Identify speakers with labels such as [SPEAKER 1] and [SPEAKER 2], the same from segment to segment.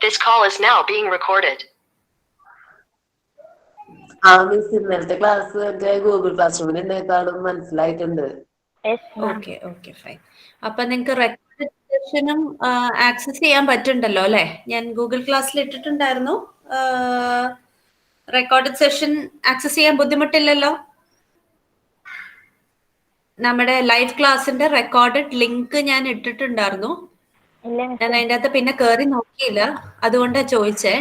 [SPEAKER 1] This call is now being recorded.
[SPEAKER 2] Miss ഇന്നലത്തെ class Google class റൂമിൽ എന്നേക്കാളും മനസ്സിലായിട്ടുണ്ട്.
[SPEAKER 3] Okay fine. അപ്പൊ നിങ്ങൾക്ക് റെക്കോർഡ് സെഷനും ആക്സസ് ചെയ്യാൻ പറ്റുണ്ടല്ലോ അല്ലെ? ഞാൻ ഗൂഗിൾ ക്ലാസ്സിൽ ഇട്ടിട്ടുണ്ടായിരുന്നു. റെക്കോർഡ് സെഷൻ ആക്സസ് ചെയ്യാൻ ബുദ്ധിമുട്ടില്ലല്ലോ? നമ്മുടെ ലൈവ് ക്ലാസ്സിന്റെ റെക്കോർഡ് ലിങ്ക് ഞാൻ ഇട്ടിട്ടുണ്ടായിരുന്നു. ഞാൻ അതിൻ്റെ അകത്ത് പിന്നെ കേറി നോക്കിയില്ല, അതുകൊണ്ടാ ചോദിച്ചേ.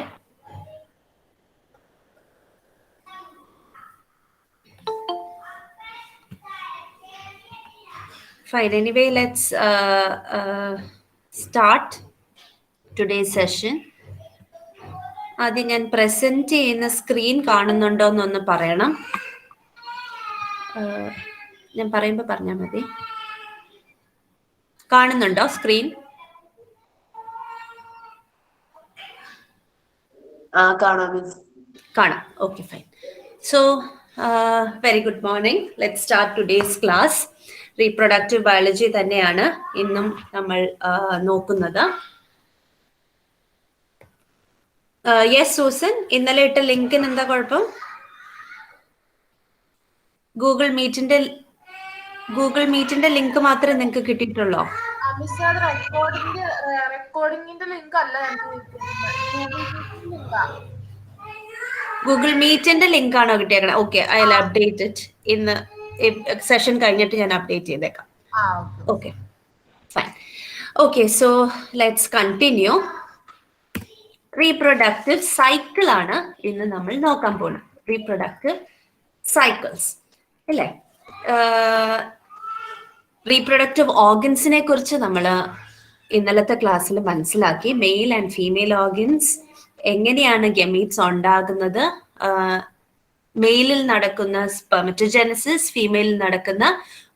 [SPEAKER 3] Fine. Anyway, let's start today's session. ആദ്യം ഞാൻ പ്രസന്റ് ചെയ്യുന്ന സ്ക്രീൻ കാണുന്നുണ്ടോ എന്നൊന്ന് പറയണം. ഞാൻ പറയുമ്പോൾ പറഞ്ഞാൽ മതി. കാണുന്നുണ്ടോ സ്ക്രീൻ? കാണാം. Okay fine. So very good morning. Let start today's class. Reproductive biology തന്നെയാണ് ഇന്നും നമ്മൾ നോക്കുന്നത്. യെസ് സൂസൻ, ഇന്നലെ ഇട്ട ലിങ്കിന് എന്താ കുഴപ്പം? ഗൂഗിൾ മീറ്റിന്റെ ലിങ്ക് മാത്രമേ നിങ്ങൾക്ക് കിട്ടിയിട്ടുള്ളൂ? ഗൂഗിൾ മീറ്റിന്റെ ലിങ്ക് ആണോ കിട്ടിയേക്കണേ? Okay, I will update it. ഇന്ന് സെഷൻ കഴിഞ്ഞിട്ട് ഞാൻ അപ്ഡേറ്റ് ചെയ്തേക്കാം. Okay fine. Okay, so let's continue. Reproductive cycle ആണ് ഇന്ന് നമ്മൾ നോക്കാൻ പോകുന്നത്. റീപ്രൊഡക്റ്റീവ് സൈക്കിൾസ് അല്ലേ? റീപ്രൊഡക്റ്റീവ് ഓർഗൻസിനെ കുറിച്ച് നമ്മൾ ഇന്നലത്തെ ക്ലാസ്സിൽ മനസ്സിലാക്കി. മെയിൽ ആൻഡ് ഫീമെയിൽ ഓർഗൻസ്, എങ്ങനെയാണ് ഗമീറ്റ്സ് ഉണ്ടാകുന്നത്, മെയിലിൽ നടക്കുന്ന സ്പെർമറ്റോജെനസിസ്, ഫീമെയിലിൽ നടക്കുന്ന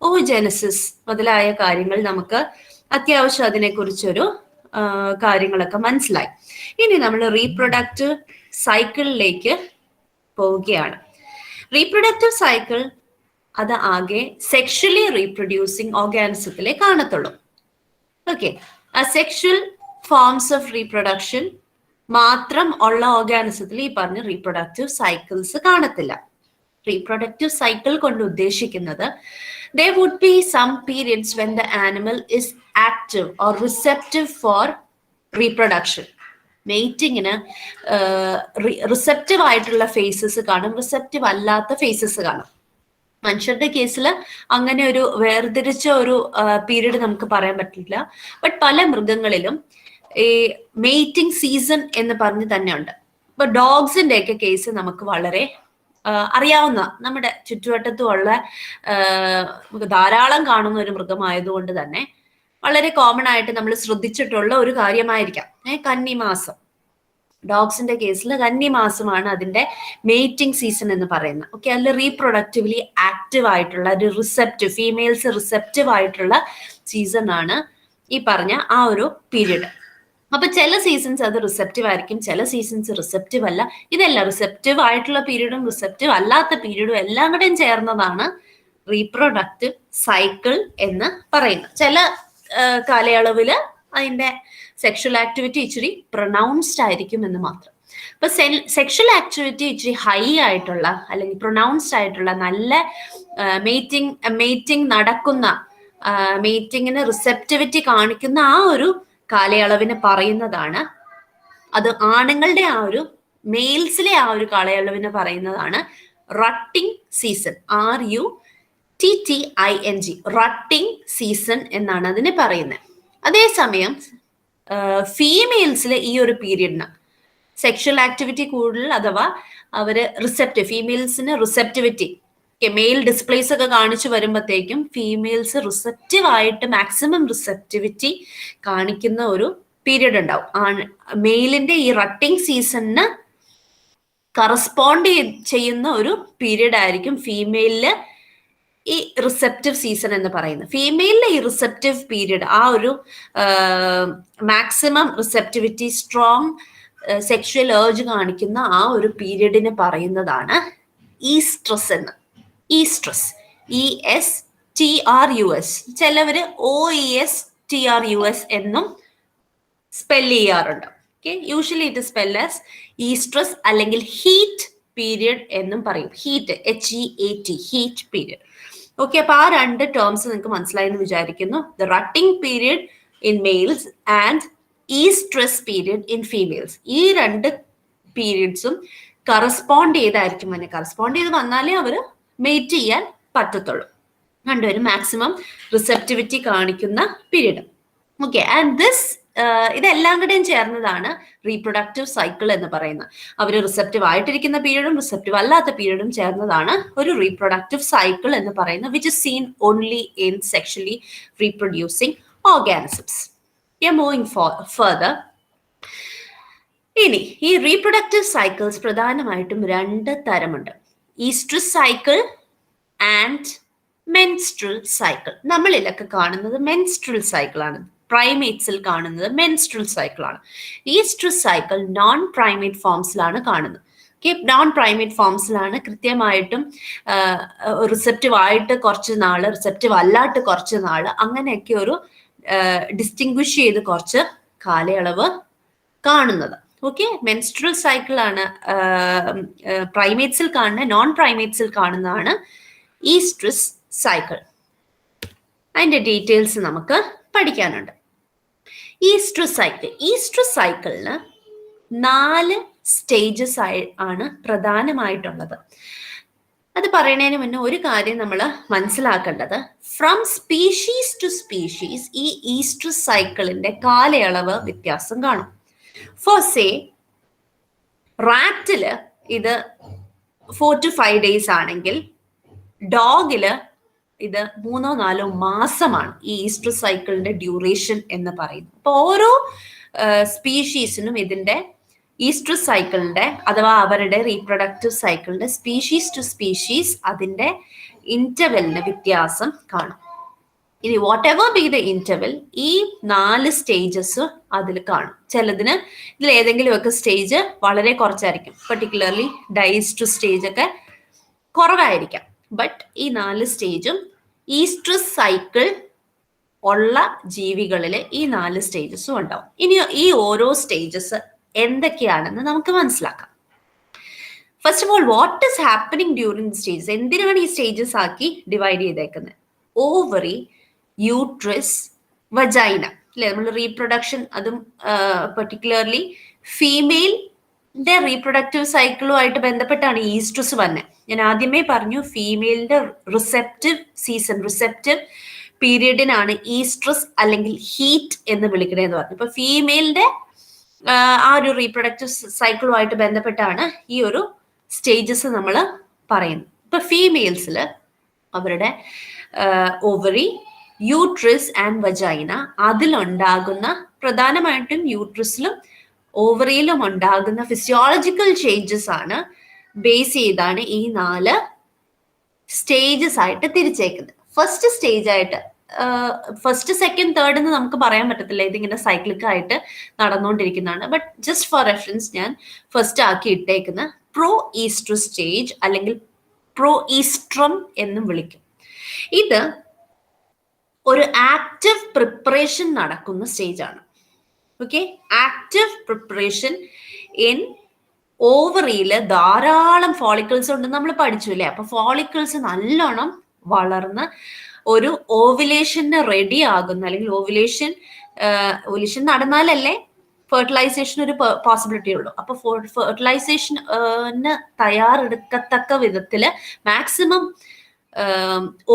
[SPEAKER 3] ഓജെനസിസ് മുതലായ കാര്യങ്ങൾ നമുക്ക് അത്യാവശ്യം അതിനെക്കുറിച്ചൊരു കാര്യങ്ങളൊക്കെ മനസ്സിലായി. ഇനി നമ്മൾ റീപ്രൊഡക്റ്റീവ് സൈക്കിളിലേക്ക് പോവുകയാണ്. റീപ്രൊഡക്റ്റീവ് സൈക്കിൾ അത് ആകെ സെക്ഷലി റീപ്രൊഡ്യൂസിങ് ഓർഗാനിസത്തിലേ കാണത്തുള്ളൂ. ഓക്കെ, ആ സെക്ഷൽ ഫോംസ് ഓഫ് റീപ്രൊഡക്ഷൻ മാത്രം ഉള്ള ഓർഗാനിസത്തിൽ ഈ പറഞ്ഞ റീപ്രൊഡക്റ്റീവ് സൈക്കിൾസ് കാണത്തില്ല. റീപ്രൊഡക്റ്റീവ് സൈക്കിൾ കൊണ്ട് ഉദ്ദേശിക്കുന്നത് there would be some periods when the animal is active or receptive for reproduction. മെയ്റ്റിങ്ങിന് റിസെപ്റ്റീവ് ആയിട്ടുള്ള ഫേസസ് കാണും, റിസെപ്റ്റീവ് അല്ലാത്ത ഫേസസ് കാണും. മനുഷ്യരുടെ കേസിൽ അങ്ങനെ ഒരു വേർതിരിച്ച ഒരു പീരീഡ് നമുക്ക് പറയാൻ പറ്റില്ല. ബട്ട് പല മൃഗങ്ങളിലും ഈ മെയ്റ്റിംഗ് സീസൺ എന്ന് പറഞ്ഞ് തന്നെ ഉണ്ട്. ഇപ്പൊ ഡോഗ്സിന്റെ ഒക്കെ കേസ് നമുക്ക് വളരെ അറിയാവുന്ന, നമ്മുടെ ചുറ്റുവട്ടത്തുമുള്ള ധാരാളം കാണുന്ന ഒരു മൃഗമായതുകൊണ്ട് തന്നെ വളരെ കോമൺ ആയിട്ട് നമ്മൾ ശ്രദ്ധിച്ചിട്ടുള്ള ഒരു കാര്യമായിരിക്കാം കന്നിമാസം. ഡോഗ്സിന്റെ കേസിൽ കന്നിമാസമാണ് അതിന്റെ മെയ്റ്റിംഗ് സീസൺ എന്ന് പറയുന്നത്. ഓക്കെ, അതിൽ റീപ്രൊഡക്റ്റീവ്ലി ആക്റ്റീവ് ആയിട്ടുള്ള ഒരു റിസെപ്റ്റീവ്, ഫീമെയിൽസ് റിസെപ്റ്റീവ് ആയിട്ടുള്ള സീസൺ ആണ് ഈ പറഞ്ഞ ആ ഒരു പീരീഡ്. അപ്പൊ ചില സീസൺസ് അത് റിസെപ്റ്റീവ് ആയിരിക്കും, ചില സീസൺസ് റിസെപ്റ്റീവ് അല്ല. ഇതെല്ലാം റിസെപ്റ്റീവ് ആയിട്ടുള്ള പീരീഡും റിസെപ്റ്റീവ് അല്ലാത്ത പീരീഡും എല്ലാം കൂടെയും ചേർന്നതാണ് റീപ്രൊഡക്റ്റീവ് സൈക്കിൾ എന്ന് പറയുന്നത്. ചില കാലയളവിൽ അതിന്റെ സെക്ഷൽ ആക്ടിവിറ്റി ഇച്ചിരി പ്രൊനൗൺസ്ഡ് ആയിരിക്കും എന്ന് മാത്രം. ഇപ്പൊ സെക്ഷൽ ആക്ടിവിറ്റി ഇച്ചിരി ഹൈ ആയിട്ടുള്ള അല്ലെങ്കിൽ പ്രൊനൗൺസ്ഡ് ആയിട്ടുള്ള നല്ല മെയ്റ്റിംഗ് നടക്കുന്ന, മെയ്റ്റിങ്ങിന് റിസെപ്റ്റിവിറ്റി കാണിക്കുന്ന ആ ഒരു കാലയളവിന് പറയുന്നതാണ്, അത് ആണുങ്ങളുടെ ആ ഒരു മെയിൽസിലെ ആ ഒരു കാലയളവിന് പറയുന്നതാണ് റട്ടിംഗ് സീസൺ. RUTTING, റട്ടിംഗ് സീസൺ എന്നാണ് അതിന് പറയുന്നത്. അതേസമയം ഫീമെയിൽസിലെ ഈ ഒരു പീരീഡിന് സെക്ഷൽ ആക്ടിവിറ്റി കൂടുതൽ, അഥവാ അവര് റിസെപ്റ്റീവ്, ഫീമെയിൽസിന് റിസെപ്റ്റിവിറ്റി, മെയിൽ ഡിസ്പ്ലേസ് ഒക്കെ കാണിച്ചു വരുമ്പോഴത്തേക്കും ഫീമെയിൽസ് റിസെപ്റ്റീവ് ആയിട്ട് മാക്സിമം റിസെപ്റ്റിവിറ്റി കാണിക്കുന്ന ഒരു പീരീഡ് ഉണ്ടാവും. മെയിലിന്റെ ഈ റട്ടിംഗ് സീസണിന് കറസ്പോണ്ട് ചെയ്യുന്ന ഒരു പീരീഡ് ആയിരിക്കും ഫീമെയിലില് ഈ റിസെപ്റ്റീവ് സീസൺ എന്ന് പറയുന്നത്. ഫീമെയിലിലെ ഈ റിസെപ്റ്റീവ് പീരീഡ്, ആ ഒരു maximum receptivity, strong sexual urge കാണിക്കുന്ന ആ ഒരു പീരീഡിന് പറയുന്നതാണ് ഈസ്ട്രസ് എന്ന്. ഈസ്ട്രസ്, ESTRUS, ചിലവര് OESTRUS എന്നും സ്പെൽ ചെയ്യാറുണ്ട്. Okay, usually it is spelled as oestrus അല്ലെങ്കിൽ ഹീറ്റ് പീരിയഡ് എന്നും പറയും. Heat, HEAT, heat period. Okay, അപ്പൊ ആ രണ്ട് ടേംസ് നിങ്ങൾക്ക് മനസ്സിലായി എന്ന് വിചാരിക്കുന്നു. The rutting period in males and oestrus period in females. ഈ രണ്ട് പീരിയഡ്സും കറസ്പോണ്ട് ചെയ്തായിരിക്കും, അതിനെ കറസ്പോണ്ട് ചെയ്ത് വന്നാലേ അവർ മെയ്റ്റ് ചെയ്യാൻ പറ്റത്തുള്ളൂ. രണ്ടുപേരും മാക്സിമം റിസെപ്റ്റിവിറ്റി കാണിക്കുന്ന പീരീഡ്. ഓക്കെ, ആൻഡ് ദിസ് ഇതെല്ലാം കൂടെയും ചേർന്നതാണ് റീപ്രൊഡക്റ്റീവ് സൈക്കിൾ എന്ന് പറയുന്നത്. അവർ റിസെപ്റ്റീവ് ആയിട്ടിരിക്കുന്ന പീരീഡും റിസെപ്റ്റീവ് അല്ലാത്ത പീരീഡും ചേർന്നതാണ് ഒരു റീപ്രൊഡക്റ്റീവ് സൈക്കിൾ എന്ന് പറയുന്നത്, which is seen only in sexually reproducing organisms. Moving further, ഇനി ഈ റീപ്രൊഡക്റ്റീവ് സൈക്കിൾസ് പ്രധാനമായിട്ടും രണ്ട് തരമുണ്ട്. Oestrus cycle and menstrual cycle. നമ്മളിലൊക്കെ കാണുന്നത് മെൻസ്ട്രൽ സൈക്കിൾ ആണ്, പ്രൈമേറ്റ്സിൽ കാണുന്നത് മെൻസ്ട്രൽ സൈക്കിൾ ആണ്. ഈസ്ട്രസ് സൈക്കിൾ നോൺ പ്രൈമേറ്റ് ഫോംസിലാണ് കാണുന്നത്. ഓക്കെ, നോൺ പ്രൈമേറ്റ് ഫോംസിലാണ് കൃത്യമായിട്ടും റിസെപ്റ്റീവ് ആയിട്ട് കുറച്ച് നാള്, റിസെപ്റ്റീവ് അല്ലാട്ട് കുറച്ച് നാള്, അങ്ങനെയൊക്കെ ഒരു ഡിസ്റ്റിങ്വിഷ് ചെയ്ത് കുറച്ച് കാലയളവ് കാണുന്നത്. ഓക്കെ, മെൻസ്ട്രൽ സൈക്കിൾ ആണ് പ്രൈമേറ്റ്സിൽ കാണുന്നത്. നോൺ പ്രൈമേറ്റ്സിൽ കാണുന്നതാണ് ഈസ്ട്രസ് സൈക്കിൾ. അതിന്റെ ഡീറ്റെയിൽസ് നമുക്ക് പഠിക്കാനുണ്ട്. ഈസ്ട്രസ് സൈക്കിളിന് 4 സ്റ്റേജസ് ആണ് പ്രധാനമായിട്ടുള്ളത്. അത് പറയുന്നതിന് മുന്നേ ഒരു കാര്യം നമ്മൾ മനസ്സിലാക്കേണ്ടത്, ഫ്രം സ്പീഷീസ് ടു സ്പീഷീസ് ഈ ഈസ്ട്രസ് സൈക്കിളിന്റെ കാലയളവ് വ്യത്യാസം കാണും. ഫോർ സേ റാറ്റില് ഇത് 4 to 5 days ആണെങ്കിൽ ഡോഗില് ഇത് 3-4 മാസമാണ് ഈ ഈസ്ട്രസ് സൈക്കിളിന്റെ ഡ്യൂറേഷൻ എന്ന് പറയുന്നത്. അപ്പൊ ഓരോ സ്പീഷീസിനും ഇതിന്റെ ഈസ്ട്രസ് സൈക്കിളിന്റെ അഥവാ അവരുടെ റീപ്രൊഡക്റ്റീവ് സൈക്കിളിന്റെ സ്പീഷീസ് ടു സ്പീഷീസ് അതിന്റെ ഇന്റർവെലിന് വ്യത്യാസം കാണും. ഇനി what ever B the interval, ഈ 4 സ്റ്റേജസ് അതിൽ കാണും. ചിലതിന് ഇതിൽ ഏതെങ്കിലുമൊക്കെ സ്റ്റേജ് വളരെ കുറച്ചായിരിക്കും, പെർട്ടിക്കുലർലി ഡൈസ്റ്റു സ്റ്റേജ് ഒക്കെ കുറവായിരിക്കാം. ബട്ട് ഈ 4 സ്റ്റേജും ഈസ്ട്രസ് സൈക്കിൾ ഉള്ള ജീവികളിൽ ഈ 4 സ്റ്റേജസും ഉണ്ടാവും. ഇനി ഈ ഓരോ സ്റ്റേജസ് എന്തൊക്കെയാണെന്ന് നമുക്ക് മനസ്സിലാക്കാം. First of all, what is happening during stages? എന്തിനാണ് ഈ സ്റ്റേജസ് ആക്കി ഡിവൈഡ് ചെയ്തേക്കുന്നത്? ഓവറി, യൂട്രസ്, വജൈന, അല്ലെ? നമ്മൾ റീപ്രൊഡക്ഷൻ, അതും പെർട്ടിക്കുലർലി ഫീമെയിലിന്റെ റീപ്രൊഡക്റ്റീവ് സൈക്കിളുമായിട്ട് ബന്ധപ്പെട്ടാണ് ഈസ്ട്രസ് വന്നത്. ഞാൻ ആദ്യമേ പറഞ്ഞു, ഫീമെയിലിന്റെ റിസെപ്റ്റീവ് പീരീഡിനാണ് ഈസ്ട്രസ് അല്ലെങ്കിൽ ഹീറ്റ് എന്ന് വിളിക്കണേന്ന് പറഞ്ഞു. ഇപ്പൊ ഫീമെയിലിന്റെ ആ ഒരു റീപ്രൊഡക്റ്റീവ് സൈക്കിളുമായിട്ട് ബന്ധപ്പെട്ടാണ് ഈ ഒരു സ്റ്റേജസ് നമ്മൾ പറയുന്നത്. ഇപ്പൊ ഫീമെയിൽസിൽ അവരുടെ ഓവറി, യൂട്രസ് ആൻഡ് വജൈന, അതിലുണ്ടാകുന്ന പ്രധാനമായിട്ടും യൂട്രസിലും ഓവറിയിലും ഉണ്ടാകുന്ന ഫിസിയോളജിക്കൽ ചേഞ്ചസ് ആണ് ബേസ് ചെയ്താണ് ഈ 4 സ്റ്റേജസ് ആയിട്ട് തിരിച്ചേക്കുന്നത്. ഫസ്റ്റ് സ്റ്റേജ് ആയിട്ട്, ഫസ്റ്റ്, സെക്കൻഡ്, തേർഡ് എന്ന് നമുക്ക് പറയാൻ പറ്റത്തില്ല, ഇതിങ്ങനെ സൈക്ലിക് ആയിട്ട് നടന്നുകൊണ്ടിരിക്കുന്നതാണ്. ബട്ട് ജസ്റ്റ് ഫോർ റെഫറൻസ് ഞാൻ ഫസ്റ്റ് ആക്കി ഇട്ടേക്കുന്ന പ്രോ ഈസ്ട്രസ് സ്റ്റേജ് അല്ലെങ്കിൽ പ്രോ ഈസ്ട്രം എന്നും വിളിക്കും. ഇത് ഒരു ആക്റ്റീവ് പ്രിപ്പറേഷൻ നടക്കുന്ന സ്റ്റേജ് ആണ്. ഓക്കെ, ആക്റ്റീവ് പ്രിപ്പറേഷൻ ഇൻ ഓവറിയിൽ ധാരാളം ഫോളിക്കിൾസ് ഉണ്ട്, നമ്മൾ പഠിച്ചു അല്ലേ? അപ്പൊ ഫോളിക്കിൾസ് നല്ലോണം വളർന്ന് ഒരു ഓവുലേഷന് റെഡി ആകുന്ന, അല്ലെങ്കിൽ ഓവുലേഷൻ നടന്നാലല്ലേ ഫെർട്ടിലൈസേഷൻ ഒരു പോസിബിലിറ്റി ഉള്ളൂ. അപ്പൊ ഫെർട്ടിലൈസേഷന് തയ്യാറെടുക്കത്തക്ക വിധത്തില് മാക്സിമം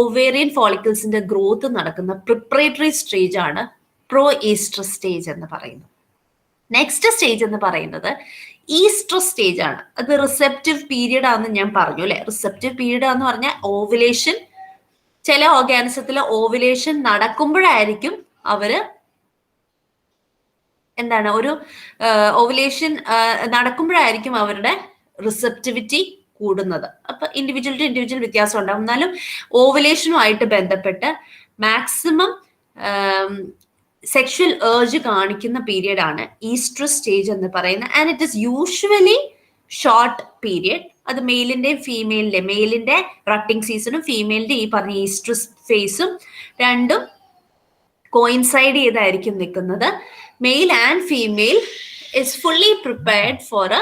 [SPEAKER 3] ഓവേറിയൻ ഫോളിക്കിൾസിന്റെ ഗ്രോത്ത് നടക്കുന്ന പ്രിപ്പറേറ്ററി സ്റ്റേജ് ആണ് പ്രോ ഈസ്ട്രസ് സ്റ്റേജ് എന്ന് പറയുന്നത്. നെക്സ്റ്റ് സ്റ്റേജ് എന്ന് പറയുന്നത് ഈസ്ട്രസ് സ്റ്റേജ് ആണ്. അത് റിസെപ്റ്റീവ് പീരീഡ് ആണെന്ന് ഞാൻ പറഞ്ഞു അല്ലെ? റിസെപ്റ്റീവ് പീരീഡ് എന്ന് പറഞ്ഞാൽ ഓവുലേഷൻ, ചില ഓർഗാനിസത്തിലെ ഓവുലേഷൻ നടക്കുമ്പോഴായിരിക്കും അവര് എന്താണ്, ഒരു ഓവുലേഷൻ നടക്കുമ്പോഴായിരിക്കും അവരുടെ റിസെപ്റ്റിവിറ്റി കൂടുന്നത്. അപ്പൊ ഇൻഡിവിജ്വൽ ടു ഇൻഡിവിജ്വൽ വ്യത്യാസം ഉണ്ടാവും. എന്നാലും ഓവുലേഷനുമായിട്ട് ബന്ധപ്പെട്ട് മാക്സിമം സെക്ഷൽ ഏർജ് കാണിക്കുന്ന പീരിയഡ് ആണ് ഈസ്ട്രസ് സ്റ്റേജ് എന്ന് പറയുന്നത്. And it is usually short period. അത് മെയിലിന്റെയും ഫീമെയിലിന്റെയും, മെയിലിന്റെ റട്ടിംഗ് സീസണും ഫീമെയിലിന്റെ ഈ പറഞ്ഞ ഈസ്ട്രസ് ഫേസും രണ്ടും കോയിൻസൈഡ് ചെയ്തായിരിക്കും നിൽക്കുന്നത്. Mail and female is fully prepared for a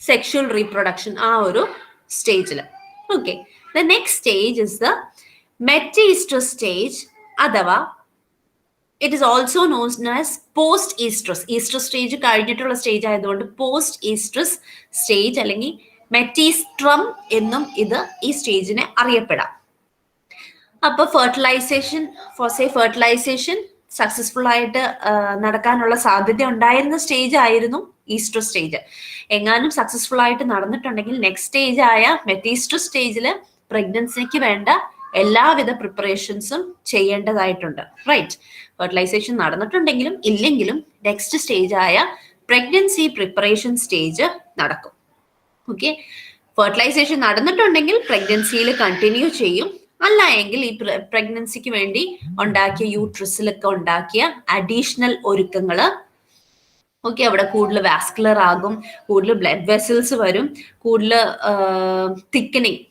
[SPEAKER 3] sexual reproduction ആ ഒരു സ്റ്റേജിൽ. Okay, the next stage is the metoestrus stage അഥവാ it is also known as post oestrus. Oestrus stage കഴിഞ്ഞിട്ടുള്ള സ്റ്റേജ് ആയതുകൊണ്ട് പോസ്റ്റ് ഈസ്ട്രസ് സ്റ്റേജ് അല്ലെങ്കിൽ metoestrum എന്നും ഇത് ഈ സ്റ്റേജിനെ അറിയപ്പെടാം. അപ്പൊ ഫെർട്ടിലൈസേഷൻ സക്സസ്ഫുൾ ആയിട്ട് നടക്കാനുള്ള സാധ്യത ഉണ്ടായിരുന്ന സ്റ്റേജ് ആയിരുന്നു ഈസ്ട്രസ് സ്റ്റേജ്. എങ്ങാനും സക്സസ്ഫുൾ ആയിട്ട് നടന്നിട്ടുണ്ടെങ്കിൽ നെക്സ്റ്റ് സ്റ്റേജ് ആയ മെറ്റീസ്ട്രസ് സ്റ്റേജിൽ പ്രഗ്നൻസിക്ക് വേണ്ട എല്ലാവിധ പ്രിപ്പറേഷൻസും ചെയ്യേണ്ടതായിട്ടുണ്ട്. റൈറ്റ്, ഫെർട്ടിലൈസേഷൻ നടന്നിട്ടുണ്ടെങ്കിലും ഇല്ലെങ്കിലും നെക്സ്റ്റ് സ്റ്റേജ് ആയ പ്രഗ്നൻസി പ്രിപ്പറേഷൻ സ്റ്റേജ് നടക്കും. ഓക്കെ, ഫെർട്ടിലൈസേഷൻ നടന്നിട്ടുണ്ടെങ്കിൽ പ്രഗ്നൻസിയിൽ കണ്ടിന്യൂ ചെയ്യും. അല്ല എങ്കിൽ ഈ പ്രഗ്നൻസിക്ക് വേണ്ടി ഉണ്ടാക്കിയ യൂട്രസിലൊക്കെ ഉണ്ടാക്കിയ അഡീഷണൽ ഒരുക്കങ്ങള്, ഓക്കെ, അവിടെ കൂടുതൽ വാസ്കുലർ ആകും, കൂടുതൽ ബ്ലഡ് വെസൽസ് വരും, കൂടുതൽ തിക്കനിങ്,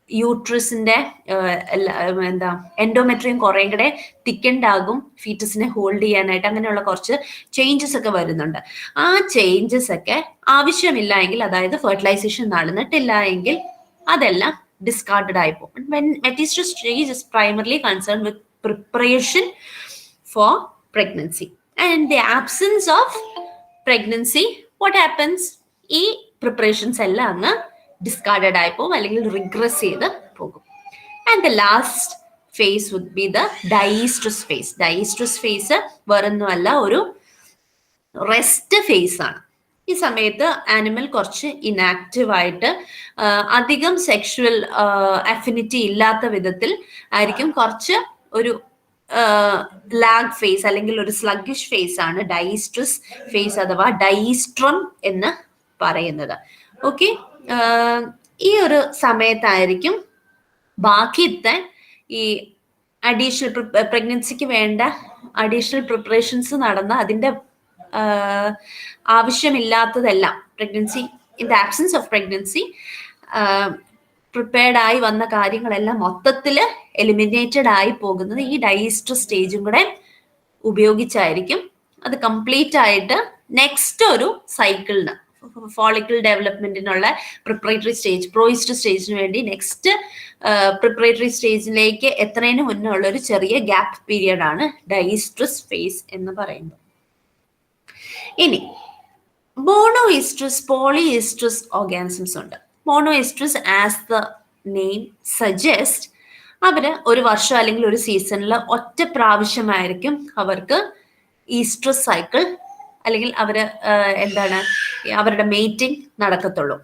[SPEAKER 3] യൂട്രസിന്റെ എന്താ എൻഡോമെട്രിയം കുറേ കൂടെ തിക്കൻഡ് ആകും ഫീറ്റസിനെ ഹോൾഡ് ചെയ്യാനായിട്ട്. അങ്ങനെയുള്ള കുറച്ച് ചേഞ്ചസ് ഒക്കെ വരുന്നുണ്ട്. ആ ചേഞ്ചസ് ഒക്കെ ആവശ്യമില്ല എങ്കിൽ, അതായത് ഫെർട്ടിലൈസേഷൻ നടന്നിട്ടില്ല എങ്കിൽ അതെല്ലാം discarded ആയി പോകും. When metestrous stage is primarily concerned with preparation for pregnancy. And in the absence of pregnancy, what happens? ഈ പ്രിപ്പറേഷൻസ് എല്ലാം അങ്ങ് ഡിസ്കാർഡഡ് ആയി പോകും, അല്ലെങ്കിൽ റിഗ്രസ് ചെയ്ത് പോകും. And the last phase would be the distress phase. Distress phase വേറൊന്നുമല്ല, ഒരു റെസ്റ്റ് ഫേസ് ആണ്. ഈ സമയത്ത് ആനിമൽ കുറച്ച് ഇനാക്റ്റീവ് ആയിട്ട് അധികം സെക്ഷുവൽ അഫിനിറ്റി ഇല്ലാത്ത വിധത്തിൽ ആയിരിക്കും. കുറച്ച് ഒരു ലാഗ് ഫേസ് അല്ലെങ്കിൽ ഒരു സ്ലഗിഷ് ഫേസ് ആണ് ഡൈസ്ട്രസ് ഫേസ് അഥവാ ഡൈസ്ട്രം എന്ന് പറയുന്നത്. ഓക്കെ, ഈ ഒരു സമയത്തായിരിക്കും ബാക്കിയത്തെ ഈ അഡീഷണൽ പ്രഗ്നൻസിക്ക് വേണ്ട അഡീഷണൽ പ്രിപ്പറേഷൻസ് നടന്ന അതിൻ്റെ ആവശ്യമില്ലാത്തതെല്ലാം, pregnancy in the absence of pregnancy prepared ആയി വന്ന കാര്യങ്ങളെല്ലാം മൊത്തത്തിൽ എലിമിനേറ്റഡ് ആയി പോകുന്നത് ഈ ഡൈസ്ട്രസ് സ്റ്റേജും കൂടെ ഉപയോഗിച്ചായിരിക്കും. അത് കംപ്ലീറ്റ് ആയിട്ട് നെക്സ്റ്റ് ഒരു സൈക്കിളിന്, ഫോളിക്കിൾ ഡെവലപ്മെന്റിനുള്ള പ്രിപ്പറേറ്ററി സ്റ്റേജ്, പ്രോയിസ്റ്റർ സ്റ്റേജിന് വേണ്ടി നെക്സ്റ്റ് പ്രിപ്പറേറ്ററി സ്റ്റേജിലേക്ക് എത്തുന്നതിന് മുന്നേ ഉള്ള ഒരു ചെറിയ ഗ്യാപ്പ് പീരിയഡ് ആണ് ഡൈസ്ട്രസ് ഫേസ് എന്ന് പറയുന്നത്. ഇനി മോണോഇസ്ട്രസ്, പോളിഇസ്ട്രസ് ഓർഗാനിസംസ് ഉണ്ട്. മോണോഇസ്ട്രസ് ആസ് ദ നെയിം സജസ്റ്റ്, അവര് ഒരു വർഷം അല്ലെങ്കിൽ ഒരു സീസണിൽ ഒറ്റ പ്രാവശ്യമായിരിക്കും അവർക്ക് ഈസ്ട്രസ് സൈക്കിൾ അല്ലെങ്കിൽ അവര് അവരുടെ മേറ്റിംഗ് നടക്കത്തുള്ളൂ.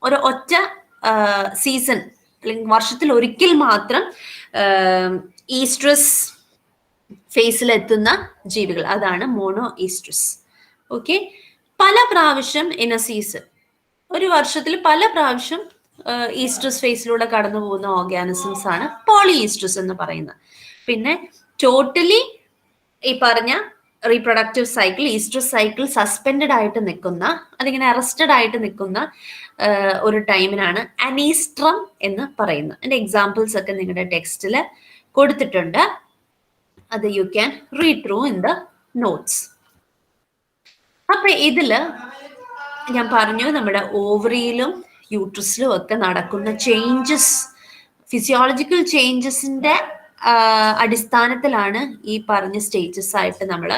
[SPEAKER 3] ഒരു ഒറ്റ സീസൺ അല്ലെങ്കിൽ വർഷത്തിൽ ഒരിക്കൽ മാത്രം ഈസ്ട്രസ് ഫേസിലെത്തുന്ന ജീവികൾ, അതാണ് മോണോഇസ്ട്രസ്. ഓക്കെ, പല പ്രാവശ്യം ഇൻ എ സീസൺ, ഒരു വർഷത്തിൽ പല പ്രാവശ്യം ഈസ്ട്രസ് ഫേസിലൂടെ കടന്നു പോകുന്ന ഓർഗാനിസംസ് ആണ് പോളിഈസ്ട്രസ് എന്ന് പറയുന്നത്. പിന്നെ ടോട്ടലി ഈ പറഞ്ഞ reproductive cycle, oestrus cycle suspended ആയിട്ട് നിൽക്കുന്ന, അതിങ്ങനെ അറസ്റ്റഡ് ആയിട്ട് നിൽക്കുന്ന ഒരു ടൈമിനാണ് അനീസ്ട്രം എന്ന് പറയുന്നത്. അതിന്റെ എക്സാമ്പിൾസ് ഒക്കെ നിങ്ങളുടെ ടെക്സ്റ്റിൽ കൊടുത്തിട്ടുണ്ട്. അത് you can read through in the notes. അപ്പൊ ഇതില് ഞാൻ പറഞ്ഞു, നമ്മുടെ ഓവറിയിലും യൂട്രസിലും ഒക്കെ നടക്കുന്ന ചേഞ്ചസ്, ഫിസിയോളജിക്കൽ ചേഞ്ചസിന്റെ അടിസ്ഥാനത്തിലാണ് ഈ പറഞ്ഞ സ്റ്റേജസ് ആയിട്ട് നമ്മൾ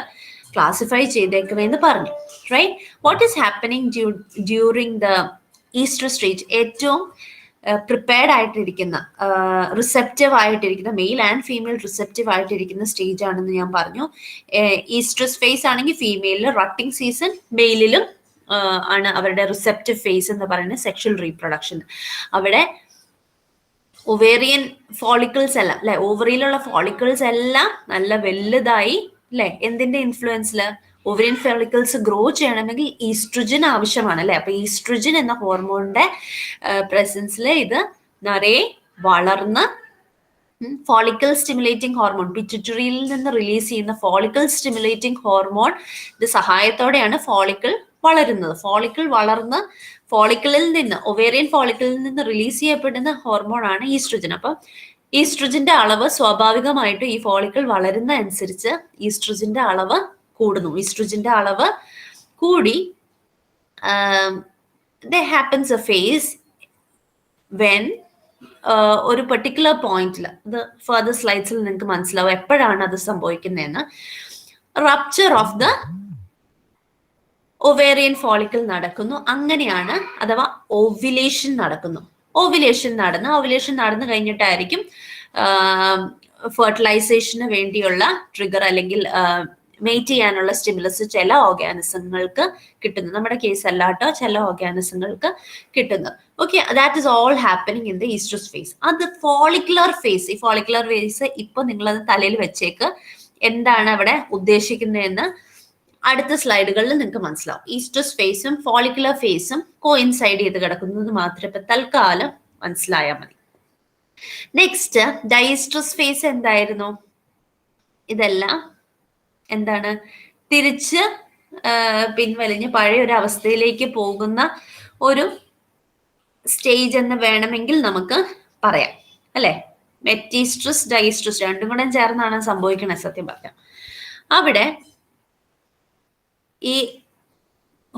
[SPEAKER 3] ക്ലാസിഫൈ ചെയ്തേക്കുമെന്ന് പറഞ്ഞു. Right, what is happening during the oestrus stage? ഏറ്റവും പ്രിപ്പയർഡ് ആയിട്ടിരിക്കുന്ന, റിസെപ്റ്റീവ് ആയിട്ടിരിക്കുന്ന, മെയിൽ ആൻഡ് ഫീമെയിൽ റിസെപ്റ്റീവ് ആയിട്ടിരിക്കുന്ന സ്റ്റേജ് ആണെന്ന് ഞാൻ പറഞ്ഞു. ഈസ്ട്രസ് ഫേസ് ആണെങ്കിൽ ഫീമെയിലിൽ റട്ടിംഗ് സീസൺ, മെയിലിലും ആണ് അവരുടെ റിസെപ്റ്റീവ് ഫേസ് എന്ന് പറയുന്നത് സെക്ഷൽ റീപ്രൊഡക്ഷൻ. അവിടെ ഒവേറിയൻ ഫോളിക്കിൾസ് എല്ലാം അല്ലെ, ഓവറിയിലുള്ള ഫോളിക്കിൾസ് എല്ലാം നല്ല വലുതായി അല്ലെ, എന്തിന്റെ ഇൻഫ്ലുവൻസിൽ? ഓവറിയൻ ഫോളിക്കിൾസ് ഗ്രോ ചെയ്യണമെങ്കിൽ ഈസ്ട്രജൻ ആവശ്യമാണ് അല്ലെ. അപ്പൊ ഈസ്ട്രജൻ എന്ന ഹോർമോണിന്റെ പ്രസൻസിൽ ഇത് നിറയെ വളർന്ന് ഫോളിക്കിൾ സ്റ്റിമുലേറ്റിംഗ് ഹോർമോൺ, പിറ്റ്യൂട്ടറിയിൽ നിന്ന് റിലീസ് ചെയ്യുന്ന ഫോളിക്കിൾ സ്റ്റിമുലേറ്റിംഗ് ഹോർമോൺ ഇത് സഹായത്തോടെയാണ് ഫോളിക്കിൾ വളരുന്നത്. ഫോളിക്കിൾ വളർന്ന് ഫോളിക്കിളിൽ നിന്ന്, ഒവേറിയൻ ഫോളിക്കിളിൽ നിന്ന് റിലീസ് ചെയ്യപ്പെടുന്ന ഹോർമോൺ ആണ് ഈസ്ട്രജൻ. അപ്പം ഈസ്ട്രജന്റെ അളവ് സ്വാഭാവികമായിട്ടും ഈ ഫോളിക്കിൾ വളരുന്ന അനുസരിച്ച് ഈസ്ട്രജന്റെ അളവ് കൂടുന്നു, ഈസ്ട്രജന്റെ അളവ് കൂടി there happens a phase when ഒരു പെർട്ടിക്കുലർ പോയിന്റിൽ, ഇത് ഫർദർ സ്ലൈഡ്സിൽ നിങ്ങൾക്ക് മനസ്സിലാവും എപ്പോഴാണ് അത് സംഭവിക്കുന്നതെന്ന്. Rupture of the ovarian follicle നടക്കുന്നു. അങ്ങനെയാണ്, അഥവാ ഓവുലേഷൻ നടക്കുന്നു. ഓവുലേഷൻ നടന്നു കഴിഞ്ഞിട്ടായിരിക്കും ഫെർട്ടിലൈസേഷന് വേണ്ടിയുള്ള ട്രിഗർ അല്ലെങ്കിൽ മെയ്റ്റ് ചെയ്യാനുള്ള സ്റ്റിമുലസ് ചില ഓർഗാനിസങ്ങൾക്ക് കിട്ടുന്നത്. നമ്മുടെ കേസ് അല്ലാട്ടോ, ചില ഓർഗാനിസങ്ങൾക്ക് കിട്ടുന്നത്. Okay, that is all happening in the oestrus phase. അത് ഫോളിക്കുലർ ഫേസ്. ഈ ഫോളിക്കുലർ ഫേസ് ഇപ്പൊ നിങ്ങളത് തലയിൽ വെച്ചേക്ക്, എന്താണ് അവിടെ ഉദ്ദേശിക്കുന്നതെന്ന് അടുത്ത സ്ലൈഡുകളിൽ നിങ്ങൾക്ക് മനസ്സിലാവും. ഈസ്ട്രസ് ഫേസും ഫോളിക്കുലർ ഫേസും കോയിൻസൈഡ് ചെയ്ത് കിടക്കുന്നത് മാത്രം ഇപ്പൊ തൽക്കാലം മനസ്സിലായാൽ മതി. നെക്സ്റ്റ് ഡയസ്ട്രസ് ഫേസ് എന്തായിരുന്നു? ഇതെല്ലാം എന്താണ്? തിരിച്ച് പിൻവലിഞ്ഞ് പഴയ ഒരു അവസ്ഥയിലേക്ക് പോകുന്ന ഒരു സ്റ്റേജ് എന്ന് വേണമെങ്കിൽ നമുക്ക് പറയാം, അല്ലെ? മെറ്റീസ്ട്രസ്, ഡയസ്ട്രസ് രണ്ടും കൂടെ ചേർന്നാണ് സംഭവിക്കുന്നത്. സത്യം പറയാം, അവിടെ ഈ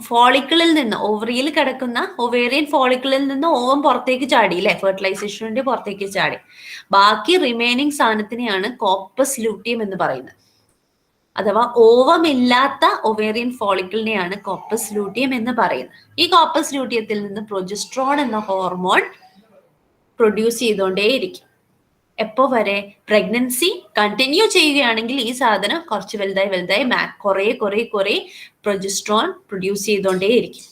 [SPEAKER 3] ഫോളിക്കിളിൽ നിന്ന്, ഓവറിയിൽ കിടക്കുന്ന ഒവേറിയൻ ഫോളിക്കിളിൽ നിന്ന് ഓവം പുറത്തേക്ക് ചാടി, അല്ലെ? ഫെർട്ടിലൈസേഷന് വേണ്ടി പുറത്തേക്ക് ചാടി. ബാക്കി റിമൈനിങ് സാധനത്തിനെയാണ് കോപ്പസ് ലൂട്ടിയം എന്ന് പറയുന്നത്. അഥവാ ഓവമില്ലാത്ത ഒവേറിയൻ ഫോളിക്കിളിനെയാണ് കോപ്പസ് ലൂട്ടിയം എന്ന് പറയുന്നത്. ഈ കോപ്പസ് ലൂട്ടിയത്തിൽ നിന്ന് പ്രൊജസ്ട്രോൺ എന്ന ഹോർമോൺ പ്രൊഡ്യൂസ് ചെയ്തുകൊണ്ടേയിരിക്കും. എപ്പോ വരെ? പ്രഗ്നൻസി കണ്ടിന്യൂ ചെയ്യുകയാണെങ്കിൽ ഈ സാധനം കുറച്ച് വലുതായി കുറെ പ്രൊജസ്ട്രോൺ പ്രൊഡ്യൂസ് ചെയ്തുകൊണ്ടേയിരിക്കും.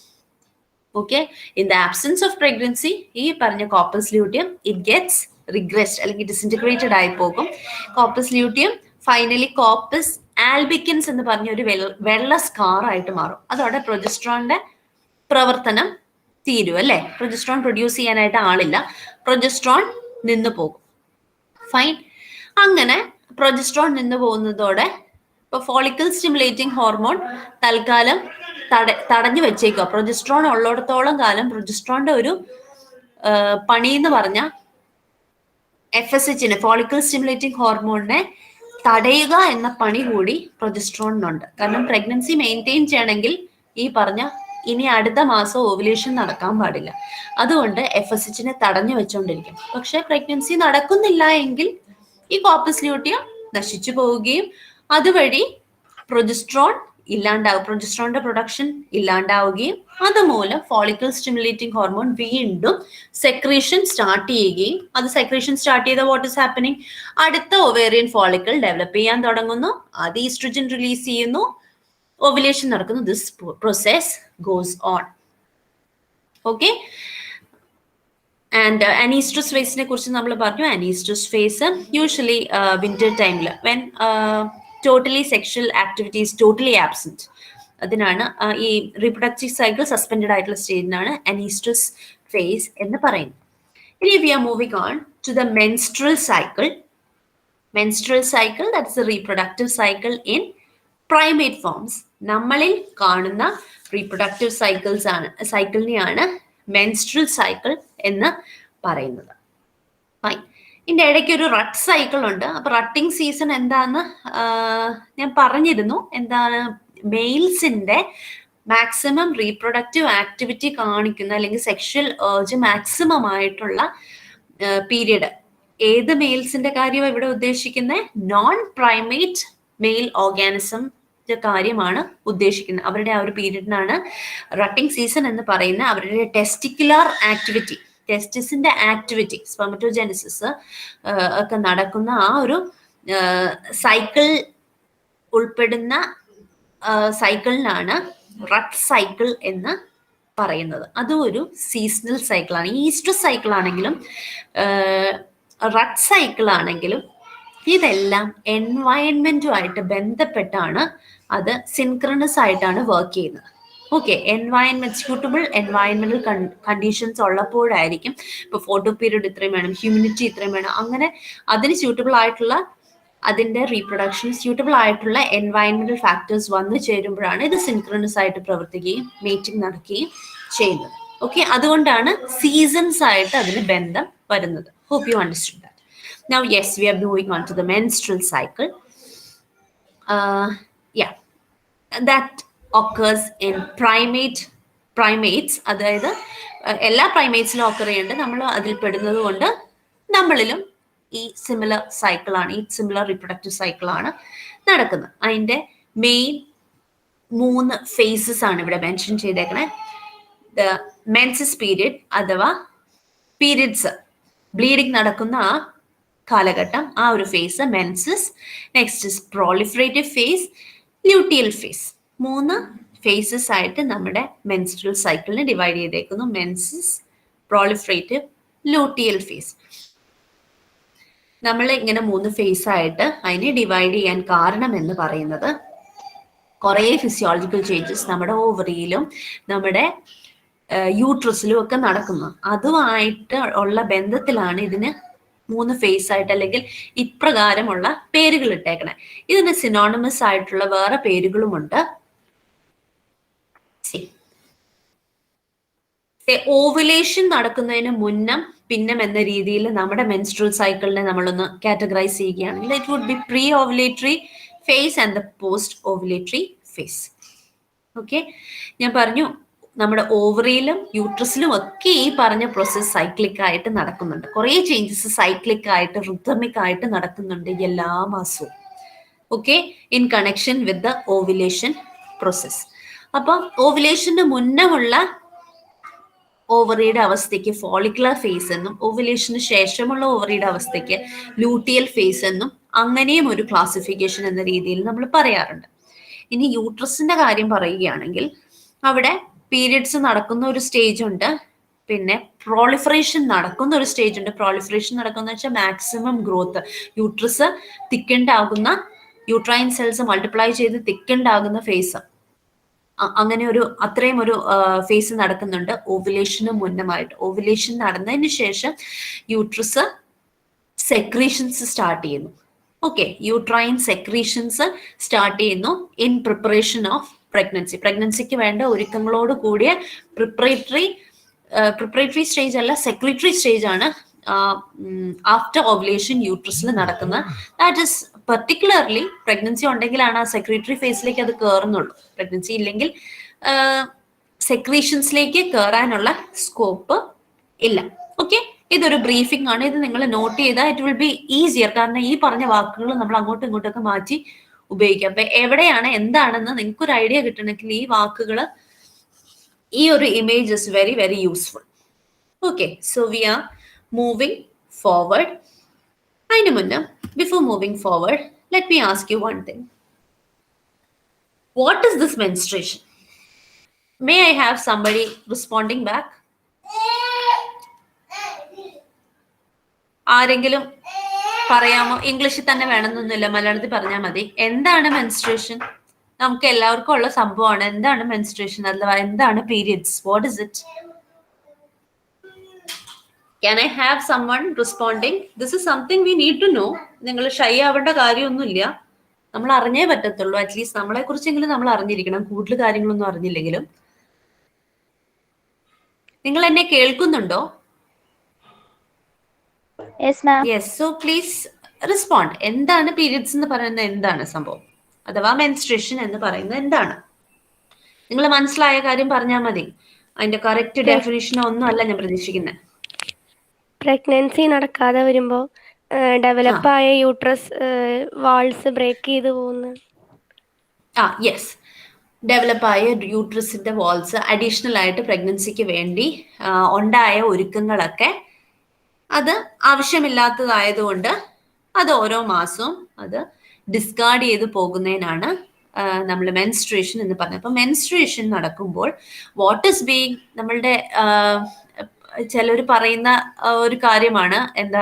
[SPEAKER 3] Okay, in the absence of pregnancy ഈ പറഞ്ഞ corpus luteum it gets regressed അല്ലെങ്കിൽ ഡിസിൻറ്റഗ്രേറ്റഡ് ആയി പോകും. Corpus luteum finally corpus albicans എന്ന് പറഞ്ഞ ഒരു വെള്ള സ്കാർ ആയിട്ട് മാറും. അതോടെ പ്രൊജസ്ട്രോണിന്റെ പ്രവർത്തനം തീരും, അല്ലെ? പ്രൊജസ്ട്രോൺ പ്രൊഡ്യൂസ് ചെയ്യാനായിട്ട് ആളില്ല, പ്രൊജസ്ട്രോൺ നിന്ന് പോകും. ഫൈൻ. അങ്ങനെ പ്രൊജസ്ട്രോൺ നിന്ന് പോകുന്നതോടെ ഇപ്പൊ ഫോളിക്കിൾ സ്റ്റിമുലേറ്റിംഗ് ഹോർമോൺ തൽക്കാലം തടഞ്ഞു വെച്ചേക്കുക. പ്രൊജസ്ട്രോൺ ഉള്ളിടത്തോളം കാലം പ്രൊജസ്ട്രോണിന്റെ ഒരു പണി എന്ന് പറഞ്ഞ FSH, ഫോളിക്കിൾ സ്റ്റിമുലേറ്റിംഗ് ഹോർമോണിനെ തടയുക എന്ന പണി കൂടി പ്രൊജസ്ട്രോണിനുണ്ട്. കാരണം പ്രഗ്നൻസി മെയിൻറ്റെയിൻ ചെയ്യണമെങ്കിൽ ഈ പറഞ്ഞ ഇനി അടുത്ത മാസം ഓവുലേഷൻ നടക്കാൻ പാടില്ല. അതുകൊണ്ട് FSHനെ തടഞ്ഞു വെച്ചുകൊണ്ടിരിക്കും. പക്ഷെ പ്രഗ്നൻസി നടക്കുന്നില്ല എങ്കിൽ ഈ കോപ്പസ് ലൂട്ടിയം നശിച്ചു പോവുകയും അതുവഴി പ്രൊജസ്ട്രോൺ ഇല്ലാണ്ടാവും, പ്രൊജസ്ട്രോണിന്റെ പ്രൊഡക്ഷൻ ഇല്ലാണ്ടാവുകയും അതുമൂലം ഫോളിക്കിൾ സ്റ്റിമുലേറ്റിംഗ് ഹോർമോൺ വീണ്ടും സെക്രീഷൻ സ്റ്റാർട്ട് ചെയ്യുകയും, അത് സെക്രീഷൻ സ്റ്റാർട്ട് ചെയ്ത വാട്ട് ഇസ് ഹാപ്പനിങ്? അടുത്ത ഒവേറിയൻ ഫോളിക്കിൾ ഡെവലപ്പ് ചെയ്യാൻ തുടങ്ങുന്നു, അത് ഈസ്ട്രജൻ റിലീസ് ചെയ്യുന്നു, ഓവുലേഷൻ നടക്കുന്നു. This process goes on. Okay, and anoestrus ഫേസിനെ കുറിച്ച് നമ്മൾ പറഞ്ഞു. അനീസ്ട്രസ് ഫേസ് യൂഷ്വലി വിന്റർ ടൈമിൽ when totally sexual activities totally absent, അതിനാണ് ഈ റീപ്രൊഡക്റ്റീവ് സൈക്കിൾ സസ്പെൻഡഡ് ആയിട്ടുള്ള സ്റ്റേജിനാണ് അനീസ്ട്രസ് ഫേസ് എന്ന് പറയുന്നത്. ഇനി we are moving on to the menstrual cycle. Menstrual cycle, that's a reproductive cycle in primate forms. നമ്മളിൽ കാണുന്ന reproductive സൈക്കിളിനെയാണ് menstrual cycle എന്ന് പറയുന്നത്. ഫൈൻ. ഇതിന്റെ ഇടയ്ക്ക് ഒരു റട്ട് സൈക്കിൾ ഉണ്ട്. അപ്പൊ റട്ടിങ് സീസൺ എന്താന്ന് ഞാൻ പറഞ്ഞിരുന്നു. എന്താണ്? മെയിൽസിന്റെ മാക്സിമം റീപ്രൊഡക്റ്റീവ് ആക്ടിവിറ്റി കാണിക്കുന്ന അല്ലെങ്കിൽ സെക്ഷൽ ഏർജ് മാക്സിമം ആയിട്ടുള്ള പീരിയഡ്. ഏത് മെയിൽസിന്റെ കാര്യമാണ് ഇവിടെ ഉദ്ദേശിക്കുന്നത്? നോൺ പ്രൈമേറ്റ് മെയിൽ ഓർഗാനിസം കാര്യമാണ് ഉദ്ദേശിക്കുന്നത്. അവരുടെ ആ ഒരു പീരീഡിനാണ് റട്ടിംഗ് സീസൺ എന്ന് പറയുന്നത്. അവരുടെ ടെസ്റ്റിക്കുലർ ആക്ടിവിറ്റി, ടെസ്റ്റിസിന്റെ ആക്ടിവിറ്റി, സ്പെർമറ്റോജെനിസിസ് ഒക്കെ നടക്കുന്ന ആ ഒരു സൈക്കിൾ ഉൾപ്പെടുന്ന സൈക്കിളിനാണ് റട്ട് സൈക്കിൾ എന്ന് പറയുന്നത്. അതും ഒരു സീസണൽ സൈക്കിളാണ്. ഈസ്ട്രസ് സൈക്കിൾ ആണെങ്കിലും റട്ട് സൈക്കിൾ ആണെങ്കിലും ഇതെല്ലാം എൻവയൺമെന്റുമായിട്ട് ബന്ധപ്പെട്ടാണ്, അത് സിൻക്രണസ് ആയിട്ടാണ് വർക്ക് ചെയ്യുന്നത്. ഓക്കെ, എൻവയൺമെന്റ്, സ്യൂട്ടബിൾ എൻവയൺമെന്റൽ കണ്ടീഷൻസ് ഉള്ളപ്പോഴായിരിക്കും ഇപ്പൊ ഫോട്ടോ പീരീഡ് ഇത്രയും വേണം, ഹ്യൂമിഡിറ്റി ഇത്രയും വേണം, അങ്ങനെ അതിന് സ്യൂട്ടബിൾ ആയിട്ടുള്ള, അതിന്റെ റീപ്രൊഡക്ഷൻ സ്യൂട്ടബിൾ ആയിട്ടുള്ള എൻവയൺമെന്റൽ ഫാക്ടേഴ്സ് വന്നു ചേരുമ്പോഴാണ് ഇത് സിൻക്രണസ് ആയിട്ട് പ്രവർത്തിക്കുകയും മീറ്റിംഗ് നടക്കുകയും ചെയ്യുന്നത്. ഓക്കെ, അതുകൊണ്ടാണ് സീസൺസ് ആയിട്ട് അതിന് ബന്ധം വരുന്നത്. Hope you understood that. Now, yes, we are moving on to the menstrual cycle. Yeah. That occurs in primates, അതായത് എല്ലാ പ്രൈമേറ്റ്സിലും ഒക്കർ ചെയ്യുന്നുണ്ട്, നമ്മൾ അതിൽ പെടുന്നത് കൊണ്ട് നമ്മളിലും ഈ സിമിലർ സൈക്കിളാണ്, ഈ സിമിലർ റിപ്രൊഡക്റ്റീവ് സൈക്കിളാണ് നടക്കുന്നത്. അതിൻ്റെ മെയിൻ 3 ഫേസസ് ആണ് ഇവിടെ മെൻഷൻ ചെയ്തേക്കണേ. ദ മെൻസസ് പീരിയഡ് അഥവാ പീരിയഡ്സ്, ബ്ലീഡിങ് നടക്കുന്ന ആ കാലഘട്ടം, ആ ഒരു phase menses. Next is proliferative phase, luteal phase. 3 phases ആയിട്ട് നമ്മുടെ മെൻസ്ട്രൽ സൈക്കിളിനെ ഡിവൈഡ് ചെയ്തേക്കുന്നു. Menses, proliferative, luteal phase. നമ്മൾ ഇങ്ങനെ 3 ഫേസ് ആയിട്ട് അതിനെ ഡിവൈഡ് ചെയ്യാൻ കാരണം എന്ന് പറയുന്നത് കുറേ ഫിസിയോളജിക്കൽ ചേഞ്ചസ് നമ്മുടെ ഓവറിയിലും നമ്മുടെ യൂട്രസിലും ഒക്കെ നടക്കുന്നു. അതുമായിട്ട് ഉള്ള ബന്ധത്തിലാണ് ഇതിന് 3 ഫേസ് ആയിട്ട് അല്ലെങ്കിൽ ഇപ്രകാരമുള്ള പേരുകൾ ഇട്ടേക്കണേ. ഇതിന് സിനോണിമസ് ആയിട്ടുള്ള വേറെ പേരുകളുമുണ്ട്. ഓവുലേഷൻ നടക്കുന്നതിന് മുന്നം പിന്നം എന്ന രീതിയിൽ നമ്മുടെ മെൻസ്ട്രൽ സൈക്കിളിനെ നമ്മളൊന്ന് കാറ്റഗറൈസ് ചെയ്യുകയാണെങ്കിൽ it would be pre ovulatory phase and the post ovulatory phase. Okay, ഞാൻ പറഞ്ഞു നമ്മുടെ ഓവറിയിലും യൂട്രസിലും ഒക്കെ ഈ പറഞ്ഞ പ്രോസസ് സൈക്ലിക് ആയിട്ട് നടക്കുന്നുണ്ട്. കുറേ ചേഞ്ചസ് സൈക്ലിക് ആയിട്ട് റിതമിക് ആയിട്ട് നടക്കുന്നുണ്ട് എല്ലാ മാസവും. Okay, in connection with the ovulation process. അപ്പം ഓവുലേഷന് മുന്നമുള്ള ഓവറിയുടെ അവസ്ഥയ്ക്ക് ഫോളിക്കുലർ ഫേസ് എന്നും, ഓവുലേഷന് ശേഷമുള്ള ഓവറിയുടെ അവസ്ഥയ്ക്ക് ലൂട്ടിയൽ ഫേസ് എന്നും അങ്ങനെയും ഒരു ക്ലാസിഫിക്കേഷൻ എന്ന രീതിയിൽ നമ്മൾ പറയാറുണ്ട്. ഇനി യൂട്രസിന്റെ കാര്യം പറയുകയാണെങ്കിൽ അവിടെ പീരിയഡ്സ് നടക്കുന്ന ഒരു സ്റ്റേജ് ഉണ്ട്, പിന്നെ പ്രോളിഫറേഷൻ നടക്കുന്ന ഒരു സ്റ്റേജ് ഉണ്ട്. പ്രോളിഫറേഷൻ നടക്കുന്ന വെച്ചാൽ മാക്സിമം ഗ്രോത്ത്, യൂട്രസ് തിക്കൻഡ് ആകുന്ന, യൂട്രൈൻ സെൽസ് മൾട്ടിപ്ലൈ ചെയ്ത് തിക്കൻഡ് ആകുന്ന ഫേസ്, അങ്ങനെ ഒരു അത്രയും ഒരു ഫേസ് നടക്കുന്നുണ്ട് ഓവുലേഷന് മുന്നമായിട്ട്. ഓവുലേഷൻ നടന്നതിന് ശേഷം യൂട്രസ് സെക്രീഷൻസ് സ്റ്റാർട്ട് ചെയ്യുന്നു. ഓക്കെ, യൂട്രൈൻ സെക്രീഷൻസ് സ്റ്റാർട്ട് ചെയ്യുന്നു ഇൻ പ്രിപ്പറേഷൻ ഓഫ് പ്രഗ്നൻസി. പ്രഗ്നൻസിക്ക് വേണ്ട ഒരുക്കങ്ങളോട് കൂടിയ പ്രിപ്പറേറ്ററി സ്റ്റേജ് അല്ല, സെക്രട്ടറി സ്റ്റേജ് ആണ് ആഫ്റ്റർ ഓവുലേഷൻ യൂട്രസിൽ നടക്കുന്നത്. ദാറ്റ് ഇസ് പെർട്ടിക്കുലർലി പ്രഗ്നൻസി ഉണ്ടെങ്കിലാണ് ആ സെക്രട്ടറി ഫേസിലേക്ക് അത് കയറുന്നുള്ളൂ. പ്രഗ്നൻസി ഇല്ലെങ്കിൽ സെക്രീഷൻസിലേക്ക് കയറാനുള്ള സ്കോപ്പ് ഇല്ല. ഓക്കെ, ഇതൊരു ബ്രീഫിംഗ് ആണ്. ഇത് നിങ്ങൾ നോട്ട് ചെയ്താൽ ഇറ്റ് വിൽ ബി ഈസിയർ. കാരണം ഈ പറഞ്ഞ വാക്കുകൾ നമ്മൾ അങ്ങോട്ടും ഇങ്ങോട്ടൊക്കെ മാറ്റി ഉപയോഗിക്കാം. അപ്പൊ എവിടെയാണ് എന്താണെന്ന് നിങ്ങൾക്ക് ഒരു ഐഡിയ കിട്ടണമെങ്കിൽ ഈ വാക്കുകൾ, ഈ ഒരു image is very very useful. Okay, so we are moving forward. അതിന് മുന്നേ, before moving forward, let me ask you one thing. What is this menstruation? May I have somebody responding back? ആരെങ്കിലും പറയാമോ? ഇംഗ്ലീഷിൽ തന്നെ വേണമെന്നൊന്നുമില്ല, മലയാളത്തിൽ പറഞ്ഞാൽ മതി. എന്താണ് മെൻസ്ട്രേഷൻ? നമുക്ക് എല്ലാവർക്കും ഉള്ള സംഭവമാണ്. എന്താണ് മെൻസ്ട്രേഷൻ അഥവാ എന്താണ് periods? What is it? Can I have someone responding? This is something we need to know. നിങ്ങൾ ഷൈ ആവേണ്ട കാര്യമൊന്നുമില്ല, നമ്മൾ അറിഞ്ഞേ പറ്റത്തുള്ളൂ. അറ്റ്ലീസ്റ്റ് നമ്മളെ കുറിച്ചെങ്കിലും നമ്മൾ അറിഞ്ഞിരിക്കണം, കൂടുതൽ കാര്യങ്ങളൊന്നും അറിഞ്ഞില്ലെങ്കിലും. നിങ്ങൾ എന്നെ കേൾക്കുന്നുണ്ടോ? Yes, so please respond. എന്താണ് പീരിയഡ്സ് എന്ന് പറയുന്നത്? എന്താണ് സംഭവം? അഥവാ മെൻസ്ട്രേഷൻ എന്ന് പറയുന്നത് എന്താണ്? നിങ്ങൾ മനസ്സിലായ കാര്യം പറഞ്ഞാൽ മതി. അതിന്റെ കറക്റ്റ് ഡെഫിനിഷനോ ഒന്നും അല്ല ഞാൻ പ്രതീക്ഷിക്കുന്നത്.
[SPEAKER 4] പ്രഗ്നൻസി നടക്കാതെ വരുമ്പോൾ ഡെവലപ്പായ യൂട്രസ് വാൾസ് ബ്രേക്ക് ചെയ്ത് പോകുന്നു.
[SPEAKER 3] യെസ്, ഡെവലപ്പായ യൂട്രസിന്റെ വാൾസ് അഡീഷണൽ ആയിട്ട് പ്രഗ്നൻസിക്ക് വേണ്ടി ഉണ്ടായ ഒരുക്കങ്ങളൊക്കെ അത് ആവശ്യമില്ലാത്തതായതുകൊണ്ട് അത് ഓരോ മാസവും അത് ഡിസ്കാർഡ് ചെയ്ത് പോകുന്നതിനാണ് നമ്മൾ മെൻസ്ട്രേഷൻ എന്ന് പറഞ്ഞത്. അപ്പൊ മെൻസ്ട്രേഷൻ നടക്കുമ്പോൾ വാട്ട് ഇസ് ബീങ്, നമ്മളുടെ ചിലർ പറയുന്ന ഒരു കാര്യമാണ്, എന്താ,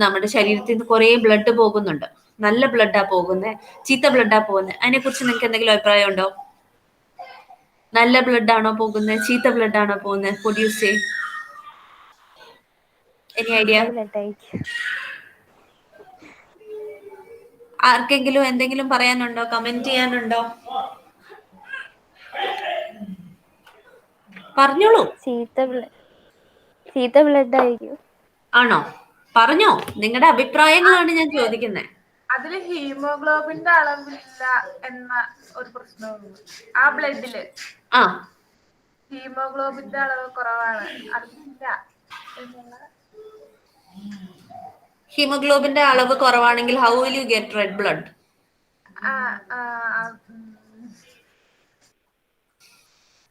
[SPEAKER 3] നമ്മുടെ ശരീരത്തിൽ നിന്ന് കുറേ ബ്ലഡ് പോകുന്നുണ്ട്. നല്ല ബ്ലഡാ പോകുന്നത്, ചീത്ത ബ്ലഡാ പോകുന്നത്? അതിനെ കുറിച്ച് നിങ്ങൾക്ക് എന്തെങ്കിലും അഭിപ്രായം ഉണ്ടോ? നല്ല ബ്ലഡ് ആണോ പോകുന്നത്, ചീത്ത ബ്ലഡ് ആണോ പോകുന്നത്? What do you say? Any idea? ആർക്കെങ്കിലും എന്തെങ്കിലും പറയാനുണ്ടോ, കമന്റ് ചെയ്യാനുണ്ടോ? പറഞ്ഞോളൂ.
[SPEAKER 4] ചീത്ത ബ്ലഡ് ആയിരിക്കും.
[SPEAKER 3] ആണോ? പറഞ്ഞോ, നിങ്ങളുടെ അഭിപ്രായങ്ങളാണ് ഞാൻ ചോദിക്കുന്നത്.
[SPEAKER 5] അതില് ഹീമോഗ്ലോബിന്റെ അളവില്ല എന്ന ഒരു പ്രശ്നമുണ്ട്. ആ ബ്ലഡില്
[SPEAKER 3] ആ
[SPEAKER 5] ഹീമോഗ്ലോബിന്റെ അളവ് കുറവാണ്, അതില്ല എന്നുള്ള.
[SPEAKER 3] ഹീമോഗ്ലോബിന്റെ അളവ് കുറവാണെങ്കിൽ how will you get red blood?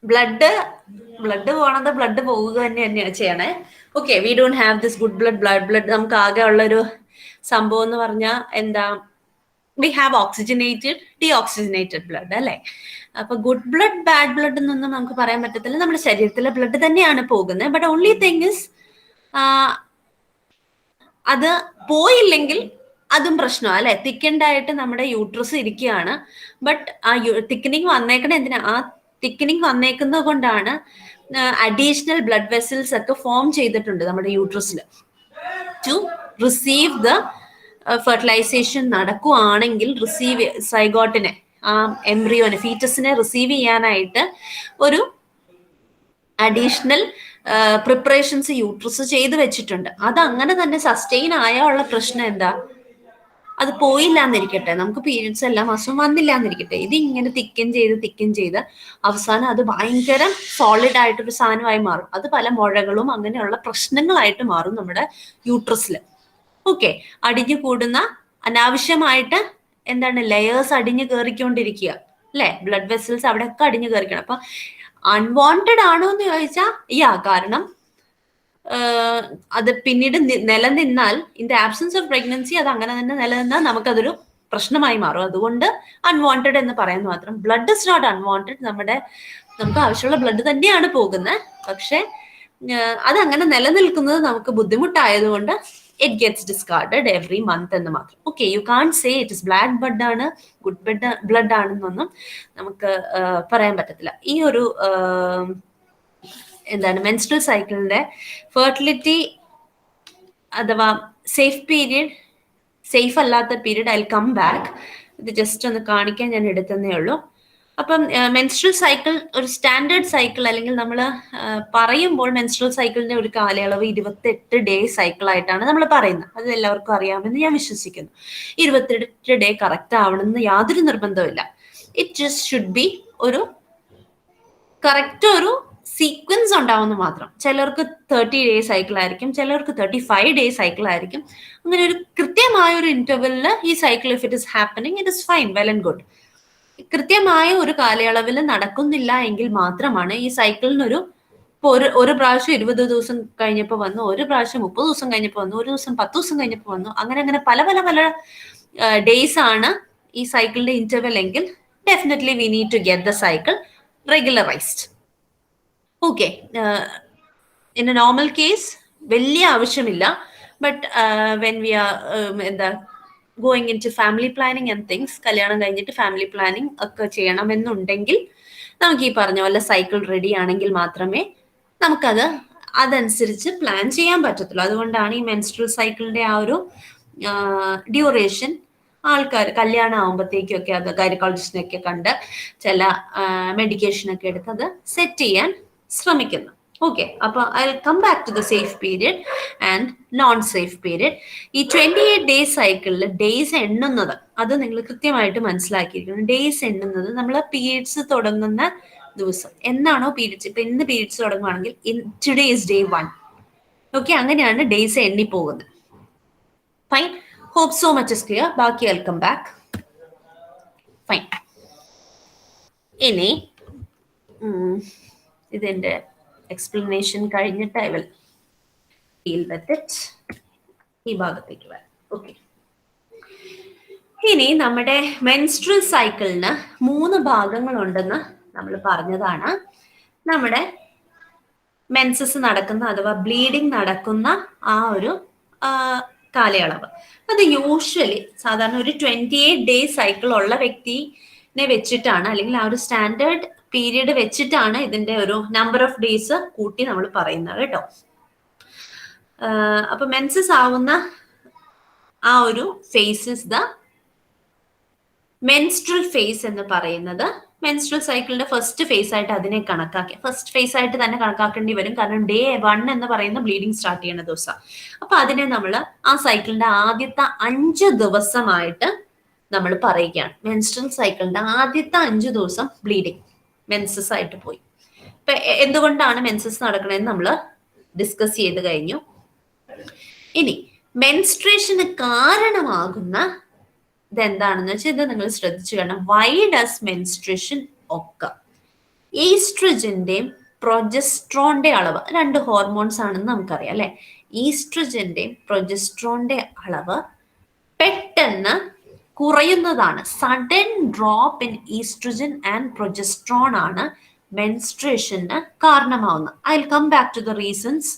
[SPEAKER 3] Blood പോണത് ബ്ലഡ് പോവുക തന്നെയാണ് ചെയ്യണേ. Okay, we don't have this good blood. നമുക്ക് ആകെ ഉള്ളൊരു സംഭവം എന്ന് പറഞ്ഞാൽ എന്താ, we have oxygenated deoxygenated blood അല്ലേ. അപ്പൊ ഗുഡ് ബ്ലഡ് ബാഡ് ബ്ലഡ് എന്നൊന്നും നമുക്ക് പറയാൻ പറ്റത്തില്ല. നമ്മുടെ ശരീരത്തിലെ ബ്ലഡ് തന്നെയാണ് പോകുന്നത്. ബട്ട് ഓൺലി തിങ് ഇസ് അത് പോയില്ലെങ്കിൽ അതും പ്രശ്നമാണ് അല്ലെ. തിക്കൻഡ് ആയിട്ട് നമ്മുടെ യൂട്രസ് ഇരിക്കുകയാണ്. ബട്ട് ആ തിക്കനിങ് വന്നേക്കണ എന്തിനാ? ആ തിക്കനിങ് വന്നേക്കുന്നത് കൊണ്ടാണ് അഡീഷണൽ ബ്ലഡ് വെസൽസ് ഒക്കെ ഫോം ചെയ്തിട്ടുണ്ട് നമ്മുടെ യൂട്രസിൽ ടു റിസീവ് ദ ഫെർട്ടിലൈസേഷൻ നടക്കുവാണെങ്കിൽ റിസീവ് സൈഗോട്ടിനെ, ആ എംബ്രിയോനെ, ഫീറ്റസിനെ റിസീവ് ചെയ്യാനായിട്ട് ഒരു അഡീഷണൽ പ്രിപ്പറേഷൻസ് യൂട്രസ് ചെയ്ത് വെച്ചിട്ടുണ്ട്. അത് അങ്ങനെ തന്നെ സസ്റ്റെയിൻ ആയുള്ള പ്രശ്നം എന്താ? അത് പോയില്ല എന്നിരിക്കട്ടെ, നമുക്ക് പീരിയഡ്സ് എല്ലാ മാസവും വന്നില്ല എന്നിരിക്കട്ടെ, ഇത് ഇങ്ങനെ തിക്കൻ ചെയ്ത് അവസാനം അത് ഭയങ്കര സോളിഡ് ആയിട്ടൊരു സാധനമായി മാറും. അത് പല മുഴകളും അങ്ങനെയുള്ള പ്രശ്നങ്ങളായിട്ട് മാറും നമ്മുടെ യൂട്രസിൽ. ഓക്കെ, അടിഞ്ഞു കൂടുന്ന അനാവശ്യമായിട്ട് എന്താണ് ലെയേഴ്സ് അടിഞ്ഞു കയറിക്കൊണ്ടിരിക്കുക അല്ലെ. ബ്ലഡ് വെസൽസ് അവിടെയൊക്കെ അടിഞ്ഞു കയറിക്കണം. അപ്പൊ അൺവാണ്ടഡ് ആണോ എന്ന് ചോദിച്ചാൽ കാരണം അത് പിന്നീട് നിലനിന്നാൽ, in the absence of pregnancy അത് അങ്ങനെ തന്നെ നിലനിന്നാൽ നമുക്കതൊരു പ്രശ്നമായി മാറും. അതുകൊണ്ട് അൺവാണ്ടഡ് എന്ന് പറയാൻ മാത്രം. Blood is not unwanted. നമുക്ക് ആവശ്യമുള്ള ബ്ലഡ് തന്നെയാണ് പോകുന്നത്. പക്ഷെ അതങ്ങനെ നിലനിൽക്കുന്നത് നമുക്ക് ബുദ്ധിമുട്ടായതുകൊണ്ട് it gets discarded every month എന്ന് മാത്രം. Okay, you can say it is black blood ആണ് ഗുഡ് ബ്ലഡ് ആണെന്നൊന്നും നമുക്ക് പറയാൻ പറ്റത്തില്ല. ഈ ഒരു എന്താണ് മെൻസ്ട്രൽ സൈക്കിളിന്റെ ഫെർട്ടിലിറ്റി അഥവാ സേഫ് അല്ലാത്ത period I will come back. ഇത് ജസ്റ്റ് ഒന്ന് കാണിക്കാൻ ഞാൻ എടുത്തതേ ഉള്ളൂ. അപ്പം മെൻസ്ട്രൽ സൈക്കിൾ ഒരു സ്റ്റാൻഡേർഡ് സൈക്കിൾ, അല്ലെങ്കിൽ നമ്മൾ പറയുമ്പോൾ മെൻസ്ട്രൽ സൈക്കിളിന്റെ ഒരു കാലയളവ് 28 ഡേ സൈക്കിൾ ആയിട്ടാണ് നമ്മൾ പറയുന്നത്. അത് എല്ലാവർക്കും അറിയാമെന്ന് ഞാൻ വിശ്വസിക്കുന്നു. 28 ഡേ കറക്റ്റ് ആവണമെന്ന് യാതൊരു നിർബന്ധമില്ല. ഇറ്റ് ജസ്റ്റ് ഷുഡ് ബി ഒരു കറക്റ്റ് ഒരു സീക്വൻസ് ഉണ്ടാവുന്ന മാത്രം. ചിലർക്ക് 30 ഡേ സൈക്കിൾ ആയിരിക്കും, ചിലർക്ക് 35 ഡേ സൈക്കിൾ ആയിരിക്കും. അങ്ങനെ ഒരു കൃത്യമായ ഒരു ഇന്റർവെല്ലിൽ ഈ cycle if it is happening it is fine, well and good. കൃത്യമായ ഒരു കാലയളവിൽ നടക്കുന്നില്ല എങ്കിൽ മാത്രമാണ് ഈ സൈക്കിളിനൊരു ഒരു പ്രാവശ്യം 20 ദിവസം കഴിഞ്ഞപ്പോൾ വന്നു, ഒരു പ്രാവശ്യം 30 ദിവസം കഴിഞ്ഞപ്പോൾ വന്നു, ഒരു ദിവസം 10 ദിവസം കഴിഞ്ഞപ്പോൾ വന്നു, അങ്ങനെ പല ഡേയ്സ് ആണ് ഈ സൈക്കിളിന്റെ ഇന്റർവെൽ എങ്കിൽ definitely we need to get the cycle regularised. Okay, in a normal case വലിയ ആവശ്യമില്ല. But when we are going in to family planning and things, കല്യാണം കഴിഞ്ഞിട്ട് ഫാമിലി പ്ലാനിങ് ഒക്കെ ചെയ്യണമെന്നുണ്ടെങ്കിൽ നമുക്ക് ഈ പറഞ്ഞ പോലെ സൈക്കിൾ റെഡി ആണെങ്കിൽ മാത്രമേ നമുക്കത് അതനുസരിച്ച് പ്ലാൻ ചെയ്യാൻ പറ്റത്തുള്ളൂ. അതുകൊണ്ടാണ് ഈ മെൻസ്ട്രൽ സൈക്കിളിന്റെ ആ ഒരു ഡ്യൂറേഷൻ ആൾക്കാർ കല്യാണം ആകുമ്പോഴത്തേക്കൊക്കെ അത് ഗൈനക്കോളജിസ്റ്റിനൊക്കെ കണ്ട് ചില മെഡിക്കേഷനൊക്കെ എടുത്ത് അത് സെറ്റ് ചെയ്യാൻ ശ്രമിക്കുന്നു. ഓക്കെ, അപ്പൊ I will come back to the safe period and non safe period. ഈ 28 ഡേ സൈക്കിളിൽ ഡേയ്സ് എണ്ണുന്നത് അത് നിങ്ങൾ കൃത്യമായിട്ട് മനസ്സിലാക്കിയിരിക്കണം. ഡേയ്സ് എണ്ണുന്നത് നമ്മൾ പീരിയഡ്സ് തുടങ്ങുന്ന ദിവസം എന്നാണോ പീരിയഡ്സ്, ഇപ്പൊ ഇന്ന് പീരിയഡ്സ് തുടങ്ങുവാണെങ്കിൽ ടുഡേ ഇസ് ഡേ 1. ഓക്കെ, അങ്ങനെയാണ് ഡേയ്സ് എണ്ണി പോകുന്നത്. Fine, hope so much is clear. ബാക്കി I will come back. Fine, ഇനി ഇതിന്റെ എക്സ്പ്ലനേഷൻ കഴിഞ്ഞിട്ട് I will deal with it. ഈ ഭാഗത്തേക്ക് വരാം. ഓക്കെ, ഇനി നമ്മുടെ മെൻസ്ട്രൽ സൈക്കിളിന് 3 ഭാഗങ്ങളുണ്ടെന്ന് നമ്മൾ പറഞ്ഞതാണ്. നമ്മുടെ മെൻസസ് നടക്കുന്ന അഥവാ ബ്ലീഡിങ് നടക്കുന്ന ആ ഒരു കാലയളവ് അത് യൂഷ്വലി സാധാരണ ഒരു 28 ഡേ സൈക്കിൾ ഉള്ള വ്യക്തിനെ വെച്ചിട്ടാണ്, അല്ലെങ്കിൽ ആ ഒരു സ്റ്റാൻഡേർഡ് പീരീഡ് വെച്ചിട്ടാണ് ഇതിന്റെ ഒരു നമ്പർ ഓഫ് ഡേയ്സ് കൂട്ടി നമ്മൾ പറയുന്നത് കേട്ടോ. അപ്പൊ മെൻസസ് ആവുന്ന ആ ഒരു phase is the menstrual phase എന്ന് പറയുന്നത് മെൻസ്ട്രൽ സൈക്കിളിന്റെ ഫസ്റ്റ് ഫേസ് ആയിട്ട് അതിനെ കണക്കാക്കി, ഫസ്റ്റ് ഫേസ് ആയിട്ട് തന്നെ കണക്കാക്കേണ്ടി വരും. കാരണം ഡേ 1 എന്ന് പറയുന്ന ബ്ലീഡിങ് സ്റ്റാർട്ട് ചെയ്യുന്ന ദിവസം. അപ്പൊ അതിനെ നമ്മൾ ആ സൈക്കിളിന്റെ ആദ്യത്തെ 5 ദിവസമായിട്ട് നമ്മൾ പറയുകയാണ്. മെൻസ്ട്രൽ സൈക്കിളിന്റെ ആദ്യത്തെ 5 ദിവസം ബ്ലീഡിങ് മെൻസസ് ആയിട്ട് പോയി. ഇപ്പൊ എന്തുകൊണ്ടാണ് മെൻസസ് നടക്കണമെന്ന് നമ്മൾ ഡിസ്കസ് ചെയ്ത് കഴിഞ്ഞു. ഇനി മെൻസ്ട്രേഷന് കാരണമാകുന്ന ഇതെന്താണെന്ന് വെച്ചാൽ ഇത് നിങ്ങൾ ശ്രദ്ധിച്ചു കാണണം. വൈ ഡസ് മെൻസ്ട്രേഷൻ ഒക്കെ? ഈസ്ട്രജന്റെയും പ്രൊജസ്ട്രോണിന്റെ അളവ്, 2 ഹോർമോൺസ് ആണെന്ന് നമുക്കറിയാം അല്ലെ. ഈസ്ട്രജന്റെയും പ്രൊജസ്ട്രോണിന്റെ അളവ് പെട്ടെന്ന് കുറയുന്നതാണ്. Sudden drop in oestrogen and progesterone ആണ് മെൻസ്ട്രേഷന് കാരണമാവുന്നത്. I will come back to the reasons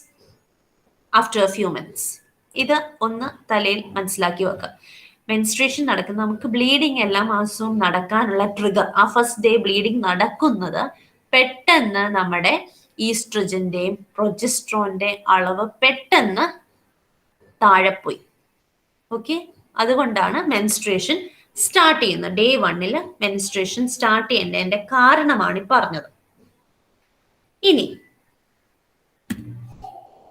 [SPEAKER 3] after a few minutes. ഇത് ഒന്ന് തലയിൽ മനസ്സിലാക്കി വെക്കുക. മെൻസ്ട്രേഷൻ നടക്കുന്ന, നമുക്ക് ബ്ലീഡിങ് എല്ലാ മാസവും നടക്കാനുള്ള ട്രിഗർ, ആ ഫസ്റ്റ് ഡേ ബ്ലീഡിങ് നടക്കുന്നത് പെട്ടെന്ന് നമ്മുടെ ഈസ്ട്രജന്റെയും പ്രൊജസ്ട്രോണിന്റെ അളവ് പെട്ടെന്ന് താഴെ പോയി. ഓക്കെ, അതുകൊണ്ടാണ് മെൻസ്ട്രേഷൻ സ്റ്റാർട്ട് ചെയ്യുന്നത്. ഡേ 1 മെൻസ്ട്രേഷൻ സ്റ്റാർട്ട് ചെയ്യേണ്ടതിന്റെ കാരണമാണ് ഈ പറഞ്ഞത്. ഇനി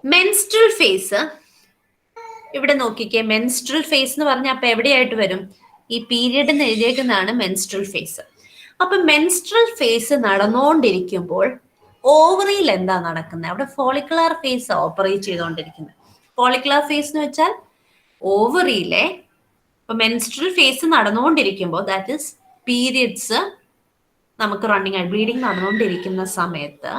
[SPEAKER 3] മെൻസ്ട്രൽ ഫേസ് ഇവിടെ നോക്കിക്കേ. മെൻസ്ട്രൽ ഫേസ് എന്ന് പറഞ്ഞാൽ അപ്പൊ എവിടെയായിട്ട് വരും? ഈ പീരിയഡ് എന്ന് എഴുതിയേക്കുന്നതാണ് മെൻസ്ട്രൽ ഫേസ്. അപ്പൊ മെൻസ്ട്രൽ ഫേസ് നടന്നുകൊണ്ടിരിക്കുമ്പോൾ ഓവറിയിൽ എന്താ നടക്കുന്നത്? അവിടെ ഫോളിക്കുലർ ഫേസ് ഓപ്പറേറ്റ് ചെയ്തുകൊണ്ടിരിക്കുന്നത്. ഫോളിക്കുലർ ഫേസ് എന്ന് വെച്ചാൽ ഓവറിയിലെ, ഇപ്പൊ മെൻസ്ട്രൽ ഫേസ് നടന്നുകൊണ്ടിരിക്കുമ്പോൾ ദാറ്റ് ഇസ് പീരിയഡ്സ് നമുക്ക് റണ്ണിങ് ആയി ബ്ലീഡിങ് നടന്നുകൊണ്ടിരിക്കുന്ന സമയത്ത്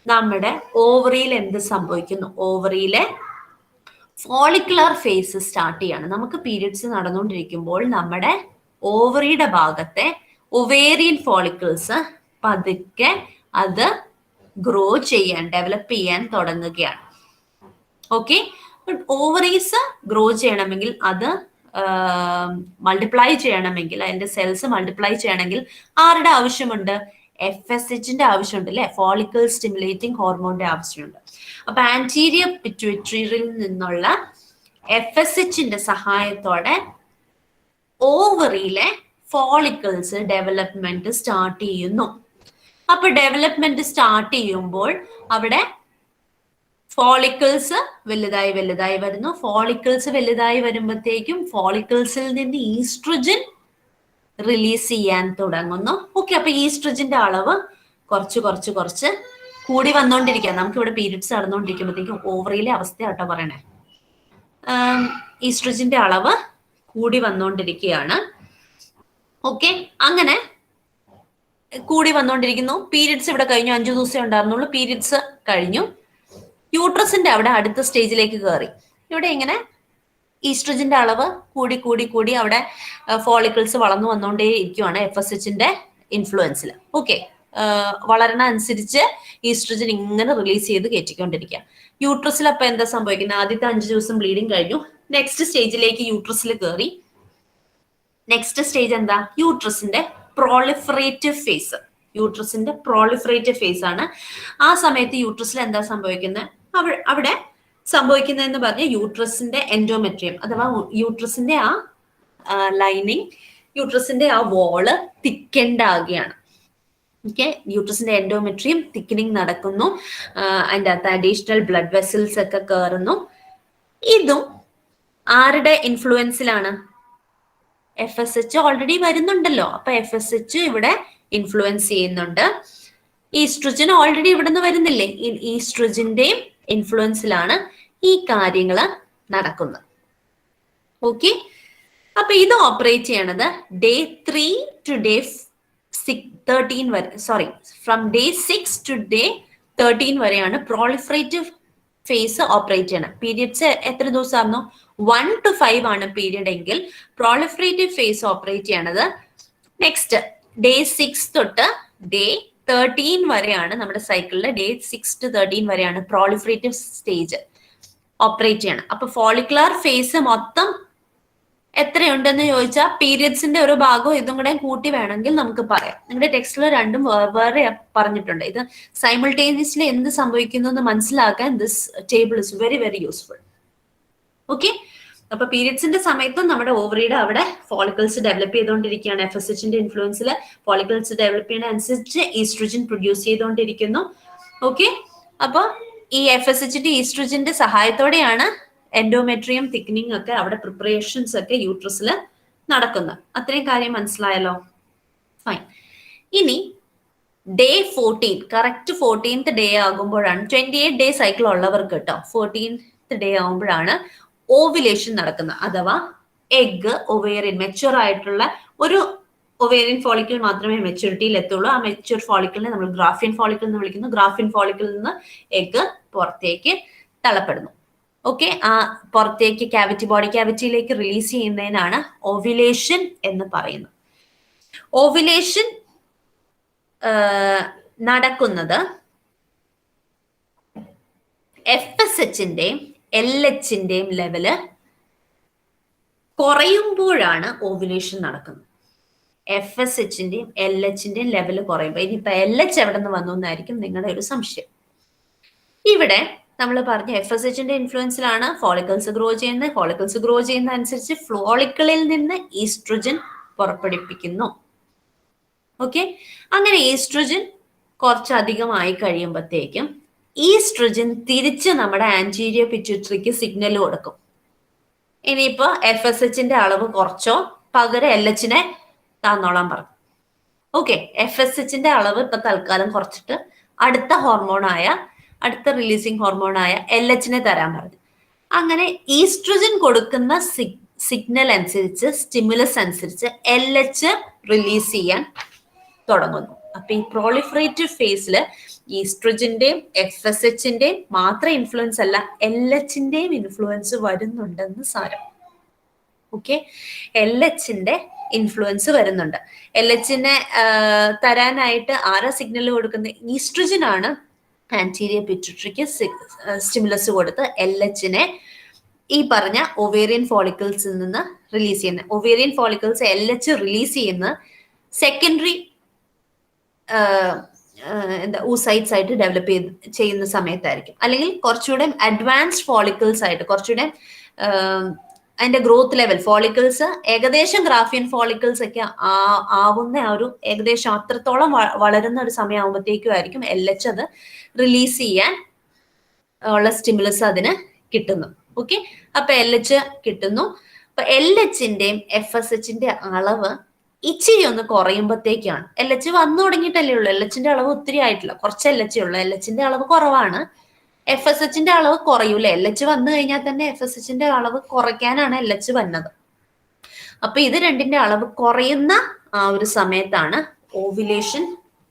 [SPEAKER 3] നമ്മുടെ ഓവറിയിൽ എന്ത് സംഭവിക്കുന്നു? ഓവറിയിലെ ഫോളിക്കുലർ ഫേസ് സ്റ്റാർട്ട് ചെയ്യാണ്. നമുക്ക് പീരിയഡ്സ് നടന്നുകൊണ്ടിരിക്കുമ്പോൾ നമ്മുടെ ഓവറിയുടെ ഭാഗത്തെ ഒവേറിയൻ ഫോളിക്കിൾസ് പതുക്കെ അത് ഗ്രോ ചെയ്യാൻ, ഡെവലപ്പ് ചെയ്യാൻ തുടങ്ങുകയാണ്. ഓക്കെ, ഓവറീസ് ഗ്രോ ചെയ്യണമെങ്കിൽ, അത് മൾട്ടിപ്ലൈ ചെയ്യണമെങ്കിൽ, അതിന്റെ സെൽസ് മൾട്ടിപ്ലൈ ചെയ്യണമെങ്കിൽ ആരുടെ ആവശ്യമുണ്ട്? FSHന്റെ ആവശ്യമുണ്ട് അല്ലെ, ഫോളിക്കിൾ സ്റ്റിമുലേറ്റിംഗ് ഹോർമോണിന്റെ ആവശ്യമുണ്ട്. അപ്പൊ ആന്റീരിയർ പിറ്റ്യൂട്ടറിയിൽ നിന്നുള്ള FSHന്റെ സഹായത്തോടെ ഓവറിയിലെ ഫോളിക്കിൾസ് ഡെവലപ്മെന്റ് സ്റ്റാർട്ട് ചെയ്യുന്നു. അപ്പൊ ഡെവലപ്മെന്റ് സ്റ്റാർട്ട് ചെയ്യുമ്പോൾ അവിടെ ഫോളിക്കിൾസ് വലുതായി വലുതായി വരുന്നു. ഫോളിക്കിൾസ് വലുതായി വരുമ്പോഴത്തേക്കും ഫോളിക്കിൾസിൽ നിന്ന് ഈസ്ട്രജൻ റിലീസ് ചെയ്യാൻ തുടങ്ങുന്നു. ഓക്കെ, അപ്പൊ ഈസ്ട്രജന്റെ അളവ് കുറച്ച് കൂടി വന്നോണ്ടിരിക്കുക. നമുക്ക് ഇവിടെ പീരിയഡ്സ് നടന്നുകൊണ്ടിരിക്കുമ്പോഴത്തേക്കും ഓവറിയിലെ അവസ്ഥ കേട്ടോ പറയണേ. ഈസ്ട്രജന്റെ അളവ് കൂടി വന്നോണ്ടിരിക്കുകയാണ്. ഓക്കെ, അങ്ങനെ കൂടി വന്നോണ്ടിരിക്കുന്നു. പീരിയഡ്സ് ഇവിടെ കഴിഞ്ഞു, 5 ദിവസം ഉണ്ടായിരുന്നുള്ളൂ. പീരിയഡ്സ് കഴിഞ്ഞു. യൂട്രസിന്റെ അവിടെ അടുത്ത സ്റ്റേജിലേക്ക് കയറി. ഇവിടെ ഇങ്ങനെ ഈസ്ട്രജന്റെ അളവ് കൂടി അവിടെ ഫോളിക്കിൾസ് വളർന്നു വന്നുകൊണ്ടേ ഇരിക്കുവാണ് FSHന്റെ ഇൻഫ്ലുവൻസിൽ. ഓക്കെ, വളരണ അനുസരിച്ച് ഈസ്ട്രജൻ ഇങ്ങനെ റിലീസ് ചെയ്ത് കയറ്റിക്കൊണ്ടിരിക്കുക. യൂട്രസിൽ അപ്പൊ എന്താ സംഭവിക്കുന്നത്? ആദ്യത്തെ 5 ദിവസം ബ്ലീഡിങ് കഴിഞ്ഞു. നെക്സ്റ്റ് സ്റ്റേജിലേക്ക് യൂട്രസിൽ കയറി. നെക്സ്റ്റ് സ്റ്റേജ് എന്താ? യൂട്രസിന്റെ പ്രോളിഫറേറ്റീവ് ഫേസ്. യൂട്രസിന്റെ പ്രോളിഫറേറ്റീവ് ഫേസ് ആണ്. ആ സമയത്ത് യൂട്രസിൽ എന്താ സംഭവിക്കുന്നത്? അവിടെ സംഭവിക്കുന്നതെന്ന് പറഞ്ഞാൽ യൂട്രസിന്റെ എൻഡോമെട്രിയം അഥവാ യൂട്രസിന്റെ ആ ലൈനിങ്, യൂട്രസിന്റെ ആ വോള് തിക്കൻഡ് ആകുകയാണ്. ഓക്കെ, യൂട്രസിന്റെ എൻഡോമെട്രിയം തിക്കനിങ് നടക്കുന്നു. അതിൻ്റെ അകത്ത് അഡീഷണൽ ബ്ലഡ് വെസൽസ് ഒക്കെ കയറുന്നു. ഇതും ആരുടെ ഇൻഫ്ലുവൻസിലാണ്? FSH ഓൾറെഡി വരുന്നുണ്ടല്ലോ. അപ്പൊ FSH ഇവിടെ ഇൻഫ്ലുവൻസ് ചെയ്യുന്നുണ്ട്. ഈസ്ട്രജൻ ഓൾറെഡി ഇവിടെ നിന്ന് വരുന്നില്ലേ? ഈസ്ട്രജന്റെയും ഇൻഫ്ലുവൻസിലാണ് ഈ കാര്യങ്ങൾ നടക്കുന്നത്. ഓക്കെ, അപ്പൊ ഇത് ഓപ്പറേറ്റ് ചെയ്യണത് ഡേ 3 to day 13 വരെ, sorry, from day 6 to day 13 വരെയാണ് പ്രോളിഫറേറ്റീവ് ഫേസ് ഓപ്പറേറ്റ് ചെയ്യണം. പീരിയഡ്സ് എത്ര ദിവസമായിരുന്നു? 1 to 5 ആണ് പീരിയഡ് എങ്കിൽ പ്രോളിഫറേറ്റീവ് ഫേസ് ഓപ്പറേറ്റ് ചെയ്യണത് നെക്സ്റ്റ് ഡേ 6 തൊട്ട് ഡേ 13 വരെയാണ്. നമ്മുടെ സൈക്കിളിൽ ഡേ 6 to 13 വരെയാണ് പ്രോളിഫറേറ്റീവ് സ്റ്റേജ് ഓപ്പറേറ്റ് ചെയ്യണം. അപ്പൊ ഫോളിക്കുലർ ഫേസ് മൊത്തം എത്രയുണ്ടെന്ന് ചോദിച്ചാൽ പീരിയഡ്സിന്റെ ഒരു ഭാഗവും ഇതും കൂടെ കൂട്ടി വേണമെങ്കിൽ നമുക്ക് പറയാം. നിങ്ങളുടെ ടെക്സ്റ്റിൽ രണ്ടും വേറെ പറഞ്ഞിട്ടുണ്ട്. ഇത് സൈമിൾട്ടേനിയസ്ലി എന്ത് സംഭവിക്കുന്നു എന്ന് മനസ്സിലാക്കാൻ this table is very very useful. Okay, അപ്പൊ പീരിയഡ്സിന്റെ സമയത്തും നമ്മുടെ ഓവറിയുടെ അവിടെ ഫോളിക്കിൾസ് ഡെവലപ്പ് ചെയ്തുകൊണ്ടിരിക്കുകയാണ്. FSHന്റെ ഇൻഫ്ലുവൻസിൽ ഫോളിക്കിൾസ് ഡെവലപ്പ് ചെയ്യുന്ന അനുസരിച്ച് ഈസ്ട്രോജൻ പ്രൊഡ്യൂസ് ചെയ്തുകൊണ്ടിരിക്കുന്നു. ഓക്കെ, അപ്പൊ ഈ FSHന്റെ ഈസ്ട്രോജന്റെ സഹായത്തോടെയാണ് എൻഡോമെട്രിയം തിക്നിങ് ഒക്കെ അവിടെ പ്രിപ്പറേഷൻസ് ഒക്കെ യൂട്രസിൽ നടക്കുന്നത്. അത്രയും കാര്യം മനസ്സിലായല്ലോ? ഫൈൻ. ഇനി ഡേ 14 കറക്റ്റ് 14th ഡേ ആകുമ്പോഴാണ് 28 ഡേ സൈക്കിൾ ഉള്ളവർക്ക് കേട്ടോ 14th ഡേ ആകുമ്പോഴാണ് ഓവുലേഷൻ നടക്കുന്നത്. അഥവാ എഗ് ഒവേറിയൻ മെച്യൂർ ആയിട്ടുള്ള ഒരു ഒവേറിയൻ ഫോളിക്കിൾ മാത്രമേ മെച്യൂരിറ്റിയിൽ എത്തുള്ളൂ. ആ മെച്യൂർ ഫോളിക്കിളിനെ നമ്മൾ ഗ്രാഫിയൻ ഫോളിക്കിൾ എന്ന് വിളിക്കുന്നു. ഗ്രാഫിയൻ ഫോളിക്കിളിൽ നിന്ന് എഗ് പുറത്തേക്ക് തള്ളപ്പെടുന്നു. ഓക്കെ, ആ പുറത്തേക്ക് ബോഡി ക്യാവിറ്റിയിലേക്ക് റിലീസ് ചെയ്യുന്നതിനാണ് ഓവുലേഷൻ എന്ന് പറയുന്നത്. ഓവുലേഷൻ നടക്കുന്നത് FSHന്റെയും LHന്റെയും ലെവല് കുറയുമ്പോഴാണ് ഓവുലേഷൻ നടക്കുന്നത്. FSHന്റെയും LHന്റെയും ലെവല് കുറയുമ്പോൾ, ഇനിയിപ്പോ LH എവിടെ നിന്ന് വന്നു എന്നായിരിക്കും നിങ്ങളുടെ ഒരു സംശയം. ഇവിടെ നമ്മൾ പറഞ്ഞ FSHന്റെ ഇൻഫ്ലുവൻസിലാണ് ഫോളിക്കിൾസ് ഗ്രോ ചെയ്യുന്നത്. ഫോളിക്കിൾസ് ഗ്രോ ചെയ്യുന്ന അനുസരിച്ച് ഫോളിക്കിളിൽ നിന്ന് ഈസ്ട്രോജൻ പുറപ്പെടുവിപ്പിക്കുന്നു. ഓക്കെ, അങ്ങനെ ഈസ്ട്രോജൻ കുറച്ചധികമായി കഴിയുമ്പോഴത്തേക്കും ഈസ്ട്രോജൻ തിരിച്ച് നമ്മുടെ ആന്റീരിയർ പിറ്റ്യൂട്ടറിക്ക് സിഗ്നൽ കൊടുക്കും. ഇനിയിപ്പോ FSHന്റെ അളവ് കുറച്ചോ പകരം LHനെ താന്നോളാൻ പറഞ്ഞു. ഓക്കെ, FSHന്റെ അളവ് ഇപ്പൊ തൽക്കാലം കുറച്ചിട്ട് അടുത്ത റിലീസിങ് ഹോർമോണായ LHനെ തരാൻ പറഞ്ഞു. അങ്ങനെ ഈസ്ട്രോജൻ കൊടുക്കുന്ന സിഗ്നൽ അനുസരിച്ച്, സ്റ്റിമുലസ് അനുസരിച്ച് LH റിലീസ് ചെയ്യാൻ തുടങ്ങുന്നു. അപ്പൊ ഈ പ്രോളിഫറേറ്റീവ് ഫേസിൽ ഈസ്ട്രോജന്റെയും FSHന്റെയും മാത്രം ഇൻഫ്ലുവൻസ് അല്ല, LHന്റെയും ഇൻഫ്ലുവൻസ് വരുന്നുണ്ടെന്ന് സാരം. ഓക്കെ, LHന്റെ ഇൻഫ്ലുവൻസ് വരുന്നുണ്ട്. LHനെ തരാനായിട്ട് ആരാ സിഗ്നൽ കൊടുക്കുന്നത്? ഈസ്ട്രോജൻ ആണ് ആന്റീരിയർ പിറ്റ്യൂട്ടറിക്ക് സ്റ്റിമുലസ് കൊടുത്ത് LHനെ ഈ പറഞ്ഞ ഒവേറിയൻ ഫോളിക്കിൾസിൽ നിന്ന് റിലീസ് ചെയ്യുന്നത്. ഒവേറിയൻ ഫോളിക്കിൾസ് LH റിലീസ് ചെയ്യുന്ന സെക്കൻഡറി ഊസൈറ്റ്സ് ആയിട്ട് ഡെവലപ്പ് ചെയ്യുന്ന സമയത്തായിരിക്കും. അല്ലെങ്കിൽ കുറച്ചുകൂടെ അഡ്വാൻസ്ഡ് ഫോളിക്കിൾസ് ആയിട്ട്, കുറച്ചുകൂടെ അതിന്റെ ഗ്രോത്ത് ലെവൽ ഫോളിക്കിൾസ് ഏകദേശം ഗ്രാഫിയൻ ഫോളിക്കിൾസ് ഒക്കെ ആവുന്ന ആ ഒരു ഏകദേശം അത്രത്തോളം വളരുന്ന ഒരു സമയമാകുമ്പോഴത്തേക്കും ആയിരിക്കും LH അത് റിലീസ് ചെയ്യാൻ ഉള്ള സ്റ്റിമുലസ് അതിന് കിട്ടുന്നു. ഓക്കെ, അപ്പൊ LH കിട്ടുന്നു. അപ്പൊ LHന്റെയും FSHന്റെ അളവ് ഇച്ചിരി ഒന്ന് കുറയുമ്പോഴത്തേക്കാണ്. LH വന്നു തുടങ്ങിയിട്ടല്ലേ ഉള്ളൂ. LHന്റെ അളവ് ഒത്തിരി ആയിട്ടില്ല, കുറച്ച് LH ഉള്ളു. LHന്റെ അളവ് കുറവാണ്, FSHന്റെ അളവ് കുറയൂല. LH വന്നു കഴിഞ്ഞാൽ തന്നെ FSHന്റെ അളവ് കുറയ്ക്കാനാണ് LH വന്നത്. അപ്പൊ ഇത് രണ്ടിന്റെ അളവ് കുറയുന്ന ആ ഒരു സമയത്താണ് ഓവുലേഷൻ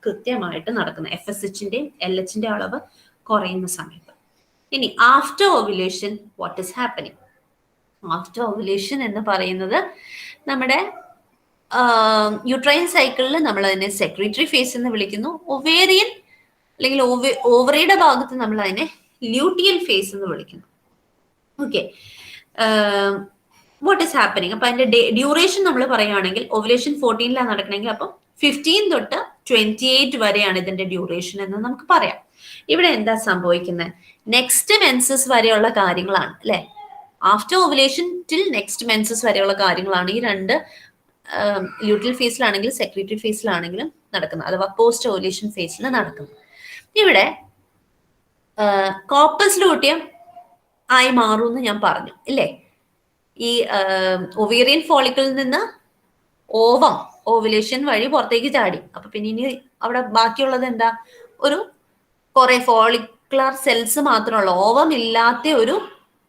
[SPEAKER 3] കൃത്യമായിട്ട് നടക്കുന്നത്. FSHന്റെയും LHന്റെ അളവ് കുറയുന്ന സമയത്ത്. ഇനി after ovulation what is happening? After ovulation എന്ന് പറയുന്നത് നമ്മുടെ യൂട്രൈൻ സൈക്കിളിൽ നമ്മൾ അതിനെ സെക്രീറ്ററി ഫേസ് എന്ന് വിളിക്കുന്നു. ഒവേറിയൻ അല്ലെങ്കിൽ ഓവറിയുടെ ഭാഗത്ത് നമ്മൾ അതിനെ ല്യൂട്ടിയൽ ഫേസ് എന്ന് വിളിക്കുന്നു. Okay, what is happening? അപ്പൊ അതിന്റെ ഡ്യൂറേഷൻ നമ്മൾ പറയുകയാണെങ്കിൽ ഓവുലേഷൻ 14ലാണ് നടക്കണമെങ്കിൽ അപ്പം 15 തൊട്ട് 28 വരെയാണ് ഇതിന്റെ ഡ്യൂറേഷൻ എന്ന് നമുക്ക് പറയാം. ഇവിടെ എന്താ സംഭവിക്കുന്നത്? നെക്സ്റ്റ് മെൻസസ് വരെയുള്ള കാര്യങ്ങളാണ് അല്ലെ. After ovulation till next menses വരെയുള്ള കാര്യങ്ങളാണ് ഈ രണ്ട് ല്യൂട്ടിയൽ ഫേസിലാണെങ്കിലും സെക്രീറ്ററി ഫേസിലാണെങ്കിലും നടക്കുന്നത്, അഥവാ പോസ്റ്റ് ഓവുലേഷൻ ഫേസിൽ നടക്കുന്നത്. ഇവിടെ കോർപ്പസ് ലൂട്ടിയം ആയി മാറുമെന്ന് ഞാൻ പറഞ്ഞു ഇല്ലേ. ഈ ഒവേറിയൻ ഫോളിക്കിളിൽ നിന്ന് ഓവുലേഷൻ വഴി പുറത്തേക്ക് ചാടി. അപ്പൊ പിന്നെ ഇനി അവിടെ ബാക്കിയുള്ളത് എന്താ? ഒരു കുറെ ഫോളിക്കുലർ സെൽസ് മാത്രമുള്ള, ഓവം ഇല്ലാത്ത ഒരു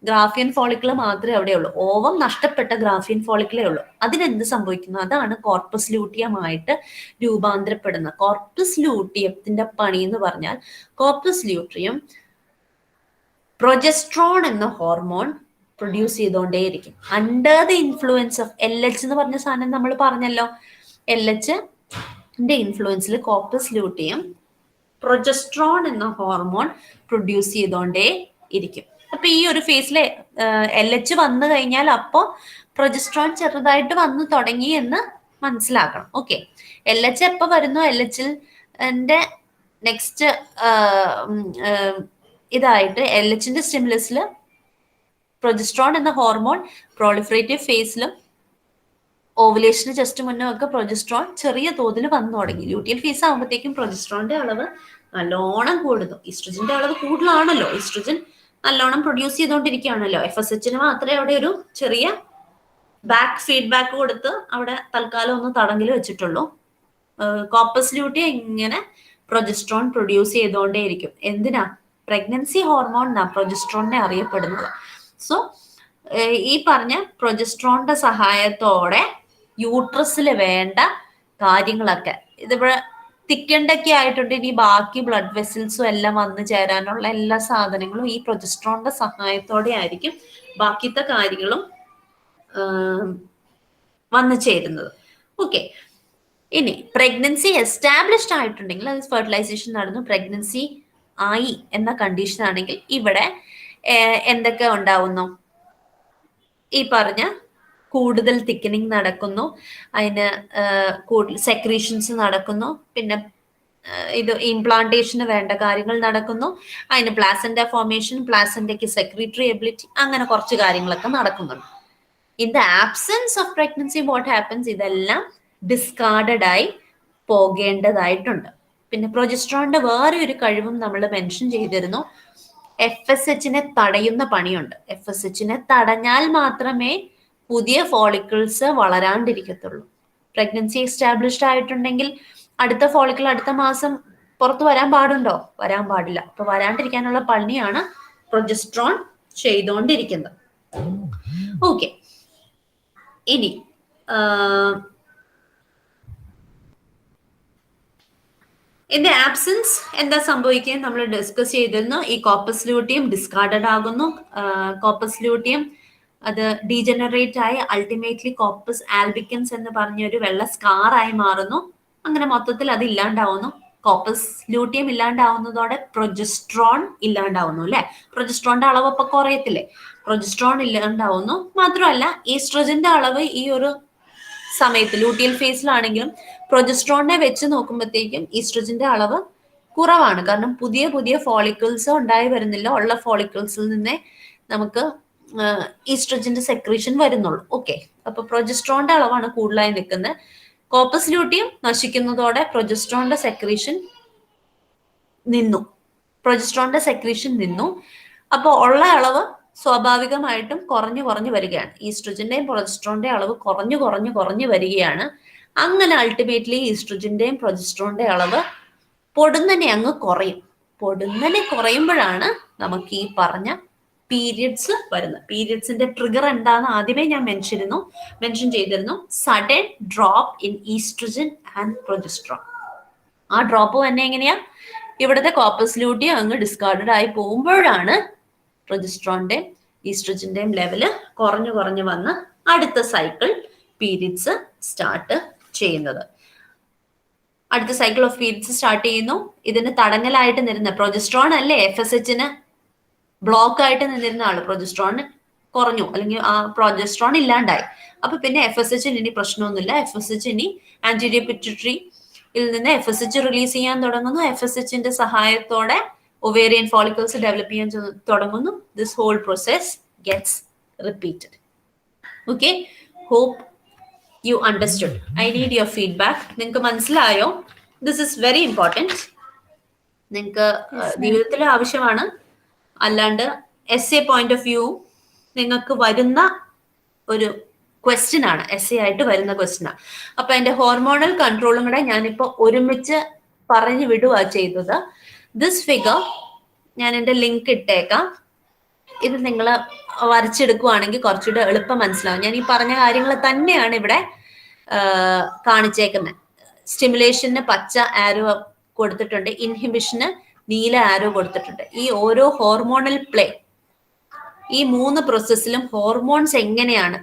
[SPEAKER 3] ഗ്രാഫിയൻ ഫോളിക്കിൾ മാത്രമേ അവിടെ ഉള്ളൂ. ഓവം നഷ്ടപ്പെട്ട ഗ്രാഫിയൻ ഫോളിക്കിളേ ഉള്ളൂ. അതിനെന്ത് സംഭവിക്കുന്നു? അതാണ് കോർപ്പസ് ലൂട്ടിയമായിട്ട് രൂപാന്തരപ്പെടുന്നത്. കോർപ്പസ് ലൂട്ടിയത്തിന്റെ പണി എന്ന് പറഞ്ഞാൽ, കോർപ്പസ് ലൂട്ടിയം പ്രൊജസ്ട്രോൺ എന്ന ഹോർമോൺ പ്രൊഡ്യൂസ് ചെയ്തുകൊണ്ടേയിരിക്കും under the influence of LH എന്ന് പറഞ്ഞ സാധനം നമ്മൾ പറഞ്ഞല്ലോ. LHന്റെ ഇൻഫ്ലുവൻസിൽ കോർപ്പസ് ലൂട്ടിയം പ്രൊജസ്ട്രോൺ എന്ന ഹോർമോൺ പ്രൊഡ്യൂസ് ചെയ്തുകൊണ്ടേ ഇരിക്കും. അപ്പൊ ഈ ഒരു ഫേസിലെ LH വന്നു കഴിഞ്ഞാൽ അപ്പോൾ പ്രൊജസ്ട്രോൺ ചെറുതായിട്ട് വന്നു തുടങ്ങി എന്ന് മനസ്സിലാക്കണം. ഓക്കെ, LH എപ്പോ വരുന്നു? LHന്റെ നെക്സ്റ്റ് ഇതായിട്ട് LHന്റെ സ്റ്റിമുലസിൽ പ്രൊജസ്ട്രോൺ എന്ന ഹോർമോൺ പ്രോളിഫറേറ്റീവ് ഫേസിലും ഓവുലേഷന് ജസ്റ്റ് മുന്നേ ഒക്കെ പ്രൊജസ്ട്രോൺ ചെറിയ തോതിൽ വന്നു തുടങ്ങി. ലൂട്ടിയൽ ഫേസ് ആകുമ്പോഴത്തേക്കും പ്രൊജസ്ട്രോണിന്റെ അളവ് നല്ലോണം കൂടുന്നു. ഈസ്ട്രജന്റെ അളവ് കൂടുതലാണല്ലോ, ഈസ്ട്രജൻ നല്ലോണം പ്രൊഡ്യൂസ് ചെയ്തുകൊണ്ടിരിക്കുകയാണല്ലോ. FSH മാത്രമേ അവിടെ ഒരു ചെറിയ ബാക്ക് ഫീഡ്ബാക്ക് കൊടുത്ത് അവിടെ തൽക്കാലം ഒന്ന് തടങ്കൽ വെച്ചിട്ടുള്ളൂ. കോപ്പസ് ലൂട്ടിയം ഇങ്ങനെ പ്രൊജസ്ട്രോൺ പ്രൊഡ്യൂസ് ചെയ്തുകൊണ്ടേയിരിക്കും. എന്തിനാ? പ്രഗ്നൻസി ഹോർമോൺ എന്നാ പ്രൊജസ്ട്രോണിനെ അറിയപ്പെടുന്നത്. സോ ഈ പറഞ്ഞ പ്രൊജസ്ട്രോണിന്റെ സഹായത്തോടെ യൂട്രസിൽ വേണ്ട കാര്യങ്ങളൊക്കെ ഇതിവിടെ തിക്കണ്ടൊക്കെ ആയിട്ടുണ്ട്. ഇനി ബാക്കി ബ്ലഡ് വെസൽസും എല്ലാം വന്നു ചേരാനുള്ള എല്ലാ സാധനങ്ങളും ഈ പ്രൊജസ്ട്രോണിന്റെ സഹായത്തോടെ ആയിരിക്കും ബാക്കിത്തെ കാര്യങ്ങളും വന്നു ചേരുന്നത്. ഓക്കെ, ഇനി പ്രഗ്നൻസി എസ്റ്റാബ്ലിഷ്ഡ് ആയിട്ടുണ്ടെങ്കിൽ, അത് ഫെർട്ടിലൈസേഷൻ നടന്നു, പ്രഗ്നൻസി ആയി എന്ന കണ്ടീഷൻ ആണെങ്കിൽ ഇവിടെ എന്തൊക്കെ ഉണ്ടാവുന്നു? ഈ പറഞ്ഞ കൂടുതൽ തിക്കനിങ് നടക്കുന്നു, അതിന് കൂടുതൽ സെക്രീഷൻസ് നടക്കുന്നു, പിന്നെ ഇത് ഇംപ്ലാന്റേഷന് വേണ്ട കാര്യങ്ങൾ നടക്കുന്നു, അതിന് പ്ലാസന്റ ഫോർമേഷൻ, പ്ലാസന്റയ്ക്ക് സെക്രീറ്ററി എബിലിറ്റി, അങ്ങനെ കുറച്ച് കാര്യങ്ങളൊക്കെ നടക്കുന്നുണ്ട്. In the absence of pregnancy what happens? ഇതെല്ലാം ഡിസ്കാർഡഡ് ആയി പോകേണ്ടതായിട്ടുണ്ട്. പിന്നെ പ്രൊജസ്ട്രോണിന്റെ വേറെ ഒരു കഴിവും നമ്മൾ മെൻഷൻ ചെയ്തിരുന്നു, FSH തടയുന്ന പണിയുണ്ട്. FSH തടഞ്ഞാൽ മാത്രമേ പുതിയ ഫോളിക്കിൾസ് വളരാണ്ടിരിക്കത്തുള്ളൂ. പ്രഗ്നൻസി എസ്റ്റാബ്ലിഷ്ഡ് ആയിട്ടുണ്ടെങ്കിൽ അടുത്ത ഫോളിക്കിൾ അടുത്ത മാസം പുറത്ത് വരാൻ പാടുണ്ടോ? വരാൻ പാടില്ല. അപ്പൊ വരാണ്ടിരിക്കാനുള്ള പണിയാണ് പ്രൊജസ്ട്രോൺ ചെയ്തുകൊണ്ടിരിക്കുന്നത്. ഓക്കെ, ഇനി ഇൻ ദ ആബ്സെൻസ് എന്താ സംഭവിക്കുക? നമ്മൾ ഡിസ്കസ് ചെയ്തിരുന്നു. ഈ കോപ്പസ് ലൂട്ടിയം ഡിസ്കാർഡഡ് ആകുന്നു. കോപ്പസ് ലൂട്ടിയം അത് ഡീജനറേറ്റ് ആയി അൾട്ടിമേറ്റ്ലി കോപ്പസ് ആൽബിക്കൻസ് എന്ന് പറഞ്ഞൊരു വെള്ള സ്കാർ ആയി മാറുന്നു. അങ്ങനെ മൊത്തത്തിൽ അത് ഇല്ലാണ്ടാവുന്നു. കോപ്പസ് ലൂട്ടിയം ഇല്ലാണ്ടാവുന്നതോടെ പ്രൊജസ്ട്രോൺ ഇല്ലാണ്ടാവുന്നു അല്ലെ. പ്രൊജസ്ട്രോണിന്റെ അളവ് ഇപ്പൊ കുറയത്തില്ലേ? പ്രൊജസ്ട്രോൺ ഇല്ലാണ്ടാവുന്നു. മാത്രമല്ല ഈസ്ട്രജന്റെ അളവ് ഈ ഒരു സമയത്ത് ലൂട്ടിയൽ ഫേസിലാണെങ്കിലും പ്രൊജസ്ട്രോണിനെ വെച്ച് നോക്കുമ്പോഴത്തേക്കും ഈസ്ട്രജന്റെ അളവ് കുറവാണ്. കാരണം പുതിയ പുതിയ ഫോളിക്കിൾസ് ഉണ്ടായി വരുന്നില്ല. ഉള്ള ഫോളിക്കിൾസിൽ നിന്നേ നമുക്ക് ഈസ്ട്രജന്റെ സെക്രീഷൻ വരുന്നുള്ളൂ. ഓക്കെ, അപ്പൊ പ്രൊജസ്ട്രോണിന്റെ അളവാണ് കൂടുതലായി നിൽക്കുന്നത്. കോപ്പസ് ലൂട്ടിയം നശിക്കുന്നതോടെ പ്രൊജസ്ട്രോണിന്റെ സെക്രീഷൻ നിന്നു. അപ്പോൾ ഉള്ള അളവ് സ്വാഭാവികമായിട്ടും കുറഞ്ഞു വരികയാണ്. ഈസ്ട്രജന്റെയും പ്രൊജസ്ട്രോണിന്റെയും അളവ് കുറഞ്ഞു വരികയാണ്. അങ്ങനെ അൾട്ടിമേറ്റ്ലി ഈസ്ട്രജന്റെയും പ്രൊജസ്ട്രോണിന്റെയും അളവ് പൊടുന്നനെ അങ്ങ് കുറയും. പൊടുന്നനെ കുറയുമ്പോഴാണ് നമുക്ക് ഈ പറഞ്ഞ പീരിയഡ്സ് വരുന്നത്. പീരിയഡ്സിന്റെ ട്രിഗർ എന്താന്ന് ആദ്യമേ ഞാൻ മെൻഷൻ ചെയ്തിരുന്നു. Sudden drop in oestrogen and progesterone. ആ ഡ്രോപ്പ് തന്നെ എങ്ങനെയാ? ഇവിടുത്തെ കോപ്പസ് ലൂട്ടിയം അങ്ങ് ഡിസ്കാർഡഡ് ആയി പോകുമ്പോഴാണ് പ്രൊജസ്ട്രോണിന്റെയും ഈസ്ട്രജന്റെയും ലെവല് കുറഞ്ഞു വന്ന് അടുത്ത സൈക്കിൾ പീരിയഡ്സ് സ്റ്റാർട്ട് ചെയ്യുന്നത്. അടുത്ത സൈക്കിൾ ഓഫ് പീരിയഡ്സ് സ്റ്റാർട്ട് ചെയ്യുന്നു. ഇതിന് തടങ്ങലായിട്ട് നിരുന്ന പ്രൊജസ്ട്രോൺ അല്ലേ FSH ബ്ലോക്ക് ആയിട്ട് നിന്നിരുന്ന ആള് പ്രൊജസ്ട്രോൺ കുറഞ്ഞു, അല്ലെങ്കിൽ ആ പ്രൊജസ്ട്രോൺ ഇല്ലാണ്ടായി. അപ്പൊ പിന്നെ FSH ഇനി പ്രശ്നമൊന്നുമില്ല. FSH ഇനി ആന്റീരിയർ പിറ്റ്യൂട്ടറിയിൽ നിന്ന് FSH റിലീസ് ചെയ്യാൻ തുടങ്ങുന്നു. FSHന്റെ സഹായത്തോടെ ഒവേറിയൻ ഫോളിക്കിൾസ് ഡെവലപ്പ് ചെയ്യാൻ തുടങ്ങുന്നു. This whole process gets repeated. Okay, hope you understood. I need your feedback. നിങ്ങൾക്ക് മനസ്സിലായോ? This is very important. നിങ്ങൾക്ക് ജീവിതത്തിൽ ആവശ്യമാണ്. അല്ലാണ്ട് essay പോയിന്റ് ഓഫ് വ്യൂ നിങ്ങൾക്ക് വരുന്ന ഒരു ക്വസ്റ്റ്യൻ ആണ്, essay ആയിട്ട് വരുന്ന ക്വസ്റ്റ്യൻ ആണ്. അപ്പൊ അതിന്റെ ഹോർമോണൽ കൺട്രോളും കൂടെ ഞാനിപ്പോ ഒരുമിച്ച് പറഞ്ഞു വിടുക ചെയ്തത്. ദിസ് ഫിഗർ ഞാൻ എൻ്റെ ലിങ്ക് ഇട്ടേക്കാം. ഇത് നിങ്ങൾ വരച്ചെടുക്കുവാണെങ്കിൽ കുറച്ചുകൂടെ എളുപ്പം മനസ്സിലാവും. ഞാൻ ഈ പറഞ്ഞ കാര്യങ്ങൾ തന്നെയാണ് ഇവിടെ കാണിച്ചേക്കുന്നത്. സ്റ്റിമുലേഷന് പച്ച ആരോ കൊടുത്തിട്ടുണ്ട്, ഇൻഹിബിഷന് നീല ആരോ കൊടുത്തിട്ടുണ്ട്. ഈ ഓരോ ഹോർമോണൽ പ്ലേ, ഈ 3 പ്രോസസ്സിലും ഹോർമോൺസ് എങ്ങനെയാണ്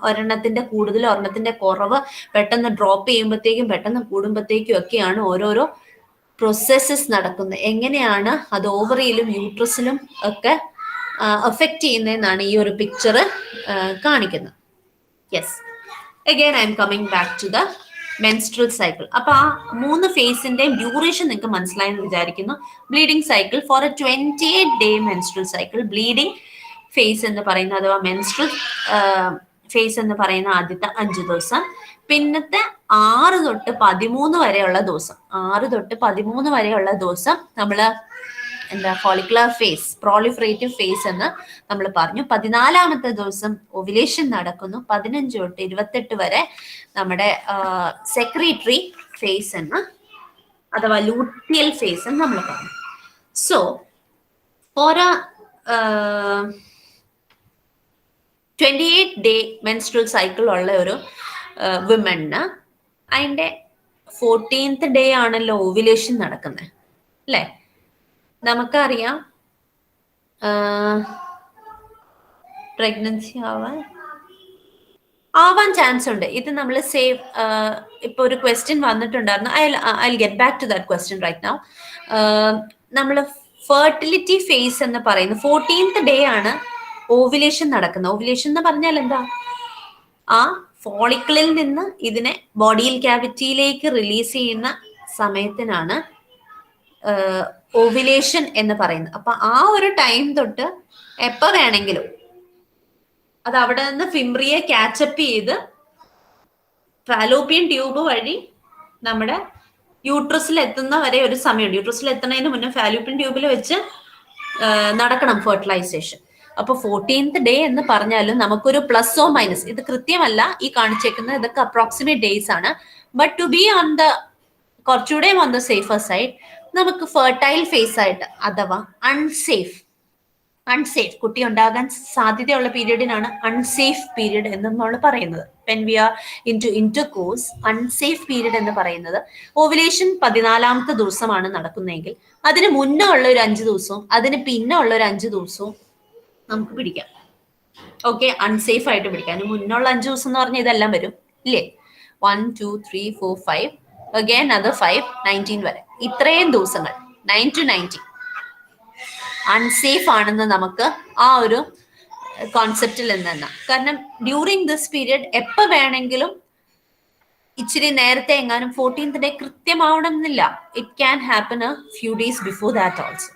[SPEAKER 3] ഒരെണ്ണത്തിന്റെ കൂടുതൽ ഒരെണ്ണത്തിന്റെ കുറവ്, പെട്ടെന്ന് ഡ്രോപ്പ് ചെയ്യുമ്പോഴത്തേക്കും പെട്ടെന്ന് കൂടുമ്പോഴത്തേക്കും ഒക്കെയാണ് ഓരോരോ പ്രോസസ്സസ് നടക്കുന്നത്. എങ്ങനെയാണ് അത് ഓവറിയിലും യൂട്രസിലും ഒക്കെ അഫക്റ്റ് ചെയ്യുന്നതെന്നാണ് ഈ ഒരു പിക്ചർ കാണിക്കുന്നത്. Yes, again I'm coming back to the menstrual cycle. അപ്പൊ ആ 3 ഫേസിന്റെയും ഡ്യൂറേഷൻ നിങ്ങൾക്ക് മനസ്സിലായെന്ന് വിചാരിക്കുന്നു. Bleeding cycle for a 28-day menstrual cycle. Bleeding phase എന്ന് പറയുന്ന അഥവാ മെൻസ്ട്രൽ ഫേസ് എന്ന് പറയുന്ന ആദ്യത്തെ 5 ദിവസം, പിന്നത്തെ 6 തൊട്ട് 13 വരെയുള്ള ദിവസം, 6 തൊട്ട് 13 വരെയുള്ള ദിവസം നമ്മൾ എന്താ ഫോളിക്കുലർ ഫേസ്, പ്രോളിഫറേറ്റീവ് ഫേസ് എന്ന് നമ്മൾ പറഞ്ഞു. 14ാമത്തെ ദിവസം ഓവുലേഷൻ നടക്കുന്നു. 15 തൊട്ട് 28 വരെ നമ്മുടെ സെക്രീറ്ററി ഫേസ് എന്ന് അഥവാ ലൂട്ടിയൽ ഫേസ് എന്ന് നമ്മൾ പറഞ്ഞു. സോ ഓരോ 28 ഡേ മെൻസ്ട്രൽ സൈക്കിൾ ഉള്ള ഒരു വിമന് അതിൻ്റെ 14th ഡേ ആണല്ലോ ഓവുലേഷൻ നടക്കുന്നത് അല്ലേ? നമുക്കറിയാം പ്രഗ്നൻസി ആവാൻ ചാൻസ് ഉണ്ട്. ഇത് നമ്മൾ സേവ് ഇപ്പൊ ഒരു ക്വസ്റ്റ്യൻ വന്നിട്ടുണ്ടായിരുന്നു. I get back to that question right now. നമ്മൾ ഫെർട്ടിലിറ്റി ഫേസ് എന്ന് പറയുന്നത് 14th ഡേ ആണ് ഓവുലേഷൻ നടക്കുന്നത്. ഓവുലേഷൻ എന്ന് പറഞ്ഞാൽ എന്താ? ആ ഫോളിക്കിളിൽ നിന്ന് ഇതിനെ ബോഡിയിൽ ക്യാവിറ്റിയിലേക്ക് റിലീസ് ചെയ്യുന്ന സമയത്തിനാണ് ഓവുലേഷൻ എന്ന് പറയുന്നത്. അപ്പൊ ആ ഒരു ടൈം തൊട്ട് എപ്പോ വേണമെങ്കിലും അത് അവിടെ നിന്ന് ഫിംബ്രിയെ ക്യാച്ചപ്പ് ചെയ്ത് ഫാലോപ്പിയൻ ട്യൂബ് വഴി നമ്മുടെ യൂട്രസിൽ എത്തുന്ന വരെ ഒരു സമയമുണ്ട്. യൂട്രസിൽ എത്തുന്നതിന് മുന്നേ ഫാലോപ്പിയൻ ട്യൂബിൽ വെച്ച് നടക്കണം ഫെർട്ടിലൈസേഷൻ. അപ്പൊ 14th ഡേ എന്ന് പറഞ്ഞാലും നമുക്കൊരു പ്ലസ് ഓ മൈനസ്, ഇത് കൃത്യമല്ല ഈ കാണിച്ചേക്കുന്നത്, ഇതൊക്കെ അപ്രോക്സിമേറ്റ് ഡേയ്സ് ആണ്. But to be on the കുറച്ചുകൂടെ ഓൺ ദ സേഫർ സൈഡ് നമുക്ക് ഫെർട്ടൈൽ ഫേസ് ആയിട്ട് അഥവാ അൺസേഫ് കുട്ടി ഉണ്ടാകാൻ സാധ്യതയുള്ള പീരീഡിനാണ് അൺസേഫ് പീരീഡ് എന്ന് നമ്മൾ പറയുന്നത്. When we are intercourse, unsafe period എന്ന് പറയുന്നത് ഓവുലേഷൻ 14ാമത്തെ ദിവസമാണ് നടക്കുന്നതെങ്കിൽ അതിന് മുന്നേ ഉള്ള ഒരു 5 ദിവസവും അതിന് പിന്നെ ഉള്ള ഒരു 5 ദിവസവും നമുക്ക് പിടിക്കാം. ഓക്കെ, അൺസേഫ് ആയിട്ട് പിടിക്കാം. അതിന് മുന്നുള്ള 5 ദിവസം എന്ന് പറഞ്ഞാൽ ഇതെല്ലാം വരും ഇല്ലേ? 1 2 3 4 5 again another 5 19 വരെ, ഇത്രയും ദിവസങ്ങൾ 9 to 19 അൺസേഫ് ആണെന്ന് നമുക്ക് ആ ഒരു കോൺസെപ്റ്റിൽ നിന്ന്. കാരണം ഡ്യൂറിങ് ദിസ് പീരിയഡ് എപ്പോൾ വേണമെങ്കിലും ഇച്ചിരി നേരത്തെ എങ്ങാനും 14th ഡേ കൃത്യമാവണം എന്നില്ല. It can happen a few days before that also.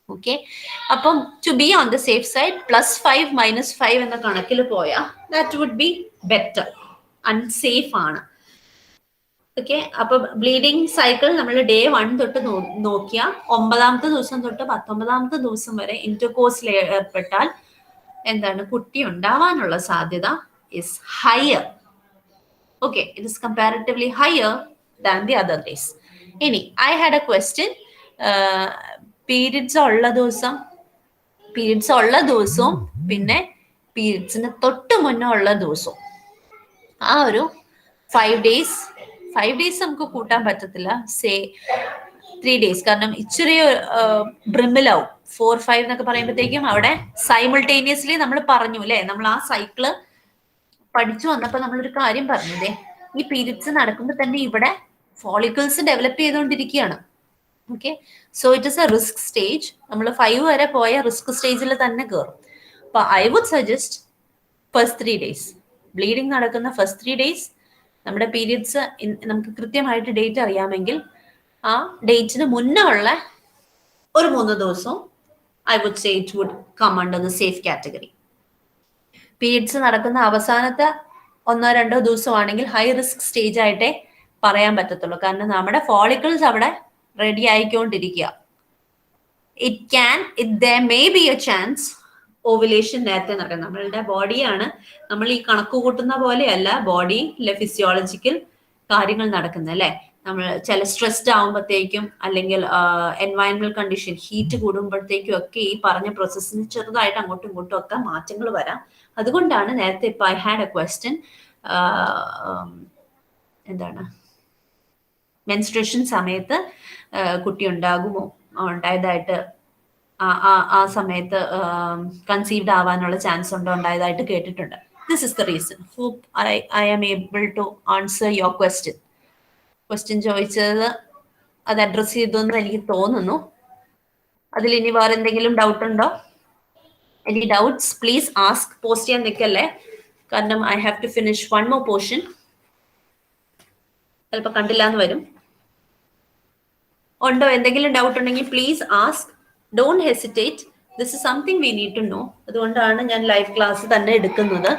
[SPEAKER 3] Okay, അപ്പം to be on the safe side +5 -5 എന്ന കണക്കിൽ പോയാൽ that would be better. Unsafe ആണ്. ഓക്കെ, അപ്പൊ ബ്ലീഡിങ് സൈക്കിൾ നമ്മൾ ഡേ 1 തൊട്ട് നോക്കിയാൽ 9ാമത്തെ ദിവസം തൊട്ട് 19ാമത്തെ ദിവസം വരെ ഇന്റർകോഴ്സിൽ ഏർപ്പെട്ടാൽ എന്താണ് കുട്ടി ഉണ്ടാവാനുള്ള സാധ്യത is higher. Okay, it is comparatively higher than the other days. ഇനി I had a question. Periods ഉള്ള ദിവസവും പിന്നെ പീരിയഡ്സിന് തൊട്ട് മുന്നേ ഉള്ള ദിവസവും ആ ഒരു 5 days നമുക്ക് കൂട്ടാൻ പറ്റത്തില്ല. സേ 3 days, കാരണം ഇച്ചിരി ബ്രിമിലാവും. 4 5 എന്നൊക്കെ പറയുമ്പോഴത്തേക്കും അവിടെ സൈമിൾട്ടേനിയസ്ലി നമ്മൾ പറഞ്ഞു അല്ലെ, നമ്മൾ ആ സൈക്കിള് പഠിച്ചു വന്നപ്പോ നമ്മളൊരു കാര്യം പറഞ്ഞതേ, ഈ പീരിയഡ്സ് നടക്കുമ്പോൾ തന്നെ ഇവിടെ ഫോളിക്കിൾസ് ഡെവലപ്പ് ചെയ്തുകൊണ്ടിരിക്കുകയാണ്. Okay, so it is a risk stage. നമ്മൾ 5 വരെ പോയ റിസ്ക് സ്റ്റേജിൽ തന്നെ കയറും. അപ്പൊ I would suggest first 3 days, bleeding നടക്കുന്ന ഫസ്റ്റ് 3 days നമ്മുടെ പീരിയഡ്സ് നമുക്ക് കൃത്യമായിട്ട് ഡേറ്റ് അറിയാമെങ്കിൽ ആ ഡേറ്റിന് മുന്നേ ഉള്ള ഒരു 3 ദിവസവും I would say it would come under the safe category. Periods നടക്കുന്ന അവസാനത്തെ 1-2 ദിവസമാണെങ്കിൽ ഹൈ റിസ്ക് സ്റ്റേജ് ആയിട്ടേ പറയാൻ പറ്റത്തുള്ളൂ. കാരണം നമ്മുടെ ഫോളിക്കിൾസ് അവിടെ റെഡി ആയിക്കൊണ്ടിരിക്കുക. there may be a chance ovulation നേരത്തെ നടക്കാം. നമ്മളുടെ ബോഡിയാണ്, നമ്മൾ ഈ കണക്ക് കൂട്ടുന്ന പോലെയല്ല ബോഡിയിലെ ഫിസിയോളജിക്കൽ കാര്യങ്ങൾ നടക്കുന്നത് അല്ലെ. നമ്മൾ ചില സ്ട്രെസ്ഡ് ആവുമ്പോഴത്തേക്കും അല്ലെങ്കിൽ എൻവയൺമെന്റൽ കണ്ടീഷൻ ഹീറ്റ് കൂടുമ്പോഴത്തേക്കും ഒക്കെ ഈ പറഞ്ഞ പ്രോസസ്സിന് ചെറുതായിട്ട് അങ്ങോട്ടും ഇങ്ങോട്ടും ഒക്കെ മാറ്റങ്ങൾ വരാം. അതുകൊണ്ടാണ് നേരത്തെ ഇപ്പൊ ഐ ഹാഡ് എ ക്വസ്റ്റ്യൻ, എന്താണ് മെൻസ്ട്രേഷൻ സമയത്ത് കുട്ടി ഉണ്ടാകുമോ, ഉണ്ടായതായിട്ട് ആ സമയത്ത് കൺസീവ്ഡ് ആവാനുള്ള ചാൻസ് ഉണ്ടോ, ഉണ്ടായതായിട്ട് കേട്ടിട്ടുണ്ട്. This is the reason. Hope I am able to answer your question ചോദിച്ചത് അത് അഡ്രസ് ചെയ്തെന്ന് എനിക്ക് തോന്നുന്നു. അതിൽ ഇനി വേറെ എന്തെങ്കിലും ഡൗട്ട് ഉണ്ടോ? Any doubts please ask. Post ചെയ്യാൻ നിൽക്കല്ലേ, കാരണം I have to finish 1 more portion. ചിലപ്പോൾ കണ്ടില്ല എന്ന് വരും. ഉണ്ടോ? എന്തെങ്കിലും ഡൗട്ട് ഉണ്ടെങ്കിൽ please ask. Don't hesitate. This is something we need to know. അതുകൊണ്ടാണ് ഞാൻ ലൈവ് ക്ലാസ് തന്നെ എടുക്കുന്നത്.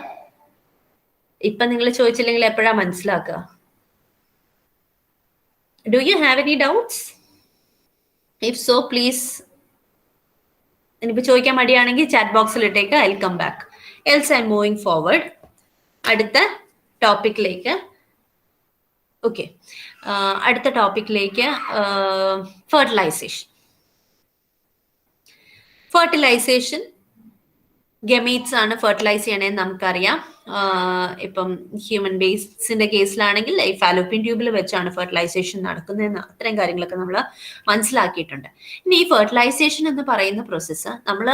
[SPEAKER 3] ഇപ്പൊ നിങ്ങൾ ചോദിച്ചില്ലെങ്കിൽ എപ്പോഴാ മനസ്സിലാക്കുക? Do you have any doubts? If so please, ഇനിയിപ്പോൾ ചോദിക്കാൻ മടിയാണെങ്കിൽ ചാറ്റ് ബോക്സിൽ ഇട്ടേക്ക്. I will come back. Else I'm moving forward അടുത്ത ടോപ്പിക്കിലേക്ക്. ഓക്കെ, അടുത്ത ടോപ്പിക്കിലേക്ക് ഫെർട്ടിലൈസേഷൻ. ഫെർട്ടിലൈസേഷൻ ഗമീറ്റ്സ് ആണ് ഫെർട്ടിലൈസ് ചെയ്യണേന്ന് നമുക്കറിയാം. ഇപ്പം ഹ്യൂമൻ ബേസിന്റെ കേസിലാണെങ്കിൽ ഈ ഫാലോപ്പിയൻ ട്യൂബിൽ വെച്ചാണ് ഫെർട്ടിലൈസേഷൻ നടക്കുന്നതെന്ന് അത്തരം കാര്യങ്ങളൊക്കെ നമ്മൾ മനസ്സിലാക്കിയിട്ടുണ്ട്. ഇനി ഈ ഫെർട്ടിലൈസേഷൻ എന്ന് പറയുന്ന പ്രോസസ്സ് നമ്മൾ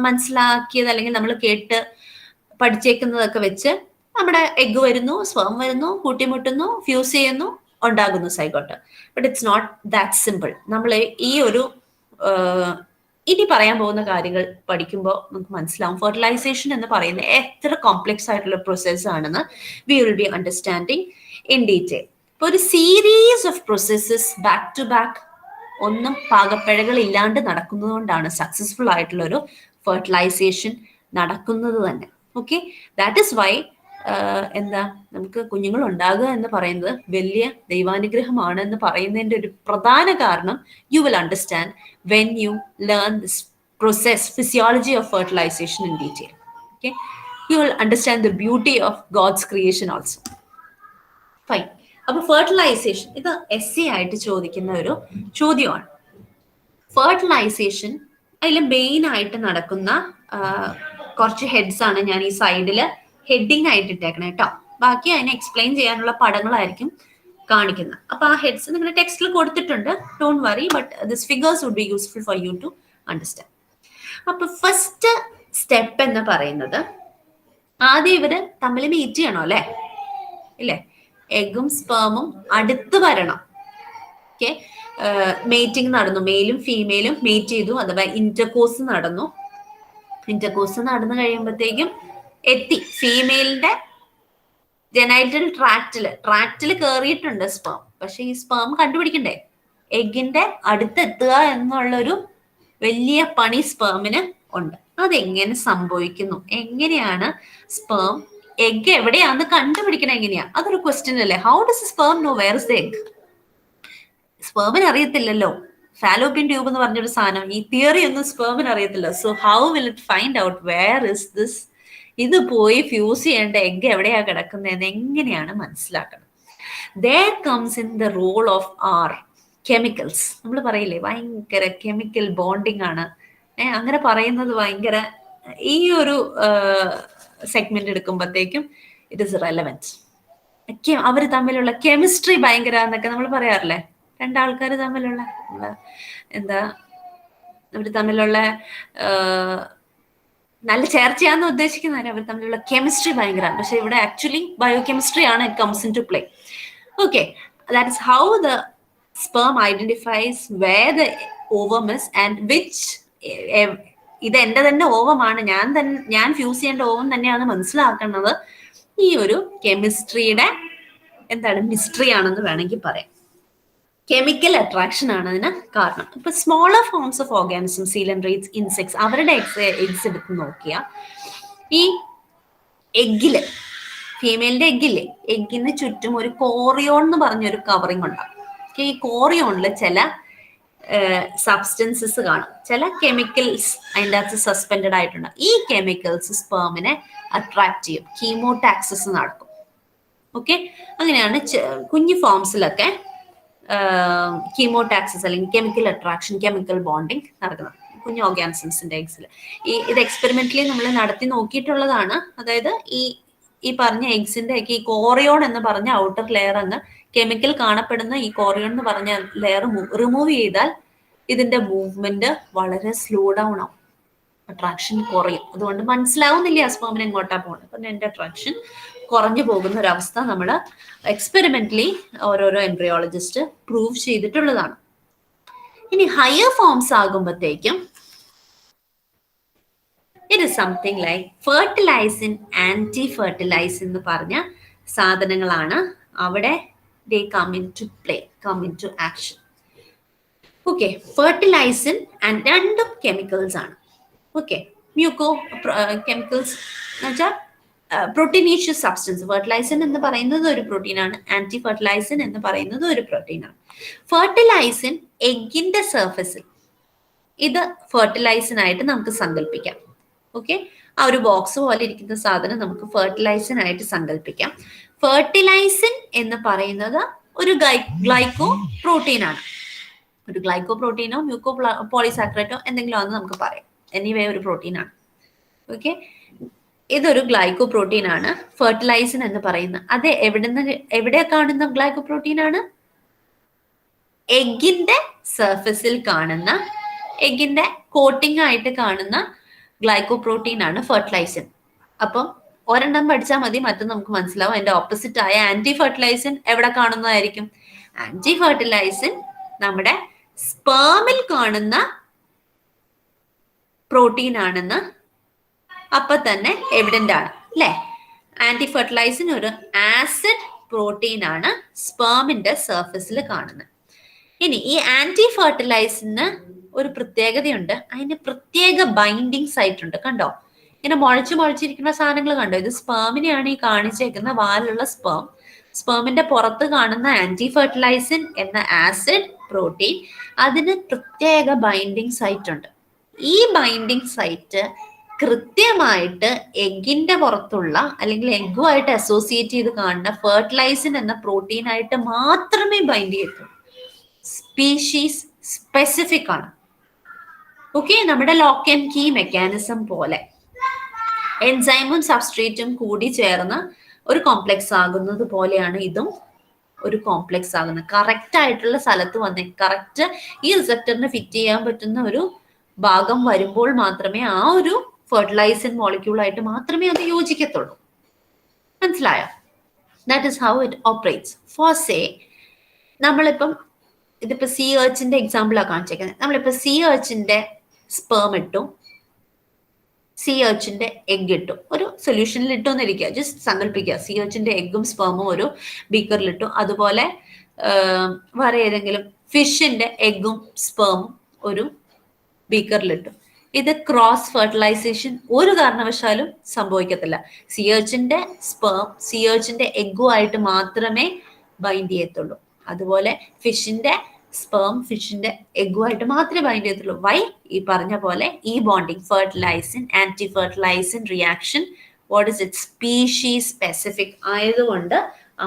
[SPEAKER 3] മനസ്സിലാക്കിയത് അല്ലെങ്കിൽ നമ്മൾ കേട്ട് പഠിച്ചേക്കുന്നതൊക്കെ വെച്ച് നമ്മുടെ എഗ് വരുന്നു, സ്പേം വരുന്നു, കൂട്ടിമുട്ടുന്നു, ഫ്യൂസ് ചെയ്യുന്നു, ഉണ്ടാകുന്നു zygote. But it's not that simple. നമ്മൾ ഈ ഒരു ഇനി പറയാൻ പോകുന്ന കാര്യങ്ങൾ പഠിക്കുമ്പോൾ നമുക്ക് മനസ്സിലാവും ഫെർട്ടിലൈസേഷൻ എന്ന് പറയുന്നത് എത്ര കോംപ്ലക്സ് ആയിട്ടുള്ള പ്രോസസ്സ് ആണെന്ന് we will be understanding in detail. ഇപ്പോൾ ഒരു series of processes back to back ഒന്നും പാകപ്പിഴകൾ ഇല്ലാണ്ട് നടക്കുന്നത് കൊണ്ടാണ് സക്സസ്ഫുൾ ആയിട്ടുള്ള ഒരു ഫെർട്ടിലൈസേഷൻ നടക്കുന്നത് തന്നെ. ഓക്കെ, ദാറ്റ് ഇസ് വൈ എന്താ നമുക്ക് കുഞ്ഞുങ്ങൾ ഉണ്ടാകുക എന്ന് പറയുന്നത് വലിയ ദൈവാനുഗ്രഹമാണ് എന്ന് പറയുന്നതിൻ്റെ ഒരു പ്രധാന കാരണം you will understand when you learn this process physiology of fertilisation in detail. Okay, you will understand the beauty of God's creation also. Fine. അപ്പൊ ഫെർട്ടിലൈസേഷൻ ഇത് SC ആയിട്ട് ചോദിക്കുന്ന ഒരു ചോദ്യമാണ്. ഫെർട്ടിലൈസേഷൻ അതിൽ മെയിൻ ആയിട്ട് നടക്കുന്ന കുറച്ച് ഹെഡ്സ് ആണ് ഞാൻ ഈ സൈഡിൽ ഹെഡിങ് ആയിട്ട് ഇട്ടേക്കണം കേട്ടോ. ബാക്കി അതിനെ എക്സ്പ്ലെയിൻ ചെയ്യാനുള്ള പടങ്ങളായിരിക്കും കാണിക്കുന്നത്. അപ്പൊ ആ ഹെഡ്സ് നിങ്ങളുടെ ടെക്സ്റ്റിൽ കൊടുത്തിട്ടുണ്ട്, don't worry, but this figures would be useful for you to understand. അപ്പൊ ഫസ്റ്റ് സ്റ്റെപ്പ് എന്ന് പറയുന്നത് ആദ്യം ഇവര് തമ്മിൽ മീറ്റ് ചെയ്യണം അല്ലേ, ഇല്ലേ? എഗും സ്പേമും അടുത്ത് വരണം. ഓക്കെ, മേറ്റിംഗ് നടന്നു, മെയിലും ഫീമെയിലും മേറ്റ് ചെയ്തു, അഥവാ ഇന്റർകോഴ്സ് നടന്നു. ഇന്റർകോഴ്സ് നടന്നു കഴിയുമ്പോഴത്തേക്കും എത്തി ഫീമെയിലിന്റെ ജെനൈറ്റൽ ട്രാക്റ്റിൽ കയറിയിട്ടുണ്ട് സ്പേം. പക്ഷെ ഈ സ്പേം കണ്ടുപിടിക്കണ്ടേ, എഗിന്റെ അടുത്തെത്തുക എന്നുള്ളൊരു വലിയ പണി സ്പേമിന് ഉണ്ട്. അതെങ്ങനെ സംഭവിക്കുന്നു, എങ്ങനെയാണ് സ്പേം എഗ് എവിടെയാന്ന് കണ്ടുപിടിക്കണം, എങ്ങനെയാ? അതൊരു ക്വസ്റ്റ്യൻ അല്ലേ. How does sperm know where is the egg? സ്പേമിന് അറിയത്തില്ലല്ലോ. ഫാലോപ്പിയൻ ട്യൂബ് എന്ന് പറഞ്ഞൊരു സാധനം, ഈ തിയറി ഒന്നും സ്പേമിന് അറിയത്തില്ല. So how will it find out where is this? ഇത് പോയി ഫ്യൂസ് ചെയ്യേണ്ട എഗ് എവിടെയാ കിടക്കുന്നതെന്ന് എങ്ങനെയാണ് മനസ്സിലാക്കണം? There comes in the role of our chemicals. നമ്മൾ പറയില്ലേ ഭയങ്കര കെമിക്കൽ ബോണ്ടിങ് ആണ്, അങ്ങനെ പറയുന്നത് ഭയങ്കര ഈ ഒരു സെഗ്മെന്റ് എടുക്കുമ്പോഴത്തേക്കും ഇറ്റ് ഇസ് റെലവൻറ്റ്. അവർ തമ്മിലുള്ള കെമിസ്ട്രി ഭയങ്കര എന്നൊക്കെ നമ്മൾ പറയാറില്ലേ, രണ്ടാൾക്കാർ തമ്മിലുള്ള എന്താ അവർ തമ്മിലുള്ള നല്ല ചേർച്ചയാന്ന് ഉദ്ദേശിക്കുന്നവർ അവർ തമ്മിലുള്ള കെമിസ്ട്രി ഭയങ്കരമാണ്. പക്ഷെ ഇവിടെ ആക്ച്വലി ബയോ കെമിസ്ട്രി ആണ് it comes into play. Okay, that is how the sperm identifies where the ovum is and which ഇത് എൻ്റെ തന്നെ ഓവമാണ്, ഞാൻ ഫ്യൂസ് ചെയ്യേണ്ട ഓവം തന്നെയാണ് മനസ്സിലാക്കുന്നത്. ഈ ഒരു കെമിസ്ട്രിയുടെ എന്താണ് മിസ്റ്ററി ആണെന്ന് വേണമെങ്കിൽ പറയാം. കെമിക്കൽ അട്രാക്ഷൻ ആണ് അതിന് കാരണം. ഇപ്പൊ smaller forms of organism, coelenterates, insects, അവരുടെ എഗ്സ് എടുത്ത് നോക്കിയാൽ ഈ എഗ്ഗില്, ഫീമെയിലിന്റെ എഗ്ഗില്ലേ, എഗ്ഗിന് ചുറ്റും ഒരു കോറിയോൺ എന്ന് പറഞ്ഞൊരു കവറിങ് ഉണ്ടാവും. ഈ കോറിയോണിൽ ചില സബ്സ്റ്റൻസസ് കാണും, ചില കെമിക്കൽസ് അതിൻ്റെ അകത്ത് സസ്പെൻഡഡ് ആയിട്ടുണ്ട്. ഈ കെമിക്കൽസ് സ്പേമിനെ അട്രാക്ട് ചെയ്യും, കീമോടാക്സിസ് നടക്കും. ഓക്കെ, അങ്ങനെയാണ് കുഞ്ഞു ഫോംസിലൊക്കെ കീമോടാക്സിസ് അല്ലെങ്കിൽ കെമിക്കൽ അട്രാക്ഷൻ, കെമിക്കൽ ബോണ്ടിങ് നടക്കുന്നത് കുഞ്ഞു ഓർഗാനിസംസിന്റെ എഗ്സിൽ. ഇത് എക്സ്പെരിമെന്റലി നമ്മൾ നടത്തി നോക്കിയിട്ടുള്ളതാണ്. അതായത് ഈ പറഞ്ഞ എഗ്സിന്റെ ഒക്കെ ഈ കോറിയോൺ എന്ന് പറഞ്ഞ ഔട്ടർ ലെയർ അങ്ങ് കെമിക്കൽ കാണപ്പെടുന്ന ഈ കോറിയോൺ എന്ന് പറഞ്ഞ ലെയർ റിമൂവ് ചെയ്താൽ ഇതിന്റെ മൂവ്മെന്റ് വളരെ സ്ലോ ഡൗൺ ആവും, അട്രാക്ഷൻ കുറയും. അതുകൊണ്ട് മനസ്സിലാവുന്നില്ല സ്പേമിന് എങ്ങോട്ടാ പോകുന്നത്. അപ്പം എൻ്റെ അട്രാക്ഷൻ കുറഞ്ഞു പോകുന്ന ഒരവസ്ഥ നമ്മൾ എക്സ്പെരിമെന്റലി ഓരോരോ എംബ്രിയോളജിസ്റ്റ് പ്രൂവ് ചെയ്തിട്ടുള്ളതാണ്. ഇനി ഹയർ ഫോംസ് ആകുമ്പോഴത്തേക്കും it is something like fertilizin, anti fertilizin എന്ന് പറഞ്ഞ സാധനങ്ങളാണ് അവിടെ they come into play, come into action. Okay, fertilizin and രണ്ടും chemicals ആണ്. ഓക്കെ, മ്യൂക്കോ കെമിക്കൽസ് എന്ന് വെച്ചാൽ പ്രോട്ടീനീഷ്യസ് സബ്സ്റ്റൻസ്. ഫെർട്ടിലൈസൻ എന്ന് പറയുന്നത് ഒരു പ്രോട്ടീനാണ്, ആന്റി ഫെർട്ടിലൈസൻ എന്ന് പറയുന്നത് ഒരു പ്രോട്ടീനാണ്. ഫെർട്ടിലൈസൻ എഗിന്റെ സർഫസിൽ, ഇത് ഫെർട്ടിലൈസൻ ആയിട്ട് നമുക്ക് സങ്കല്പിക്കാം. ഓക്കെ, ആ ഒരു ബോക്സ് പോലെ ഇരിക്കുന്ന സാധനം നമുക്ക് ഫെർട്ടിലൈസൻ ആയിട്ട് സങ്കല്പിക്കാം. ഫെർട്ടിലൈസൻ എന്ന് പറയുന്നത് ഒരു ഗ്ലൈക്കോ പ്രോട്ടീൻ ആണ്. ഒരു ഗ്ലൈക്കോ പ്രോട്ടീനോ മ്യൂക്കോ പോളിസാക്രൈറ്റോ എന്തെങ്കിലും ആണെന്ന് നമുക്ക് പറയാം. എനിവേ ഒരു പ്രോട്ടീൻ ആണ്. ഓക്കെ, ഇതൊരു ഗ്ലൈക്കോ പ്രോട്ടീൻ ആണ് ഫെർട്ടിലൈസൻ എന്ന് പറയുന്നത്. അത് എവിടെ കാണുന്ന ഗ്ലൈക്കോ പ്രോട്ടീൻ ആണ്? എഗിന്റെ സർഫസിൽ കാണുന്ന, എഗിന്റെ കോട്ടിംഗ് ആയിട്ട് കാണുന്ന ഗ്ലൈക്കോ പ്രോട്ടീൻ ആണ് ഫെർട്ടിലൈസൻ. അപ്പം ഒരെണ്ണം പഠിച്ചാൽ മതി, മറ്റൊന്ന് നമുക്ക് മനസ്സിലാവും. അതിന്റെ ഓപ്പോസിറ്റ് ആയ ആന്റി ഫെർട്ടിലൈസൻ എവിടെ കാണുന്നതായിരിക്കും? ആന്റി ഫെർട്ടിലൈസൻ നമ്മുടെ സ്പേമിൽ കാണുന്ന പ്രോട്ടീൻ ആണെന്ന് അപ്പൊ തന്നെ എവിഡന്റ് ആണ് അല്ലെ? ആന്റി ഫെർട്ടിലൈസൻ ഒരു ആസിഡ് പ്രോട്ടീൻ ആണ് സ്പേമിന്റെ സർഫസിൽ കാണുന്നത്. ഇനി ഈ ആന്റി ഫെർട്ടിലൈസറിന് ഒരു പ്രത്യേകതയുണ്ട്. അതിന് പ്രത്യേക ബൈൻഡിങ് സൈറ്റ് ഉണ്ട്. കണ്ടോ, ഇങ്ങനെ മുളച്ചിരിക്കുന്ന സാധനങ്ങൾ കണ്ടോ? ഇത് സ്പേമിനെയാണ് ഈ കാണിച്ചേക്കുന്ന വാലുള്ള സ്പേം. സ്പേമിന്റെ പുറത്ത് കാണുന്ന ആന്റി ഫെർട്ടിലൈസൻ എന്ന ആസിഡ് പ്രോട്ടീൻ, അതിന് പ്രത്യേക ബൈൻഡിങ് സൈറ്റ് ഉണ്ട്. ഈ ബൈൻഡിങ് സൈറ്റ് കൃത്യമായിട്ട് എഗിന്റെ പുറത്തുള്ള അല്ലെങ്കിൽ എഗ്ഗുമായിട്ട് അസോസിയേറ്റ് ചെയ്ത് കാണുന്ന ഫെർട്ടിലൈസൻ എന്ന പ്രോട്ടീനായിട്ട് മാത്രമേ ബൈൻഡ് ചെയ്യത്തുള്ളൂ. സ്പീഷീസ് സ്പെസിഫിക് ആണ്. ഓക്കെ, നമ്മുടെ ലോക്ക് ആൻഡ് കീ മെക്കാനിസം പോലെ എൻസൈമും സബ്സ്ട്രേറ്റും കൂടി ചേർന്ന് ഒരു കോംപ്ലക്സ് ആകുന്നത് പോലെയാണ് ഇതും ഒരു കോംപ്ലക്സ് ആകുന്നത്. കറക്റ്റ് ആയിട്ടുള്ള സ്ഥലത്ത് വന്ന് കറക്റ്റ് ഈ റിസപ്റ്ററിന് ഫിറ്റ് ചെയ്യാൻ പറ്റുന്ന ഒരു ഭാഗം വരുമ്പോൾ മാത്രമേ ആ ഒരു ഫെർട്ടിലൈസൻ മോളിക്യൂൾ ആയിട്ട് മാത്രമേ അത് യോജിക്കത്തുള്ളൂ. മനസ്സിലായോ? That is how it operates. For say, നമ്മളിപ്പം ഇതിപ്പോ സീ ഏർച്ചിന്റെ എക്സാമ്പിളാണ് കാണിച്ചേക്കുന്നത്. നമ്മളിപ്പോ സീ ഏർച്ചിന്റെ സ്പേം ഇട്ടു, സീ ഏർച്ചിന്റെ എഗ് ഇട്ടു, ഒരു സൊല്യൂഷനിൽ ഇട്ടു എന്നിരിക്കുക. ജസ്റ്റ് സങ്കല്പിക്കുക, സീ ഏർച്ചിന്റെ എഗ്ഗും സ്പേമും ഒരു ബീക്കറിലിട്ടു. അതുപോലെ വേറെ ഏതെങ്കിലും ഫിഷിന്റെ എഗ്ഗും സ്പേമും ഒരു ബീക്കറിലിട്ടു. ഇത് ക്രോസ് ഫെർട്ടിലൈസേഷൻ ഒരു കാരണവശാലും സംഭവിക്കത്തില്ല. സീ ഏർച്ചിന്റെ സ്പേം സീ ഏർച്ചിന്റെ എഗ്ഗുമായിട്ട് മാത്രമേ ബൈൻഡ് ചെയ്യത്തുള്ളൂ. അതുപോലെ ഫിഷിന്റെ സ്പേം ഫിഷിന്റെ എഗ്ഗുമായിട്ട് മാത്രമേ ബൈൻഡ് ചെയ്യത്തുള്ളൂ. വൈ? ഈ പറഞ്ഞ പോലെ ഈ bonding fertilizin anti fertilizin reaction what is it species specific ആയതുകൊണ്ട്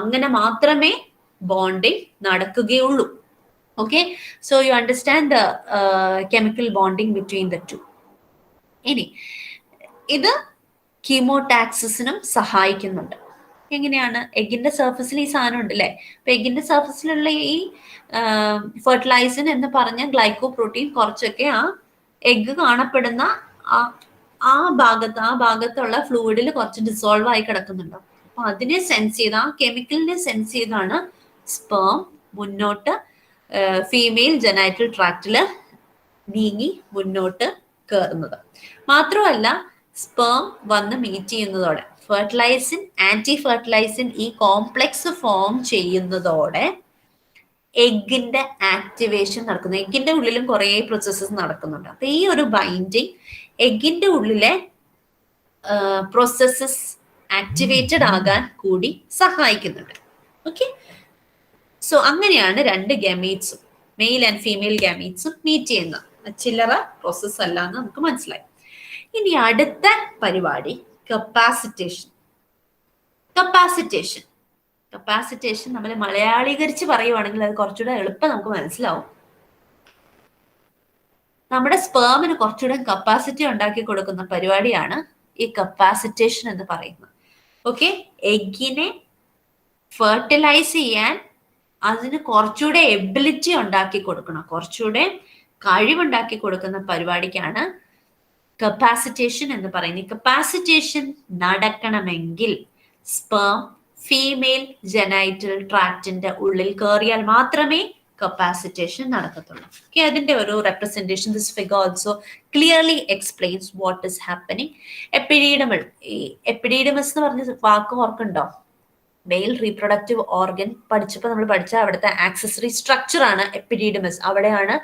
[SPEAKER 3] അങ്ങനെ മാത്രമേ ബോണ്ടിങ് നടക്കുകയുള്ളൂ. Okay, so you understand the chemical bonding between the two. ഇനി ഇത് കീമോടാക്സിസിനും സഹായിക്കുന്നുണ്ട്. എങ്ങനെയാണ്? എഗിന്റെ സർഫസിൽ ഈ സാധനം ഉണ്ട് അല്ലെ? അപ്പൊ എഗിന്റെ സർഫസിലുള്ള ഈ ഫെർട്ടിലൈസൻ എന്ന് പറഞ്ഞ ഗ്ലൈക്കോ പ്രോട്ടീൻ കുറച്ചൊക്കെ ആ എഗ് കാണപ്പെടുന്ന ആ ഭാഗത്തുള്ള ഫ്ലൂയിഡിൽ കുറച്ച് ഡിസോൾവ് ആയി കിടക്കുന്നുണ്ടോ? അപ്പൊ അതിനെ സെൻസ് ചെയ്ത്, ആ കെമിക്കലിനെ സെൻസ് ചെയ്താണ് സ്പേം മുന്നോട്ട് ഫീമെയിൽ ജെനൈറ്റൽ ട്രാക്റ്റില് നീങ്ങി മുന്നോട്ട് കയറുന്നത്. മാത്രമല്ല സ്പേം വന്ന് മീറ്റ് ചെയ്യുന്നതോടെ ഫെർട്ടിലൈസൻ ആന്റി ഫെർട്ടിലൈസൻ ഈ കോംപ്ലക്സ് ഫോം ചെയ്യുന്നതോടെ എഗിന്റെ ആക്ടിവേഷൻ നടക്കുന്നു. എഗിന്റെ ഉള്ളിലും കുറെ പ്രോസസ്സസ് നടക്കുന്നുണ്ട്. അപ്പൊ ഈ ഒരു ബൈൻഡിങ് എഗിന്റെ ഉള്ളിലെ പ്രോസസ്സസ് ആക്ടിവേറ്റഡ് ആകാൻ കൂടി സഹായിക്കുന്നുണ്ട്. ഓക്കെ, സോ അങ്ങനെയാണ് രണ്ട് ഗമീറ്റ്സും മെയിൽ ആൻഡ് ഫീമെയിൽ ഗമീറ്റ്സും മീറ്റ് ചെയ്യുന്നത്. ചില്ലറ പ്രോസസ് അല്ല എന്ന് നമുക്ക് മനസ്സിലായി. ഇനി അടുത്ത പരിപാടി കപ്പാസിറ്റേഷൻ. കപ്പാസിറ്റേഷൻ നമ്മൾ മലയാളീകരിച്ച് പറയുവാണെങ്കിൽ അത് കുറച്ചുകൂടെ എളുപ്പം നമുക്ക് മനസ്സിലാവും. നമ്മുടെ സ്പേമിന് കുറച്ചുകൂടെ കപ്പാസിറ്റി ഉണ്ടാക്കി കൊടുക്കുന്ന പരിപാടിയാണ് ഈ കപ്പാസിറ്റേഷൻ എന്ന് പറയുന്നത്. ഓക്കെ, എഗ്ഗിനെ ഫെർട്ടിലൈസ് ചെയ്യാൻ അതിന് കുറച്ചുകൂടെ എബിലിറ്റി ഉണ്ടാക്കി കൊടുക്കണം, കുറച്ചുകൂടെ കഴിവുണ്ടാക്കി കൊടുക്കുന്ന പരിപാടിക്കാണ് കപ്പാസിറ്റേഷൻ എന്ന് പറയുന്നത്. കപ്പാസിറ്റേഷൻ നടക്കണമെങ്കിൽ സ്പേം ഫീമെയിൽ ജെനൈറ്റൽ ട്രാക്റ്റിന്റെ ഉള്ളിൽ കയറിയാൽ മാത്രമേ കപ്പാസിറ്റേഷൻ നടക്കത്തുള്ളൂ. ഓക്കെ, അതിന്റെ ഒരു representation this figure also clearly explains what is happening. Epididymal, ഈ എപ്പിഡീഡമസ് എന്ന് പറഞ്ഞ വാക്ക് ഓർക്കുണ്ടോ? മെയിൽ റീപ്രൊഡക്റ്റീവ് ഓർഗൻ പഠിച്ചപ്പോൾ നമ്മൾ പഠിച്ച അവിടുത്തെ ആക്സസറി സ്ട്രക്ചർ ആണ് എപ്പിഡീഡമസ്. അവിടെയാണ്